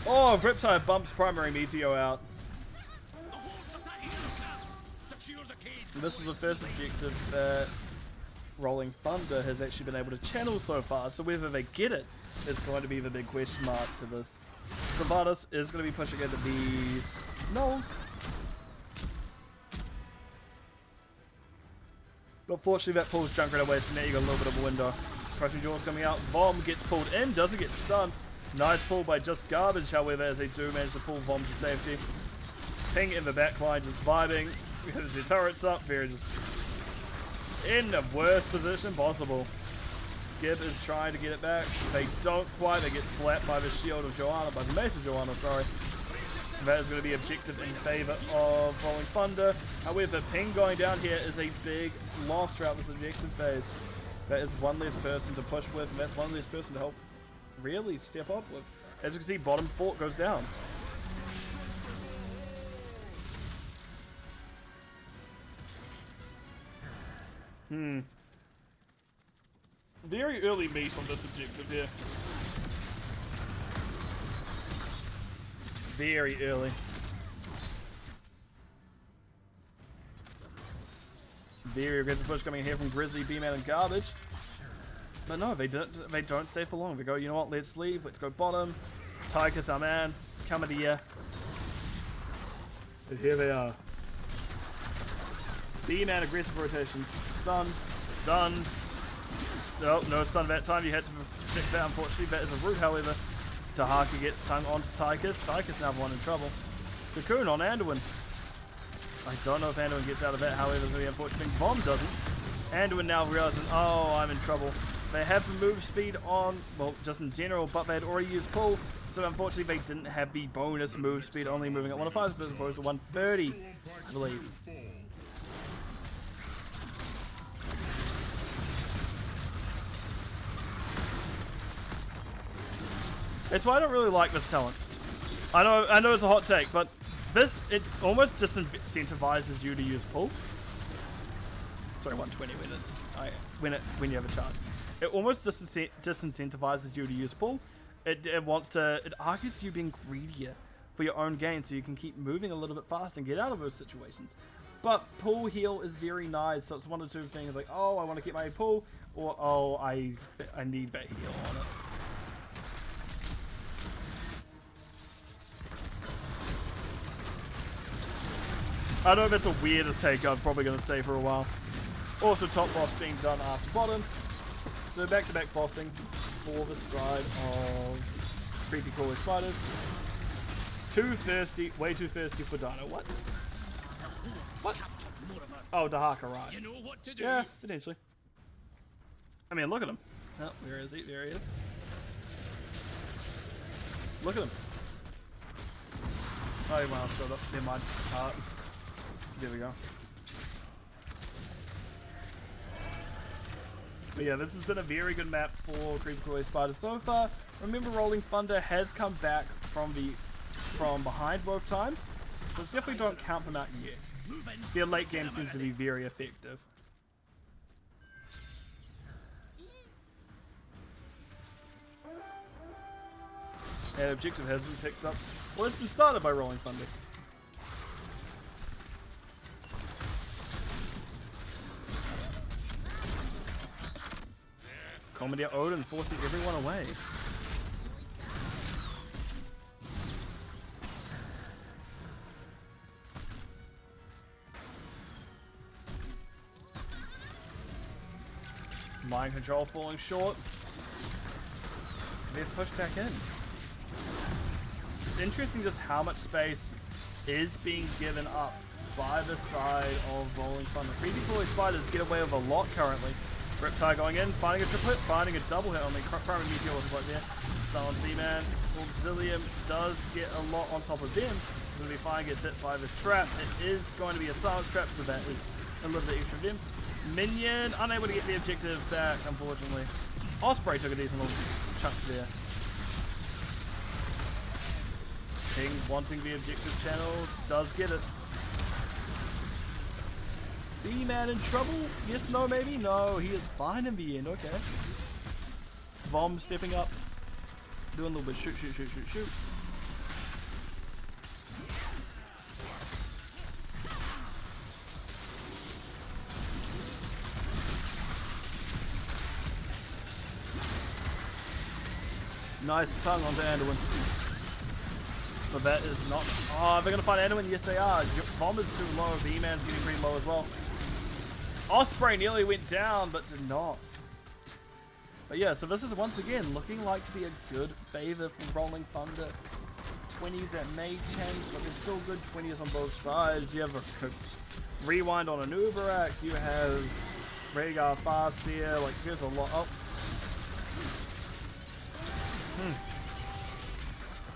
Oh, Riptide bumps primary Meteor out. This is the first objective that Rolling Thunder has actually been able to channel so far, so whether they get it is going to be the big question mark to this. Sylvanas is going to be pushing into these gnolls. But fortunately that pulls Junkrat away, so now you got a little bit of a window. Crushing Jaw's coming out, Vom gets pulled in, doesn't get stunned. Nice pull by Just Garbage, however, as they do manage to pull Vom to safety. Ping in the backline, just vibing. Because the turret's up, they're just in the worst position possible. Gib is trying to get it back. They don't quite, they get slapped by the shield of Joanna, by the mace of Joanna, sorry. That is going to be objective in favor of Rolling Thunder. However, Ping going down here is a big loss throughout this objective phase. That is one less person to push with, and that's one less person to help really step up with. As you can see, bottom fort goes down. Very early meat on this objective here. Very early. Very aggressive push coming in here from Grizzly, B-Man, and Garbage. But no, they don't stay for long. They go, you know what, let's leave, let's go bottom. Tychus, our man, come into here. And here they are. B-Man, aggressive rotation. Stunned, stunned. Oh, no stun that time, you had to predict that, unfortunately. That is a root, however. Dahaka gets tongue onto Tychus. Tychus now one in trouble. Cocoon on Anduin. I don't know if Anduin gets out of that, however, it's really unfortunate. Bomb doesn't. Anduin now realizing, oh, I'm in trouble. They have the move speed on, well, just in general, but they had already used pull, so unfortunately they didn't have the bonus move speed, only moving at 105 as opposed to 130, I believe. It's why I don't really like this talent. I know it's a hot take, but it almost disincentivizes you to use pull. Sorry, 120 minutes. When you have a charge, it almost disincentivizes you to use pull. It argues you being greedier for your own gain, so you can keep moving a little bit faster and get out of those situations. But pull heal is very nice, so it's one of two things, like, oh, I want to keep my pull, or oh, I need that heal on it. I know that's the weirdest take I'm probably going to say for a while. Also, top boss being done after bottom. So back-to-back bossing for the side of creepy crawly spiders. Too thirsty, way too thirsty for Dino. What? What? Oh, Dahaka, right. You know what to do. Yeah, potentially. I mean, look at him. Oh, where is he? There he is. Look at him. Oh, well, shut up. Never mind. There we go. But yeah, this has been a very good map for Creepy Crawly Spiders so far. Remember, Rolling Thunder has come back from behind both times, so it's definitely don't count them out yet. Their late game seems to be very effective. And objective has been picked up. Well, it's been started by Rolling Thunder. Comedy Odin forcing everyone away. Mind control falling short. They've pushed back in. It's interesting just how much space is being given up by the side of Rolling Thunder. Creepy Crawly Spiders get away with a lot currently. Riptide going in, finding a triple hit, finding a double hit on the primary meteor was right there. Stun on B-Man. Auxilium does get a lot on top of them. Going to be fine, gets hit by the trap. It is going to be a silence trap, so that is a little bit extra of them. Minion, unable to get the objective back, unfortunately. Osprey took a decent little chunk there. King wanting the objective channels, does get it. B-Man in trouble? Yes, no, maybe? No, he is fine in the end, okay. Vom stepping up, doing a little bit shoot, shoot, shoot, shoot, shoot. Nice tongue onto Anduin. But that is not... Oh, they're going to find Anduin? Yes, they are. Vom is too low. B-Man's getting pretty low as well. Osprey nearly went down, but did not. But yeah, so this is once again looking like to be a good favor for Rolling Thunder. 20s that may change, but there's still good 20s on both sides. You have a Rewind on an Uberak. You have Rhaegar, Farseer. Like, there's a lot... Oh.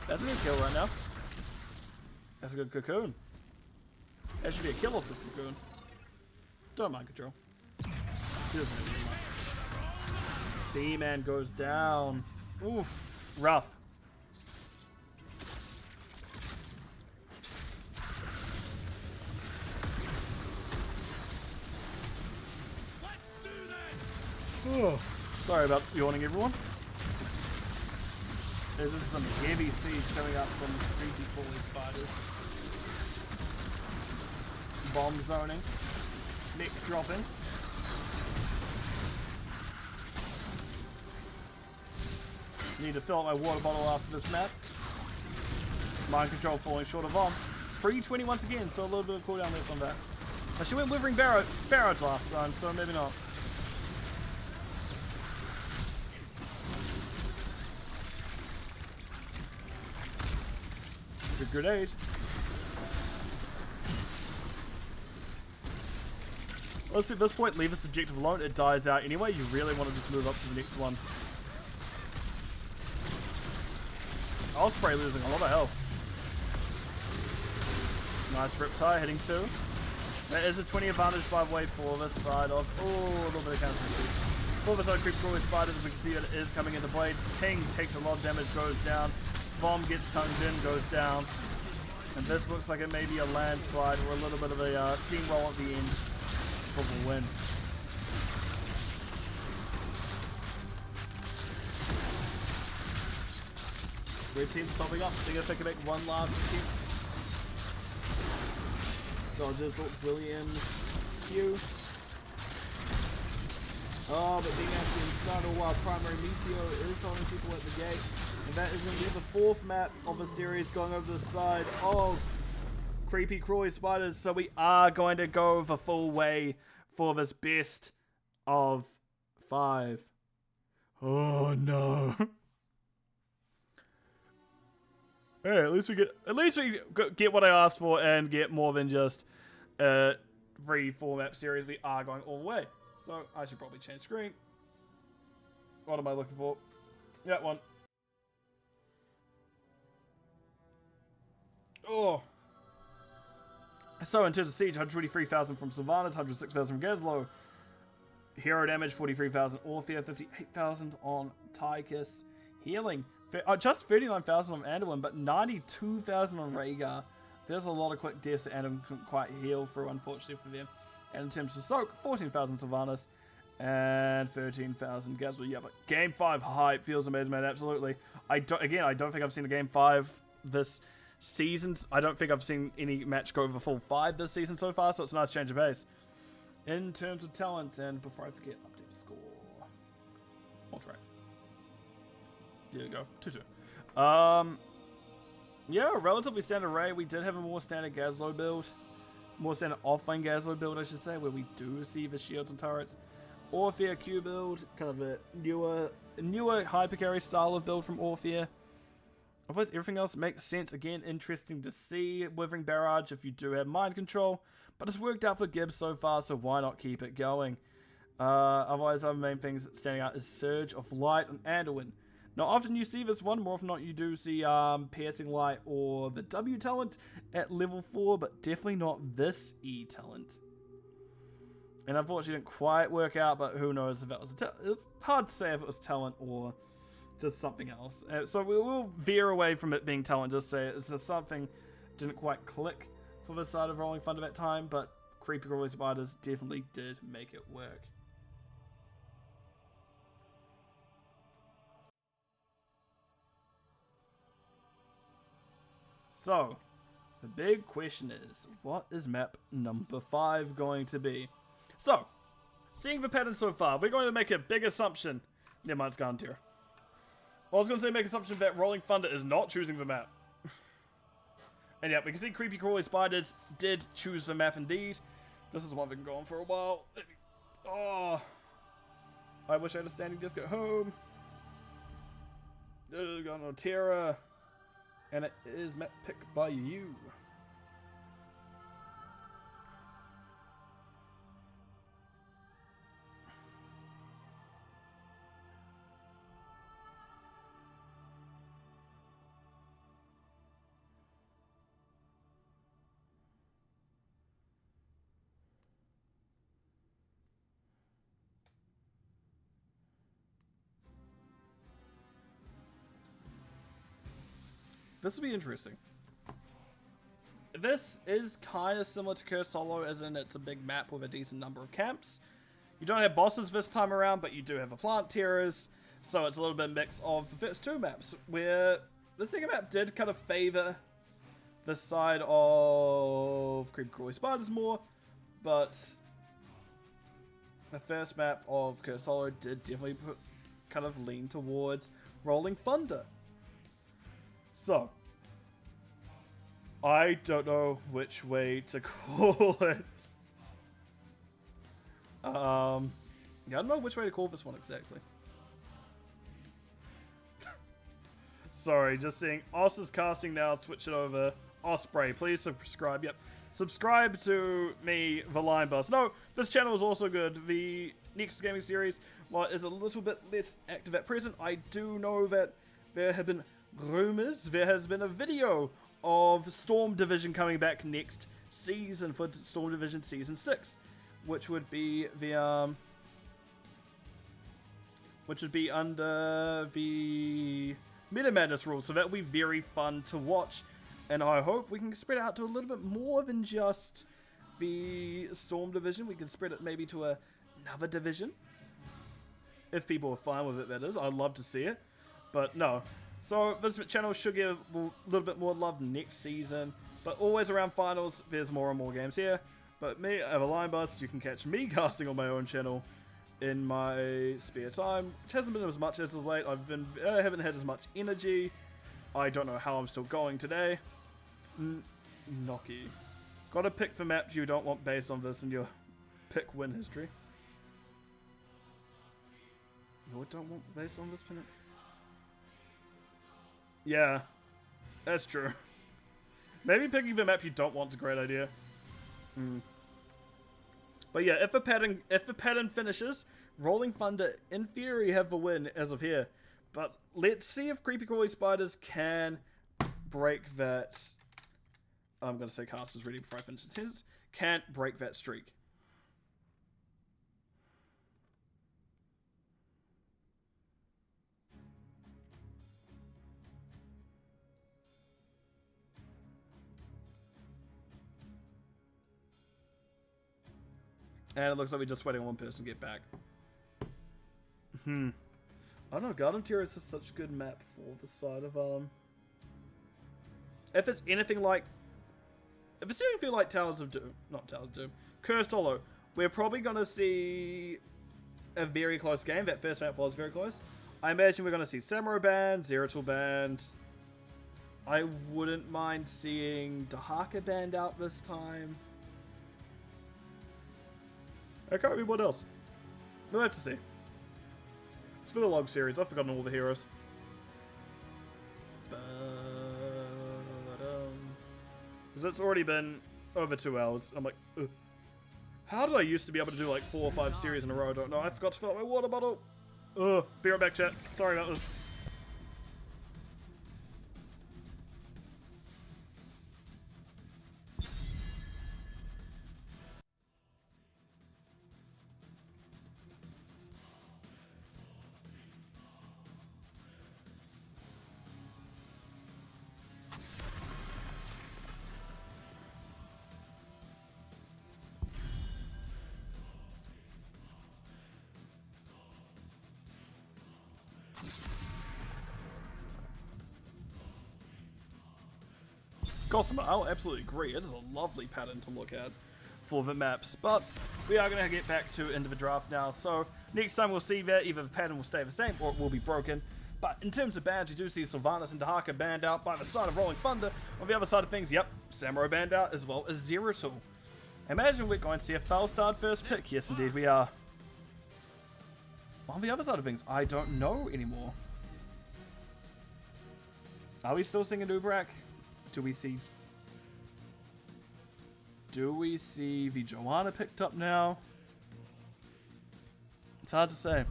That's a good kill right now. That's a good cocoon. That should be a kill off this cocoon. Don't mind control. She doesn't really mind. B-Man goes down. Oof. Rough. Oh. Sorry about yawning, everyone. There's just some heavy siege coming up from Creepy Crawly Spiders. Bomb zoning. Neck dropping. Need to fill up my water bottle after this map. Mind control falling short of bomb. 320 once again, so a little bit of cooldown left on that. She went Withering Barrows last time, so maybe not. Good grenade. Let's at this point leave this objective alone. It dies out anyway. You really want to just move up to the next one. Osprey losing a lot of health. Nice Riptide hitting 2. That is a 20 advantage by the way for this side of... Oh, a little bit of counter. For this side, Creepy Crawly Spiders, we can see that it is coming into blade. Ping takes a lot of damage, goes down. Bomb gets tongued in, goes down. And this looks like it may be a landslide or a little bit of a steamroll at the end for the win. Red team's popping up, so you're going to make one last attempt. Dodges, Auxiliums, Q. Oh, but being asked to startle while primary meteor is holding people at the gate. And that is going to be the 4th map of a series going over the side of Creepy Crawly Spiders. So we are going to go the full way for this best of 5. Oh no. Hey, at least we get what I asked for and get more than just a 3-4 map series. We are going all the way. So I should probably change screen. What am I looking for? That one. Oh. So in terms of siege, 123,000 from Sylvanas, 106,000 from Gazlo. Hero damage, 43,000. Orphea, 58,000 on Tychus. Healing, just 39,000 on Anduin, but 92,000 on Rhaegar. There's a lot of quick deaths that Anduin couldn't quite heal through, unfortunately for them. And in terms of Soak, 14,000 Sylvanas and 13,000 Gazlo. Yeah, but Game 5 hype feels amazing, man. Absolutely. I don't think I've seen a Game 5 this season. I don't think I've seen any match go over full 5 this season so far, so it's a nice change of pace. In terms of talent, and before I forget, update score. On track. There you go. 2-2. Yeah, relatively standard array. We did have a more standard Gazlo build. More standard offlane Gazlo build, I should say, where we do see the shields and turrets. Orphea Q build, kind of a newer hypercarry style of build from Orphea. Otherwise, everything else makes sense. Again, interesting to see Withering Barrage if you do have mind control. But it's worked out for Gibbs so far, so why not keep it going? Otherwise, other main things standing out is Surge of Light on Anduin. Not often you see this one, more often not you do see Piercing Light or the W talent at level 4, but definitely not this E talent. And unfortunately it didn't quite work out, but who knows if that was it's hard to say if it was talent or just something else. So we will veer away from it being talent, just say it's just something didn't quite click for the side of Rolling Thunder that time, but Creepy Crawly Spiders definitely did make it work. So, the big question is, what is map number 5 going to be? So, seeing the pattern so far, we're going to make a big assumption. Never mind, it's gone tier. I was going to say make assumption that Rolling Thunder is not choosing the map. And yeah, we can see Creepy Crawly Spiders did choose the map indeed. This is one that can go on for a while. Oh, I wish I had a standing disc at home. Got no Terra. And it is map picked by you. This will be interesting. This is kind of similar to Cursed Hollow, as in it's a big map with a decent number of camps. You don't have bosses this time around, but you do have a plant terrors, so it's a little bit mix of the first 2 maps, where the second map did kind of favor the side of Creepy Crawly Spiders more, but the first map of Cursed Hollow did definitely kind of lean towards Rolling Thunder. So, I don't know which way to call it. I don't know which way to call this one exactly. Sorry, just seeing Os is casting now, switch it over. Osprey, please subscribe. Yep. Subscribe to me, the Line Boss. No, this channel is also good. The Nexus Gaming series, while is a little bit less active at present, I do know that there have been rumors, there has been a video of Storm Division coming back next season for Storm Division Season 6, which would be the under the Meta Madness rules, so that will be very fun to watch, and I hope we can spread it out to a little bit more than just the Storm Division. We can spread it maybe to another division, if people are fine with it, that is. I'd love to see it, but no. So this channel should get a little bit more love next season, but always around finals, there's more and more games here. But me, I have a Line Bus, you can catch me casting on my own channel in my spare time, which hasn't been as much as late. I haven't had as much energy. I don't know how I'm still going today. Noki. Gotta pick the map you don't want based on this in your pick win history. You don't want based on this pin? Yeah, that's true. Maybe picking the map you don't want is a great idea. But yeah, if the pattern finishes, Rolling Thunder in theory have the win as of here. But let's see if Creepy Crawly Spiders can break that I'm going to say cast is ready before I finish the sentence. Can't break that streak. And it looks like we're just waiting on one person to get back. I don't know, Garden Terrace is such a good map for the side of, if it's anything like... If it's anything like Towers of Doom... Not Towers of Doom. Cursed Hollow. We're probably going to see a very close game. That first map was very close. I imagine we're going to see Samurai banned, Zeratul banned. I wouldn't mind seeing Dahaka banned out this time. I can't remember what else. We'll have to see. It's been a long series. I've forgotten all the heroes. Because it's already been over 2 hours. I'm like, ugh. How did I used to be able to do like 4 or 5 series in a row? I don't know. I forgot to fill up my water bottle. Ugh. Be right back, chat. Sorry about this. Gossamer, I'll absolutely agree. It is a lovely pattern to look at for the maps. But we are going to get back to into the draft now. So next time we'll see that either the pattern will stay the same or it will be broken. But in terms of bans, we do see Sylvanas and Dahaka banned out by the side of Rolling Thunder. On the other side of things, yep, Samurai banned out as well as Zeratul. Imagine we're going to see a Falstad first pick. Yes, indeed we are. On the other side of things, I don't know anymore. Are we still singing Ubrak? Do we see the Joanna picked up now? It's hard to say.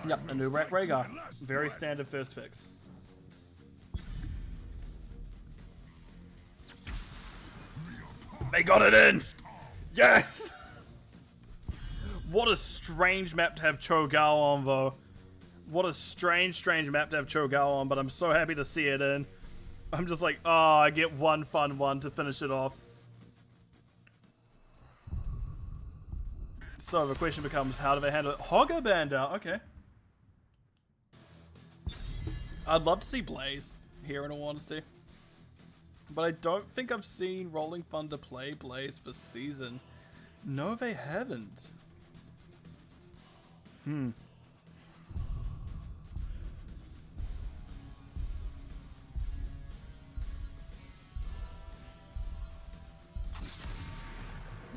Yep, a new Ubrak Rhaegar. Very standard first picks. They got it in! Yes! What a strange map to have Cho'Gao on, though. What a strange map to have Cho'Gao on, but I'm so happy to see it in. I'm just like, oh, I get one fun one to finish it off. So the question becomes, how do they handle it? Hogger banned out, okay. I'd love to see Blaze here, in all honesty. But I don't think I've seen Rolling Thunder play Blaze this season. No, they haven't.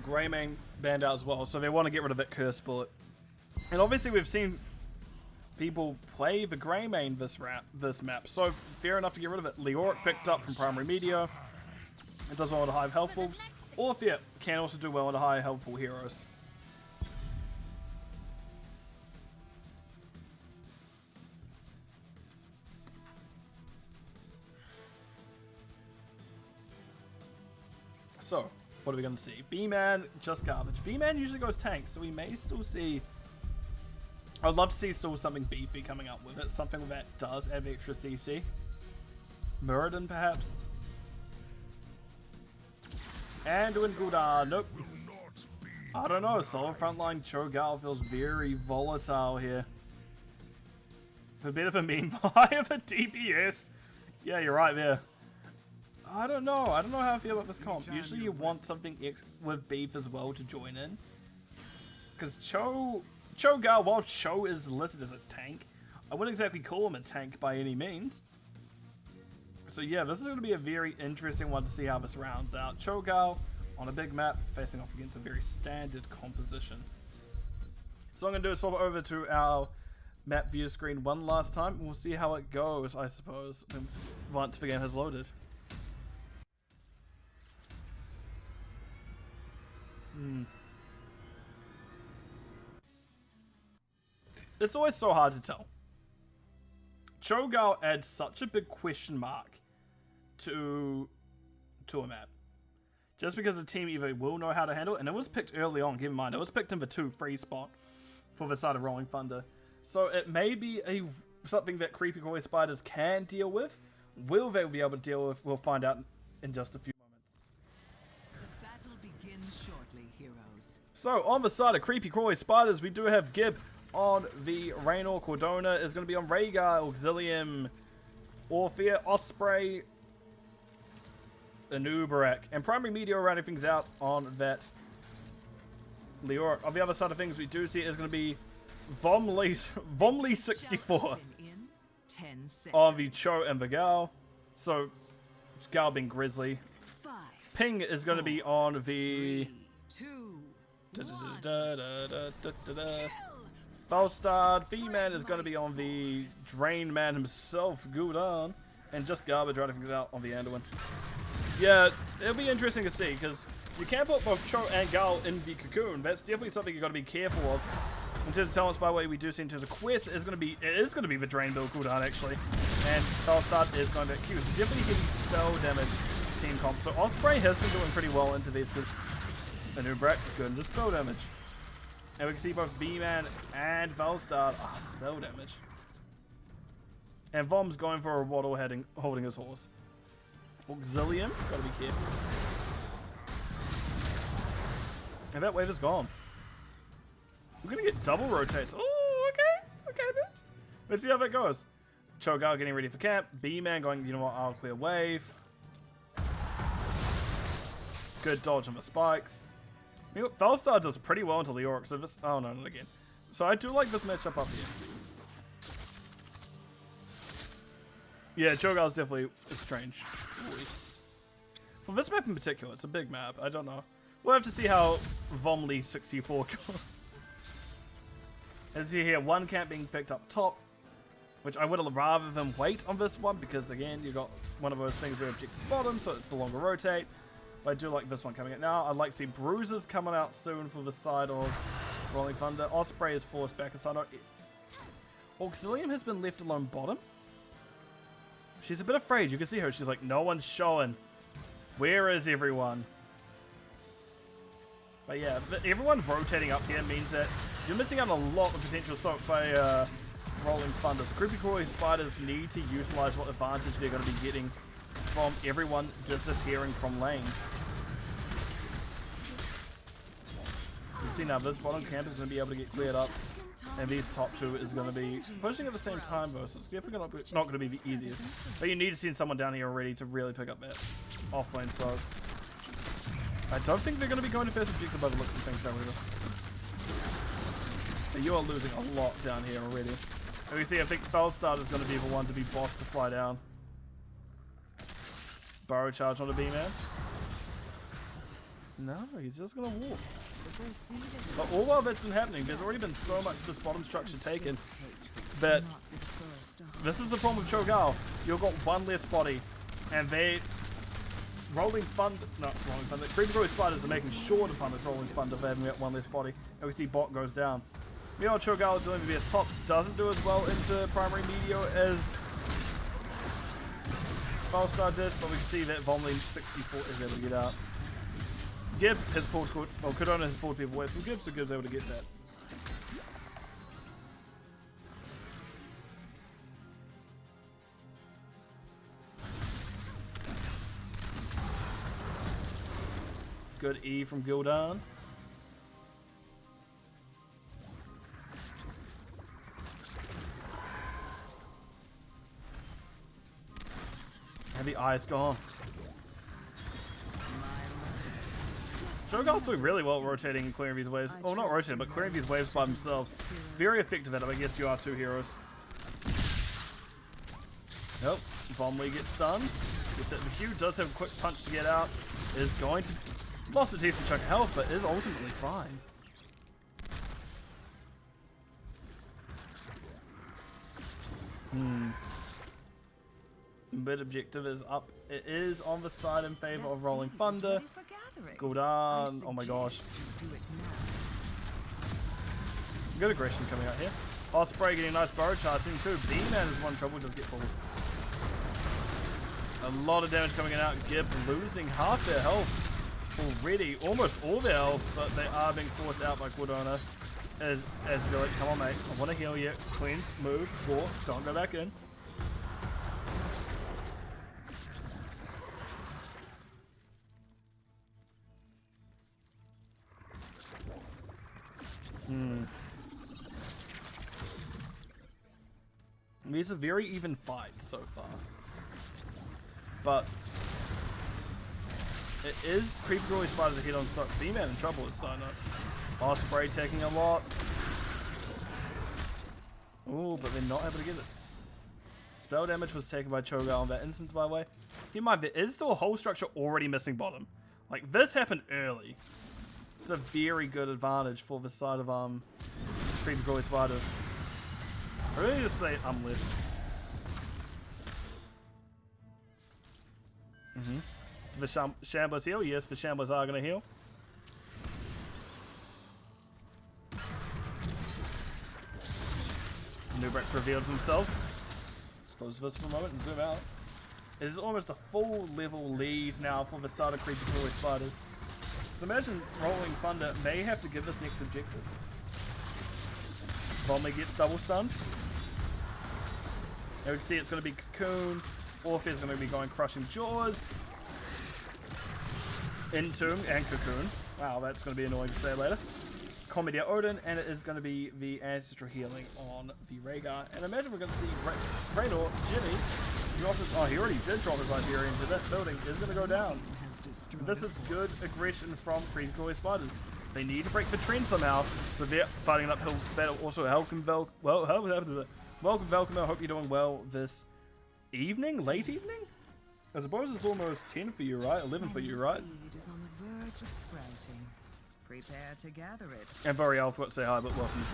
Greymane banned out as well, so they want to get rid of that curse bullet. And obviously we've seen people play the Greymane this map, so fair enough to get rid of it. Leoric picked up from Primary Media. It does well with the high health pools. Orthea can also do well with the high health pool heroes. So, what are we going to see? B-Man, just garbage. B-Man usually goes tank, so we may still see... I'd love to see still something beefy coming up with it. Something that does add extra CC. Muradin, perhaps? Anduin Gul'dan, nope. I don't know, solo frontline Cho'Gao feels very volatile here. A bit of a meme vibe of DPS. Yeah, you're right there. I don't know how I feel about this comp. Usually you want something with beef as well to join in. Because Cho'Gao, while Cho is listed as a tank, I wouldn't exactly call him a tank by any means. So yeah, this is going to be a very interesting one to see how this rounds out. Cho'Gao on a big map facing off against a very standard composition. So I'm going to do is swap over to our map view screen one last time, and we'll see how it goes, I suppose, once the game has loaded. It's always so hard to tell. Cho'Gao adds such a big question mark to a map. Just because the team either will know how to handle it, and it was picked early on, keep in mind, it was picked in the 2 free spot for the side of Rolling Thunder. So it may be something that Creepy Crawly Spiders can deal with. Will they be able to deal with? We'll find out in just a few moments. The battle begins shortly, heroes. So on the side of Creepy Crawly Spiders, we do have Gib on the Raynor. Cordona is going to be on Rhaegar, Auxilium, Orphea, Osprey, Anubarak, and Primary Meteor rounding things out on that Leoric. On the other side of things, we do see it is going to be Vomly 64 In 10 seconds. on the Cho and the Gal. So Gal being Grizzly. 5, Ping is going to be on the 2, Falstad. B-Man is going to be on the Drain Man himself, Gul'dan. And just Garbage running things out on the Anduin. Yeah, it'll be interesting to see, because you can put both Cho and Gal in the Cocoon. That's definitely something you've got to be careful of. In terms of talents, by the way, we do see in terms of quests, it is going to be the Drain build Gul'dan, actually. And Falstad is going to Q. So definitely heavy spell damage team comp. So Osprey has been doing pretty well into this, because Anubarak, good into spell damage. And we can see both B-Man and Falstad are spell damage. And Vom's going for a waddle holding his horse. Auxilium, gotta be careful. And that wave is gone. We're gonna get double rotates. Oh, okay, bitch. Let's see how that goes. Cho'Gao getting ready for camp. B-Man going, you know what, I'll clear wave. Good dodge on the spikes. You know, Falstad does pretty well into Leoric, so this... Oh, no, not again. So I do like this matchup up here. Yeah, Cho'Gao's definitely a strange choice. For this map in particular, it's a big map. I don't know. We'll have to see how Vomly 64 goes. As you hear, one camp being picked up top, which I would have rather than wait on this one, because again, you got one of those things where objectives bottom, so it's the longer rotate. But I do like this one coming out now. I'd like to see Bruisers coming out soon for the side of Rolling Thunder. Osprey is forced back aside. Auxilium has been left alone bottom. She's a bit afraid. You can see her. She's like, no one's showing. Where is everyone? But yeah, everyone rotating up here means that you're missing out on a lot of potential soak by Rolling Thunder. So Creepy Crawly Spiders need to utilize what advantage they're going to be getting from everyone disappearing from lanes. You can see now this bottom camp is going to be able to get cleared up. And these top two is going to be pushing at the same time though, so it's definitely not going to be the easiest. But you need to send someone down here already to really pick up that offlane, so... I don't think they're going to be going to first objective by the looks of things, however. But you are losing a lot down here already. And we see, I think Falstad is going to be the one to be boss to fly down. Burrow charge on a B-Man. No, he's just going to walk. But all while that's been happening, there's already been so much of this bottom structure taken that this is the problem with Cho'Gao. You've got one less body, and they Rolling Thunder, not Rolling Thunder, Creepy Crawly Spiders are making sure to punish Rolling Thunder for having that one less body, and we see bot goes down. Meanwhile, Cho'Gao doing the best top doesn't do as well into Primary Meteor as Falstad did, but we can see that Vomly 64 is able to get out. Gib has pulled, well, Cordona has pulled people away from Gib, so Gib's able to get that. Good E from Gul'dan. And the eye's gone. Cho'Gao's doing really well rotating and clearing these waves. Oh, not rotating, but clearing these waves by themselves. Very effective at it, I guess you are two heroes. Nope. Vomly gets stunned. Gets it. The Q does have a quick punch to get out. Is going to... Lost a decent chunk of health, but is ultimately fine. Mid objective is up. It is on the side in favor of Rolling Thunder. Gul'dan, oh my gosh. Good aggression coming out here. Osprey getting a nice burrow charging too. B-Man is one trouble, just get pulled. A lot of damage coming in out. Gib losing half their health already. Almost all their health, but they are being forced out by Cordona. As they're like, come on mate, I want to heal you. Cleanse, move, walk, don't go back in. These are very even fights so far. But it is creepy Crawly spiders ahead on stock. B-Man in trouble with side note. Osprey taking a lot. Ooh, but they're not able to get it. Spell damage was taken by Cho'Gall in that instance, by the way. Keep in mind, there is still a whole structure already missing bottom. Like, this happened early. It's a very good advantage for the side of creepy Crawly spiders. I really just say less. The Shamblers heal? Yes, the Shamblers are going to heal. New bricks revealed themselves. Let's close this for a moment and zoom out. It is almost a full level lead now for the side of creepy Crawly spiders. So imagine Rolling Thunder may have to give this next objective. Bomber gets double stunned. You can see it's going to be Cocoon. Orpheus is going to be going Crushing Jaws. Entomb and Cocoon. Wow, that's going to be annoying to say later. Commedia Odin, and it is going to be the Ancestral Healing on the Rhaegar. And imagine we're going to see Raynor, Jimmy, drop his... Oh, he already did drop his Iberian into that building. Is going to go down. This is good aggression from creepy Crawly spiders. They need to break the trend somehow, so they're fighting an uphill battle. Also, welcome Velcome. I hope you're doing well this evening, late evening? I suppose it's almost 10 for you, right? 11 for you, right? Seed is on the verge of sprouting. Prepare to gather it. And Voriel, I forgot to say hi, but welcome as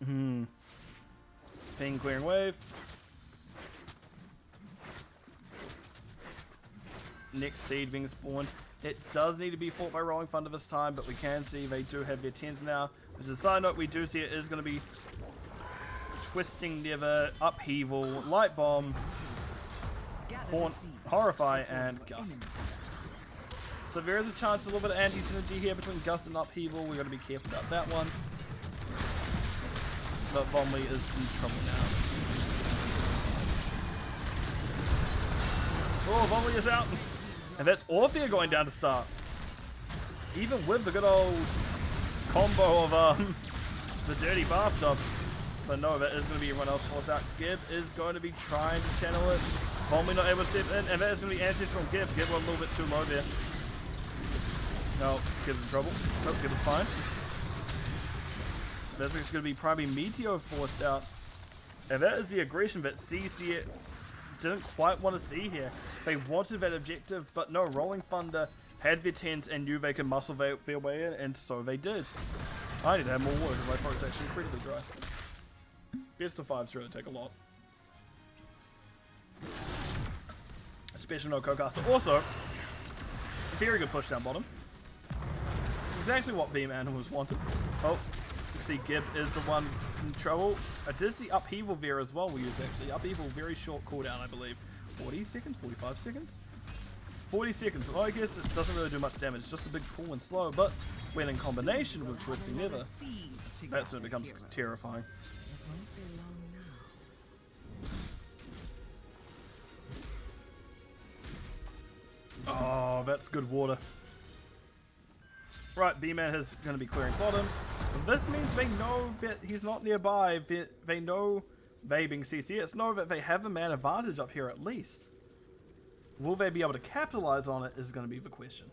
well. Ping clearing wave. Next seed being spawned. It does need to be fought by Rolling Thunder this time, but we can see they do have their 10s now. Which is a side note, we do see it is going to be Twisting Never, Upheaval, Light Bomb, Haunt, Horrify, and Gust. So there is a chance, a little bit of anti-synergy here between Gust and Upheaval. We've got to be careful about that one. But Vonley is in trouble now. Oh, Vonley is out! And that's Orthea going down to start. Even with the good old combo of the dirty bathtub. But no, that is going to be everyone else forced out. Gib is going to be trying to channel it. Vonley not able to step in, and that is going to be Ancestral Gib. Gib went a little bit too low there. No, Gib's in trouble. Nope, Gib is fine. That's actually going to be probably Meteor forced out. And that is the aggression that CCS didn't quite want to see here. They wanted that objective, but no, Rolling Thunder had their 10s and knew they could muscle their way in, and so they did. I need to have more water because my throat's actually incredibly dry. Best of 5's really take a lot. Especially no co-caster. Also, very good push down bottom. Exactly what B-Man was wanted. Oh, you see Gib is the one in trouble. I did see Upheaval there as well we use actually. Upheaval, very short cooldown I believe. 40 seconds? 45 seconds? 40 seconds. Well, I guess it doesn't really do much damage. Just a big pull and slow, but when in combination with Twisting Never, that soon becomes terrifying. Oh, that's good water. Right, B-Man is going to be clearing bottom. This means they know that he's not nearby. They know, they being CCS, know that they have a man advantage up here at least. Will they be able to capitalize on it is going to be the question.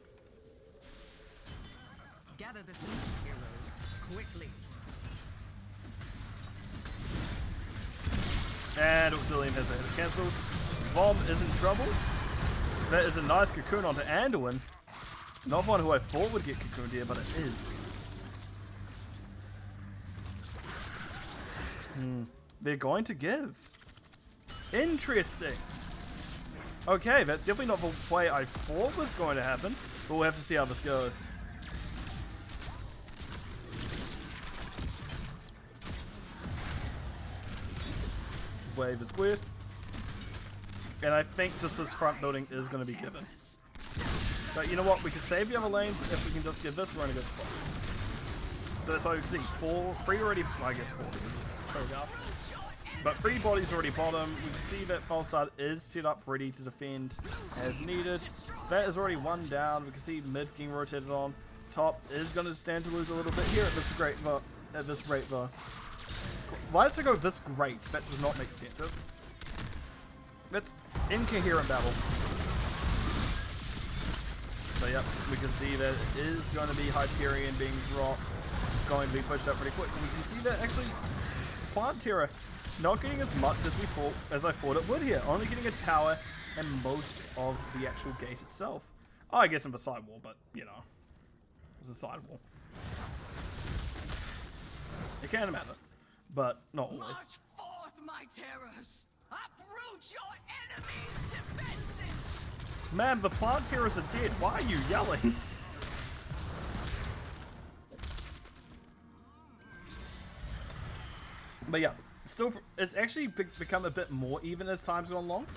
Gather the seed, heroes, quickly. And Auxilium has a hit cancelled. Vom is in trouble. That is a nice cocoon onto Anduin. Not one who I thought would get cocooned here, but it is. They're going to give. Interesting. Okay, that's definitely not the way I thought was going to happen, but we'll have to see how this goes. wave is cleared. And I think just this front building is going to be given. But you know what? We can save the other lanes if we can just give this run a good spot. So that's all you can see. Three already, well, I guess 4 because of Cho'Gall. But 3 bodies already bottom. We can see that Falstad is set up ready to defend as needed. That is already 1 down. We can see mid getting rotated on. Top is going to stand to lose a little bit here at this rate though. Why does it go this great? That does not make sense. That's incoherent battle. But yep, we can see that it is going to be Hyperion being dropped, going to be pushed up pretty quick. And we can see that actually Plant Terror not getting as much as I thought it would here. Only getting a tower and most of the actual gate itself. Oh, I guess in the sidewall, but you know, it's a sidewall. It can matter, but not always. March forth, my terrors! Uproot your enemies' defenses! Man, the plant terrors are dead. Why are you yelling? But yeah, still, it's actually become a bit more even as time's gone along.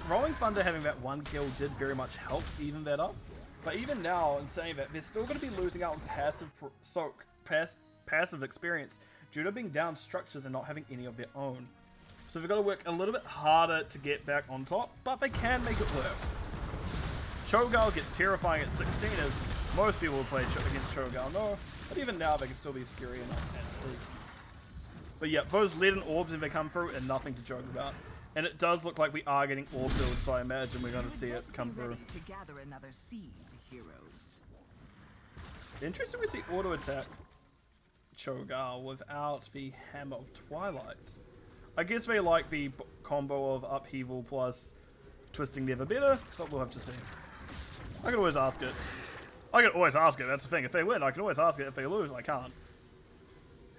Rolling Thunder having that 1 kill did very much help even that up. But even now, in saying that, they're still going to be losing out on passive experience due to being down structures and not having any of their own. So they've got to work a little bit harder to get back on top, but they can make it work. Cho'Gall gets terrifying at 16 as most people will play against Cho'Gall. No, but even now they can still be scary enough as it is. But yeah, those leaden orbs if they come through are nothing to joke about. And it does look like we are getting orb builds, so I imagine we're going to see it come through. To gather another seed, heroes. Interesting we see auto attack Cho'Gall without the Hammer of Twilight. I guess they like the combo of upheaval plus twisting never better, but we'll have to see. I can always ask it. That's the thing. If they win, I can always ask it. If they lose, I can't.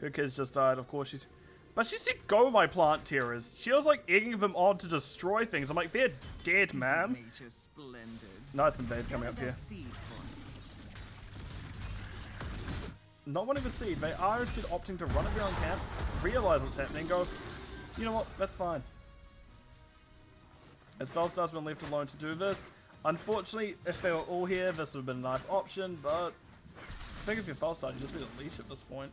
Her kids just died. Of course she's... But she said, go, my plant terrors. She was like egging them on to destroy things. I'm like, they're dead, man. Nice invade coming up here. Not wanting to seed. They are instead opting to run around camp, realize what's happening, go, you know what, that's fine. As Felstad's been left alone to do this. Unfortunately, if they were all here, this would have been a nice option, but I think if you're Felstad, you just need a leash at this point.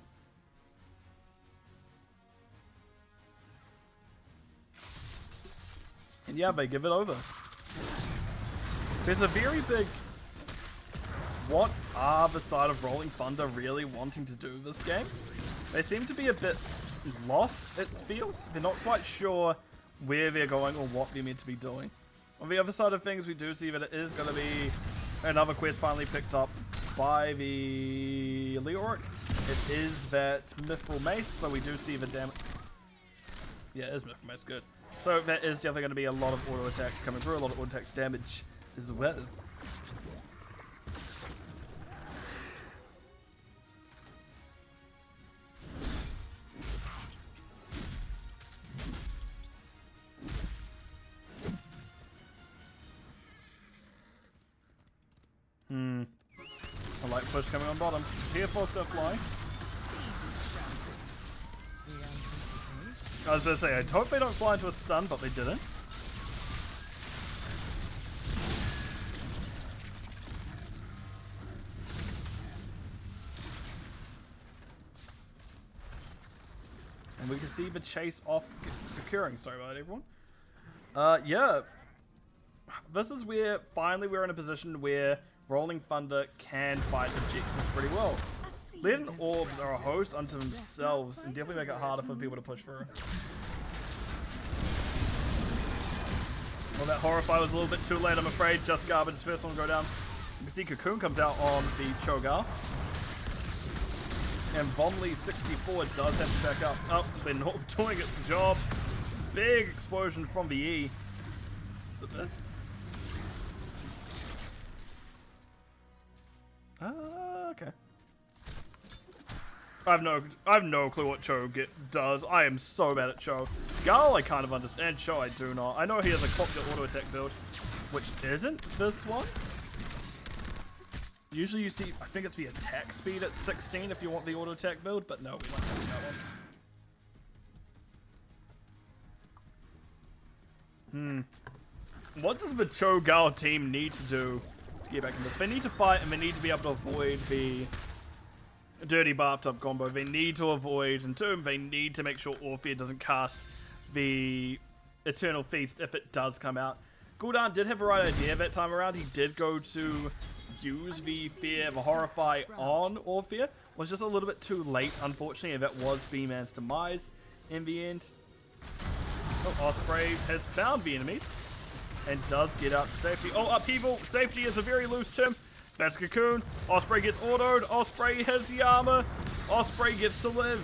And yeah, they give it over. There's a very big... What are the side of Rolling Thunder really wanting to do this game? They seem to be a bit lost, it feels. They're not quite sure where they're going or what they're meant to be doing. On the other side of things, we do see that it is going to be another quest finally picked up by the Leoric. It is that Mithril Mace, so we do see the damage. Yeah, it is Mithril Mace, good. So that is definitely going to be a lot of auto attacks coming through, a lot of auto attacks damage as well. I like push coming on bottom. Tier 4 self-fly. I was going to say, I hope they don't fly into a stun, but they didn't. And we can see the chase off occurring. Sorry about that, everyone. Yeah. This is where finally we're in a position where Rolling Thunder can fight objectives pretty well. Leaden orbs are a host unto themselves and definitely make it harder for people to push through. Well, that Horrify was a little bit too late, I'm afraid. Just Garbage's first one to go down. You can see Cocoon comes out on the Cho'Gall. And Vonley 64 does have to back up. Oh, they're not doing its job. Big explosion from the E. Is it this? Okay. I have no clue what Cho does. I am so bad at Cho. Gal I kind of understand. Cho I do not. I know he has a popular auto attack build, which isn't this one. Usually you see, I think it's the attack speed at 16 if you want the auto attack build, but no, we don't have that one. What does the Cho'Gall team need to do to get back in this? They need to fight and they need to be able to avoid the dirty bathtub combo. They need to avoid Entomb. They need to make sure Orphea doesn't cast the Eternal Feast if it does come out. Gul'dan did have the right idea that time around. He did go to use the Fear, the Horrify on Orphea. Was just a little bit too late, unfortunately, and that was B-Man's demise in the end. Oh, Osprey has found the enemies and does get out to safety. Oh, upheaval. Safety is a very loose term. That's Cocoon. Osprey gets autoed. Osprey has the armor. Osprey gets to live.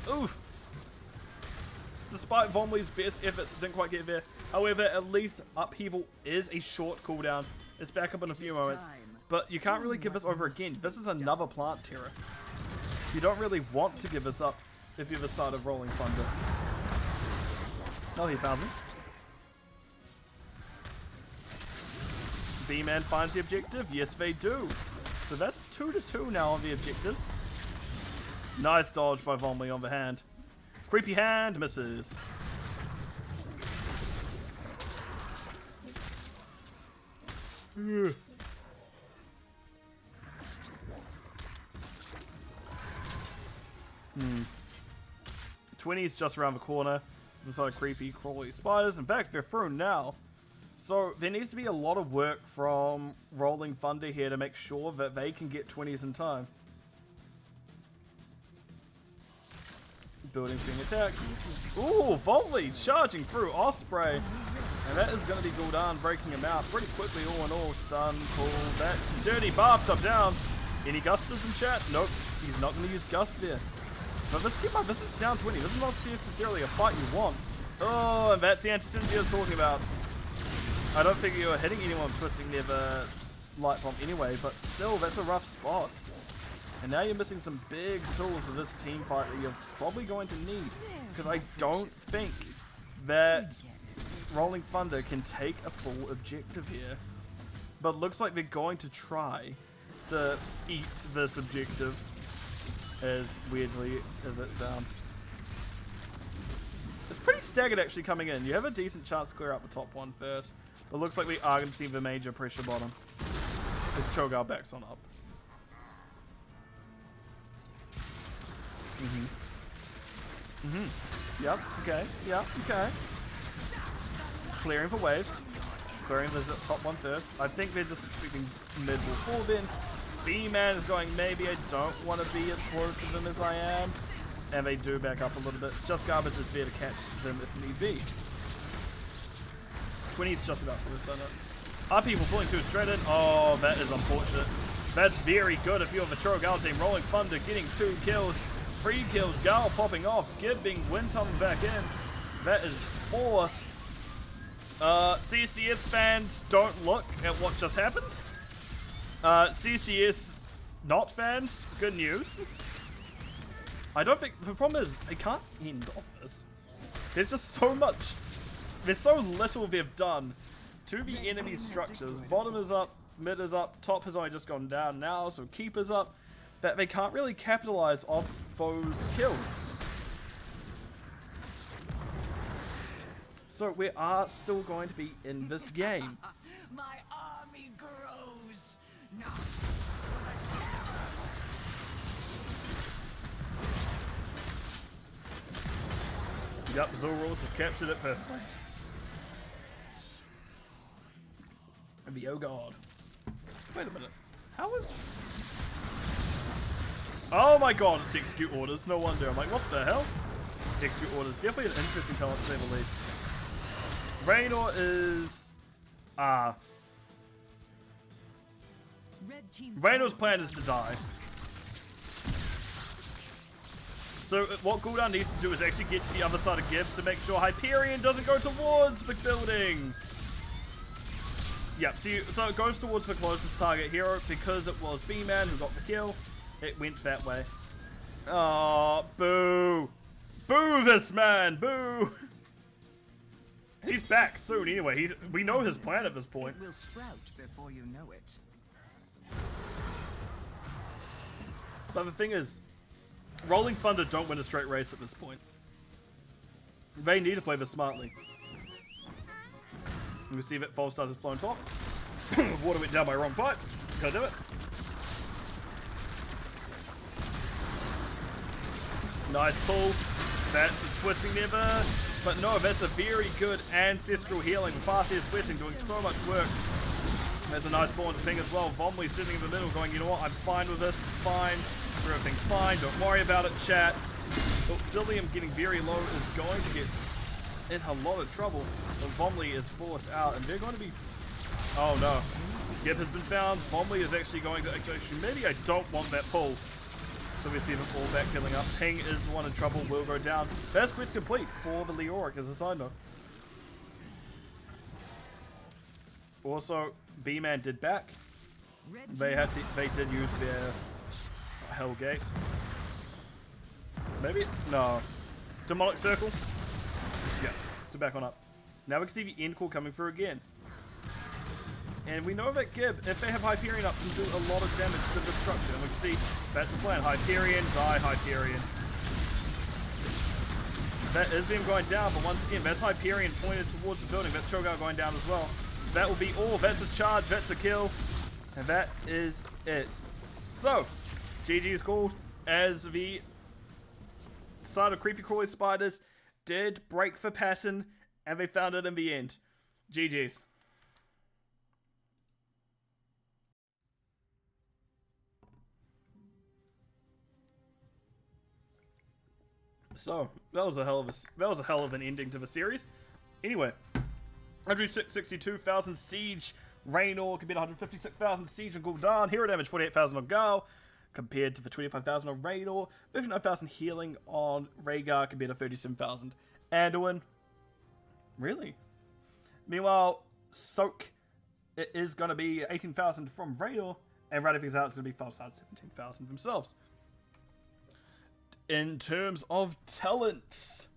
Oof. Despite Von Lee's best efforts, didn't quite get there. However, at least upheaval is a short cooldown. It's back up in a few moments. But you can't really give this over again. This is another plant terror. You don't really want to give this up if you're the side of Rolling Thunder. Oh, he found me. B-Man finds the objective. Yes, they do. So that's 2-2 now on the objectives. Nice dodge by Von Lee on the hand. Creepy hand misses. Ugh. 20's just around the corner. There's a creepy crawly spiders. In fact, they're through now. So there needs to be a lot of work from Rolling Thunder here to make sure that they can get 20s in time. Building's being attacked. Ooh, Volley charging through Osprey. And that is going to be Gul'dan breaking him out pretty quickly. All in all, stun, cool. That's dirty bathtub down. Any Gustas in chat? Nope, he's not going to use Gust there. But this is down 20. This is not necessarily a fight you want. Oh, and that's the anti-synergy I was talking about. I don't think you're hitting anyone twisting near the light bomb anyway, but still, that's a rough spot. And now you're missing some big tools for this team fight that you're probably going to need. Because I don't think that Rolling Thunder can take a full objective here. But looks like they're going to try to eat this objective, as weirdly as it sounds. It's pretty staggered actually coming in. You have a decent chance to clear out the top one first. But looks like we are going to see the major pressure bottom as Cho'Gall backs on up. Yep, okay, yep, okay. Clearing for waves. Clearing the top one first. I think they're just expecting mid will fall then. B-Man is going, maybe I don't want to be as close to them as I am. And they do back up a little bit. Just Garbage is there to catch them if need be. 20's just about for this, isn't it? Are people pulling too straight in? Oh, that is unfortunate. That's very good if you're the Cho'Gall team. Rolling Thunder getting 2 kills. 3 kills. Gal popping off. Gib being wind tunneled back in. That is 4. CCS fans, don't look at what just happened. CCS not fans, good news. I don't think, the problem is, they can't end off this. There's just so much, there's so little they've done to the enemy structures. Bottom is up, mid is up, top has only just gone down now, so keep is up, that they can't really capitalize off those kills. So we are still going to be in this game. My army grows, not for the terrors. Yep, Zulros has captured it perfectly. And the oh god. Wait a minute. How is... Oh my god, it's execute orders, no wonder. I'm like, what the hell? Execute orders, definitely an interesting talent to say the least. Raynor is... Raynor's plan is to die. So what Gul'dan needs to do is actually get to the other side of Gibbs to make sure Hyperion doesn't go towards the building. Yep, so it goes towards the closest target hero because it was B-Man who got the kill. It went that way. Oh, boo. Boo this man, boo. He's back soon anyway. We know his plan at this point. It will sprout before you know it. But the thing is, Rolling Thunder don't win a straight race at this point. They need to play this smartly. We see that False Start has flown top. Water went down my wrong pipe. God damn it. Nice pull. That's a Twisting Never. But no, that's a very good ancestral healing. Farseer's Blessing doing so much work. There's a nice ball into ping as well. Vomley sitting in the middle going, you know what, I'm fine with this. It's fine. Everything's fine. Don't worry about it, chat. Auxilium getting very low is going to get in a lot of trouble. But Vomley is forced out and they're going to be... Oh no. Gib has been found. Vomley is actually going to... Actually, maybe I don't want that pull. So we see them all back healing up. Ping is one in trouble, will go down. First quest complete for the Leoric as a side note. Also, B-Man did back. They did use their Hellgate. Maybe? No. Demonic Circle? Yeah, to back on up. Now we can see the end call coming through again. And we know that Gib, if they have Hyperion up, can do a lot of damage to the structure. And we can see that's the plan. Hyperion, die Hyperion. That is them going down, but once again, that's Hyperion pointed towards the building. That's Cho'Gao going down as well. So that will be all. That's a charge, that's a kill. And that is it. So, GG is called as the side of Creepy Crawly Spiders did break for Passion, and they found it in the end. GG's. So that was a hell of an ending to the series. Anyway, 162,000 siege. Raynor compared to 156,000 siege on Gul'dan. Hero damage 48,000 on Gal compared to the 25,000 on Raynor. 59,000 healing on Rhaegar compared to 37,000. Anduin. Really? Meanwhile, Soak, it is going to be 18,000 from Raynor, and Radifix out is going to be False Start 17,000 themselves. In terms of talents,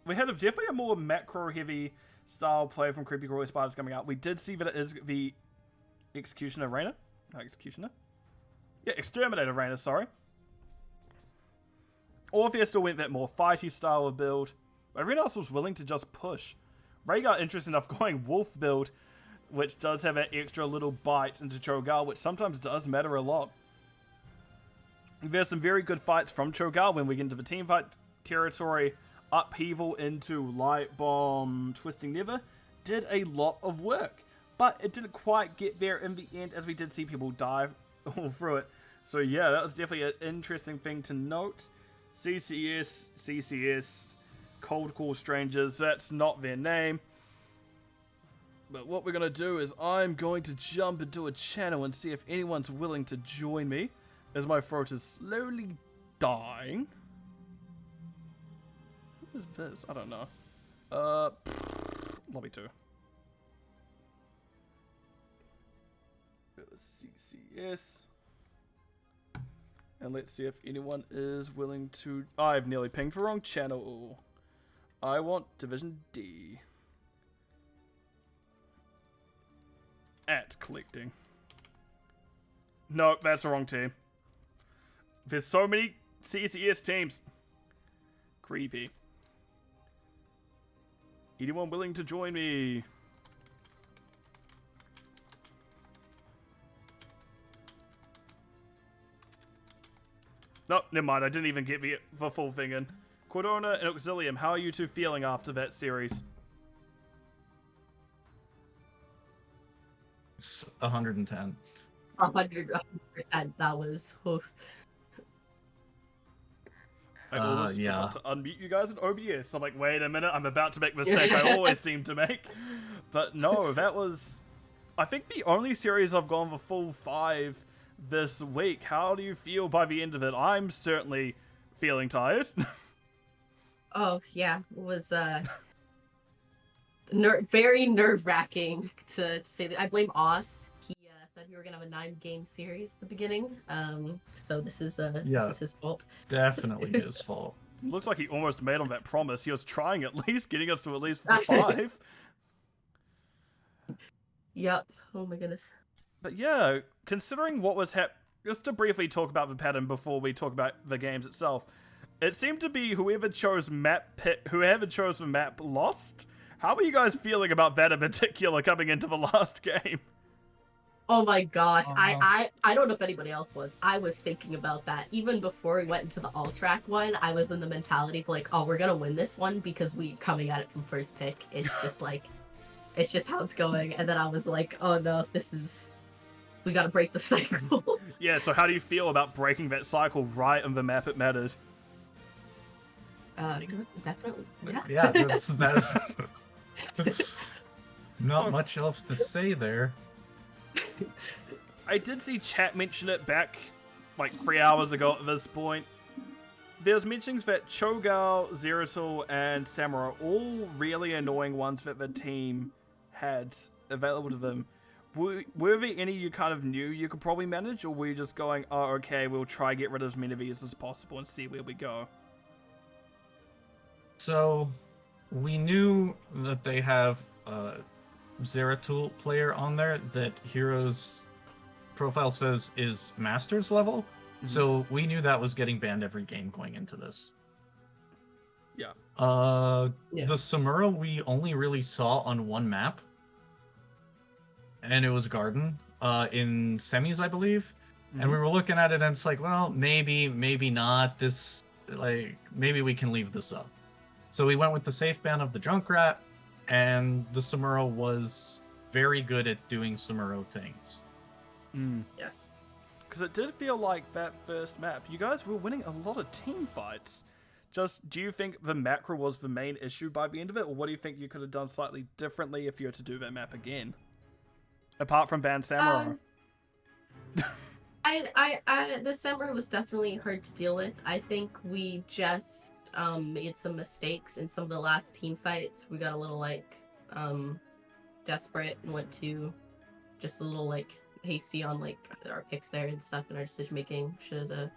we had definitely a more macro-heavy style play from Creepy Crawly Spiders coming out. We did see that it is the Executioner Rainer. No, Executioner? Yeah, Exterminator Rainer, sorry. Orpheus still went that more fighty style of build, but everyone else was willing to just push. Rhaegar, interesting enough, going Wolf build, which does have an extra little bite into Cho'Gao, which sometimes does matter a lot. There's some very good fights from Cho'Gao when we get into the team fight territory. Upheaval into Light Bomb, Twisting Never did a lot of work, but it didn't quite get there in the end, as we did see people die all through it. So yeah, that was definitely an interesting thing to note. CCS, Cold Call Strangers, that's not their name. But what we're going to do is I'm going to jump into a channel and see if anyone's willing to join me, as my throat is slowly dying. Who is this? I don't know. Lobby 2. CCS. And let's see if anyone is willing to... I've nearly pinged the wrong channel. I want Division D. At collecting. No, that's the wrong team. There's so many CCS teams. Creepy. Anyone willing to join me? No, never mind. I didn't even get the full thing in. Cordona and Auxilium, how are you two feeling after that series? It's 110. 100%. That was... Oof. I almost yeah. forgot to unmute you guys in OBS. I'm like, wait a minute, I'm about to make a mistake I always seem to make. But no, that was... I think the only series I've gone the full 5 this week. How do you feel by the end of it? I'm certainly feeling tired. Oh, yeah. It was very nerve-wracking to say that. I blame Oz. He said we were going to have a 9-game series at the beginning. So this is his fault. Definitely his fault. Looks like he almost made on that promise. He was trying at least, getting us to at least 5. Yep. Oh my goodness. But yeah, considering what was just to briefly talk about the pattern before we talk about the games itself, it seemed to be whoever chose the map lost. How are you guys feeling about that in particular coming into the last game? Oh my gosh, Uh-huh. I don't know if anybody else was. I was thinking about that even before we went into the all track one. I was in the mentality of like, oh, we're gonna win this one because we coming at it from first pick. It's just like, it's just how it's going. And then I was like, oh no, we gotta break the cycle. Yeah, so how do you feel about breaking that cycle right on the map it mattered? Pretty good. Definitely, yeah. Yeah, that's not much else to say there. I did see chat mention it back like 3 hours ago at this point. There's mentions that Cho'Gao, Zeratul, and Samurai are all really annoying ones that the team had available to them. Were there any you kind of knew you could probably manage, or were you just going, oh, okay, we'll try get rid of as many of these as possible and see where we go? So, we knew that they have a Zeratul player on there that Hero's profile says is Masters level. So we knew that was getting banned every game going into this. Yeah. Yeah. The Samura we only really saw on one map, and it was Garden, in semis, I believe. And we were looking at it, and it's like, well, maybe not. This, like, maybe we can leave this up. So we went with the safe ban of the Junkrat, and the Samura was very good at doing Samuro things. Yes. Because it did feel like that first map, you guys were winning a lot of team fights. Just, do you think the macro was the main issue by the end of it, or what do you think you could have done slightly differently if you were to do that map again? Apart from ban Samurai. The Samurai was definitely hard to deal with. I think we just made some mistakes in some of the last team fights. We got a little like desperate and went to just a little like hasty on like our picks there and stuff, and our decision making should have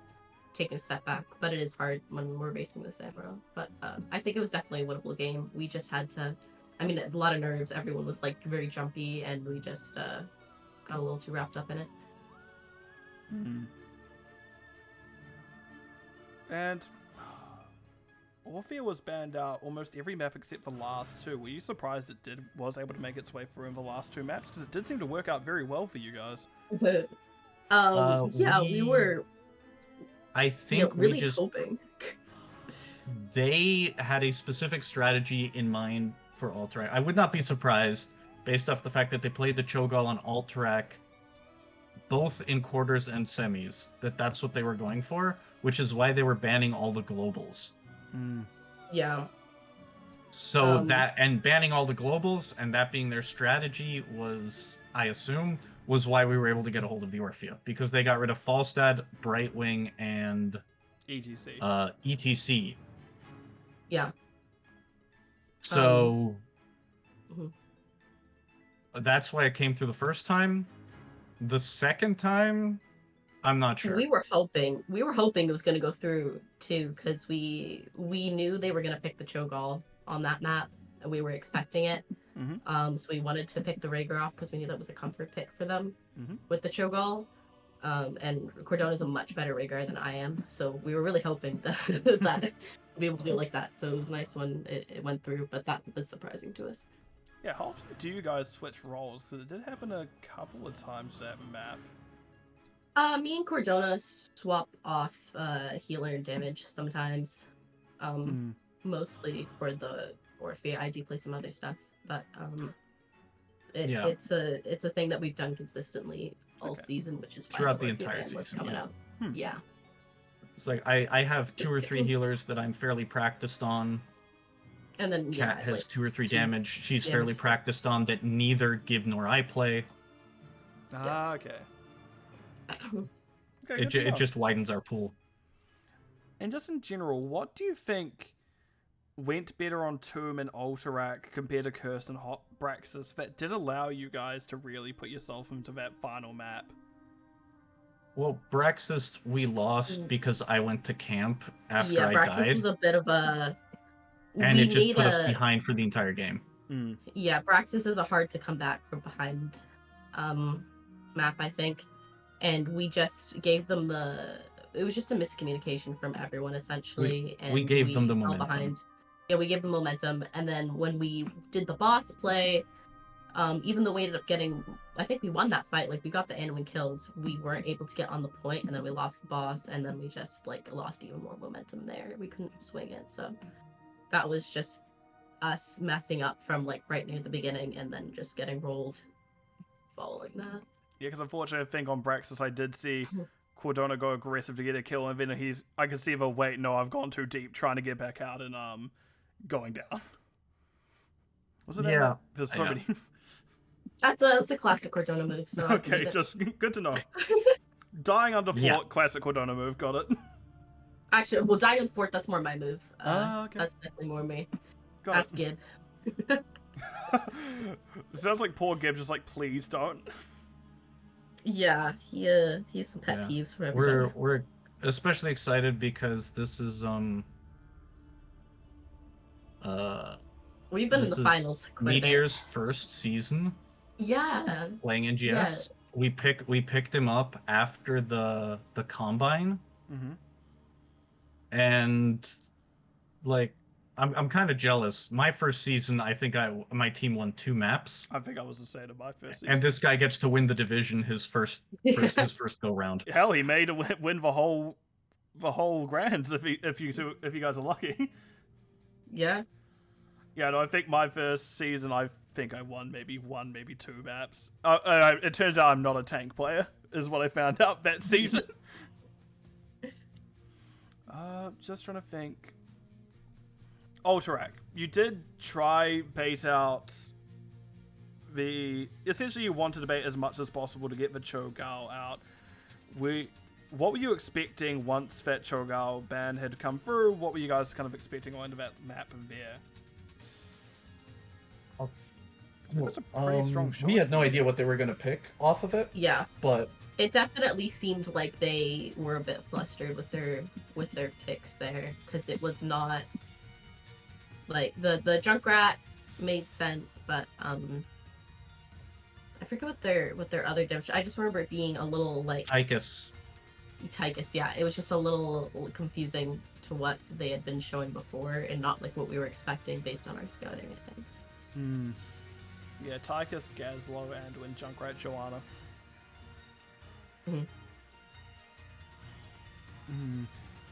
taken a step back. But it is hard when we're racing the Samurai. But I think it was definitely a winnable game. We just had to, I mean, a lot of nerves. Everyone was like very jumpy, and we just got a little too wrapped up in it. And Orphea was banned out almost every map except the last two. Were you surprised it was able to make its way through in the last two maps? Because it did seem to work out very well for you guys. We were. I think really we just hoping. They had a specific strategy in mind for Alterac. I would not be surprised, based off the fact that they played the Cho'Gall on Alterac, both in quarters and semis, that's what they were going for, which is why they were banning all the globals. Yeah. So and banning all the globals and that being their strategy was, I assume, was why we were able to get a hold of the Orphea, because they got rid of Falstad, Brightwing, and ETC. Yeah. So that's why it came through the first time. The second time, I'm not sure. We were hoping it was going to go through too, because we knew they were going to pick the Cho'Gall on that map, and we were expecting it. So we wanted to pick the Rhaegar off because we knew that was a comfort pick for them with the Cho'Gall. And Cordona is a much better Rhaegar than I am, so we were really hoping that that we'd be able to do it like that. So it was nice when it went through, but that was surprising to us. Yeah, how often do you guys switch roles? Because it did happen a couple of times that map. Me and Cordona swap off healer and damage sometimes. Mostly for the Orphea. I do play some other stuff, but it's a thing that we've done consistently all season, which is why throughout the Orphea entire ban was season. coming out. Yeah. It's like I have 2 or 3 healers that I'm fairly practiced on. And then Kat has like 2 or 3 damage. She's damage. fairly practiced on that neither Gib nor I play. Okay. It just widens our pool. And just in general, what do you think went better on Tomb and Alterac compared to Curse and Hot Braxis that did allow you guys to really put yourself into that final map? Well, Braxis we lost because I went to camp after I Braxis died. was a bit of a... And it just put us behind for the entire game. Yeah, Braxis is a hard to come back from behind map, I think. And we just gave them it was just a miscommunication from everyone, essentially. We gave them the fell momentum. behind. Yeah, we gave them momentum, and then when we did the boss play, even though we ended up getting, I think we won that fight. Like we got the Anduin kills, we weren't able to get on the point, and then we lost the boss, and then we just like lost even more momentum there. We couldn't swing it, so that was just us messing up from like right near the beginning, and then just getting rolled following that. Yeah, because unfortunately, I think on Braxis I did see Cordona go aggressive to get a kill, and then I could see the wait, no, I've gone too deep, trying to get back out and going down. Was it? Yeah. There's so many. That's a classic Cordona move. So Okay, just good to know. Dying under fort, Yeah. classic Cordona move. Got it. actually, well, dying on fort, that's more my move. Okay. That's definitely more me. Got Ask Gib. it. Sounds like poor Gibbs just like, please don't. Yeah, he's some pet Yeah. peeves for everybody. We're especially excited because this is We've been in this the is finals quite a bit. Meteor's first season Yeah. playing NGS. We picked him up after the combine, Mm-hmm. and like I'm kind of jealous. My first season, I think my team won 2 maps, I think I was the same in my first season. and this guy gets to win the division his first go round. Hell, he made a win the whole grands if you guys are lucky. Yeah. Yeah, no, I think my first season, I think I won maybe 1, maybe 2 maps. It turns out I'm not a tank player, is what I found out that season. Just trying to think. Ultrak, you did try bait out essentially you wanted to bait as much as possible to get the Cho'Gao out. What were you expecting once that Cho'Gao ban had come through? What were you guys kind of expecting going into that map there? That's a pretty strong shot. We had no idea what they were going to pick off of it, Yeah. but It definitely seemed like they were a bit flustered with their picks there, because it was not like the Junkrat made sense, but I forget what their other div. I just remember it being a little like Tychus. Tychus. Yeah, it was just a little confusing to what they had been showing before, and not like what we were expecting based on our scouting, I think. Yeah, Tychus, Gazlo, Anduin, Junkrat, Joanna.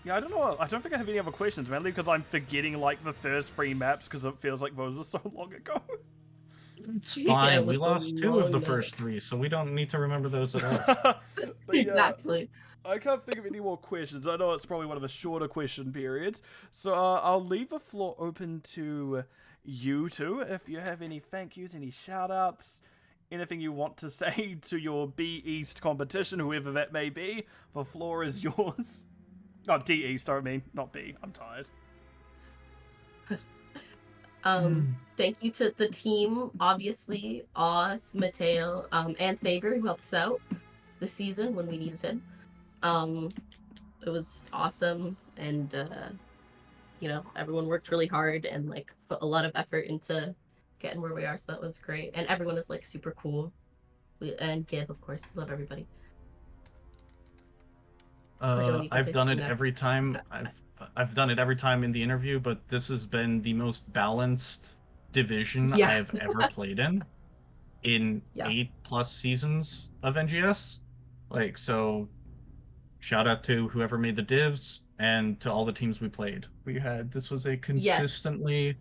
Yeah, I don't know. I don't think I have any other questions, mainly because I'm forgetting like the first 3 maps because it feels like those were so long ago. It's Yeah, fine. it We was lost so 2 of the long first 3, so we don't need to remember those at all. But yeah, Exactly. I can't think of any more questions. I know it's probably one of the shorter question periods, so I'll leave the floor open to you two if you have any thank yous, any shout outs, anything you want to say to your B East competition, whoever that may be. The floor is yours. Oh, D East, I mean, not B. I'm tired. Thank you to the team, obviously, Oz, Mateo, and Savior, who helped us out this season when we needed him. It was awesome, and everyone worked really hard and like put a lot of effort into getting where we are, so that was great. And everyone is like super cool. And Gib, of course, love everybody. I've done it every time. I've done it every time in the interview, but this has been the most balanced division Yeah. I've ever played in Yeah. 8+ seasons of NGS. Like, so shout out to whoever made the divs and to all the teams we played. This was a consistently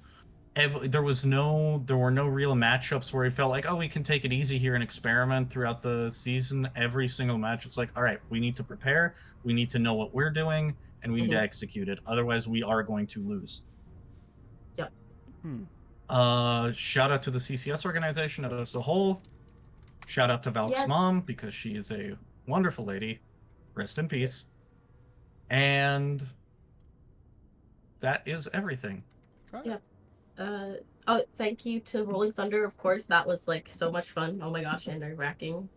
there were no real matchups where we felt like, oh, we can take it easy here and experiment throughout the season. Every single match, it's like, all right, we need to prepare, we need to know what we're doing, and we need to execute it. Otherwise, we are going to lose. Yep. Shout out to the CCS organization as a whole. Shout out to Valk's mom, because she is a wonderful lady. Rest in peace. And that is everything. Yeah. Thank you to Rolling Thunder, of course. That was like so much fun. Oh my gosh, and nerve-wracking.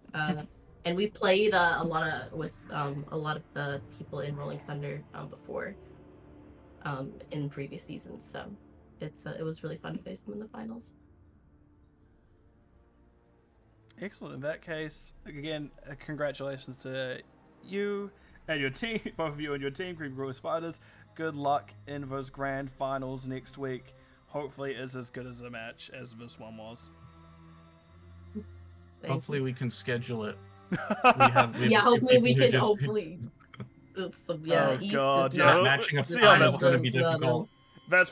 And we've played a lot of the people in Rolling Thunder before, in previous seasons. So it was really fun to face them in the finals. Excellent. In that case, again, congratulations to you and your team, both of you and your team, Creepy Grow Spiders. good luck in those grand finals next week. Hopefully it's as good as a match as this one was. Hopefully we can schedule it. Yeah, hopefully we people who can. just- Hopefully, Oh, East God, is yeah. not. matching up See the how time that is going to be works. No, no. difficult. That's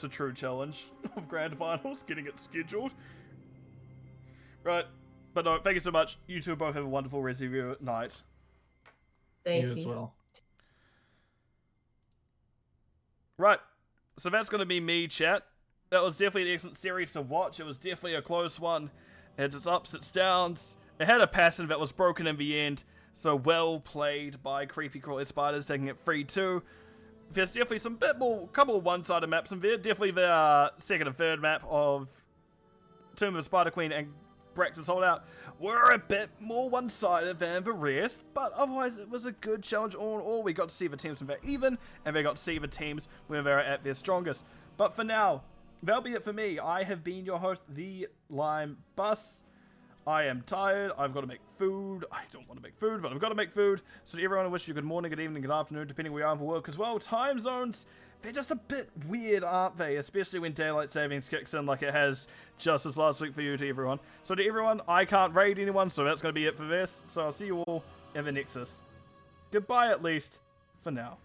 the true challenge of grand finals, getting it scheduled. Right, but no, thank you so much. You two both have a wonderful rest of your night. Thank You you. as well. Right, so that's going to be me, chat. That was definitely an excellent series to watch. It was definitely a close one. It had its ups, its downs. It had a pattern that was broken in the end. So well played by Creepy Crawly Spiders, taking it 3-2. There's definitely some couple of one-sided maps in there. Definitely the second and third map of Tomb of Spider Queen and Brax's Holdout were a bit more one-sided than the rest, but otherwise it was a good challenge all in all. We got to see the teams when they're even, and we got to see the teams when they're at their strongest. But for now, that'll be it for me. I have been your host, The Lime Bus. I am tired. I've got to make food. I don't want to make food, but I've got to make food. So to everyone, I wish you good morning, good evening, good afternoon, depending where you are in the world. Because, well, time zones, they're just a bit weird, aren't they? Especially when daylight savings kicks in like it has just this last week for you to everyone. So to everyone, I can't raid anyone, so that's going to be it for this. So I'll see you all in the Nexus. Goodbye, at least, for now.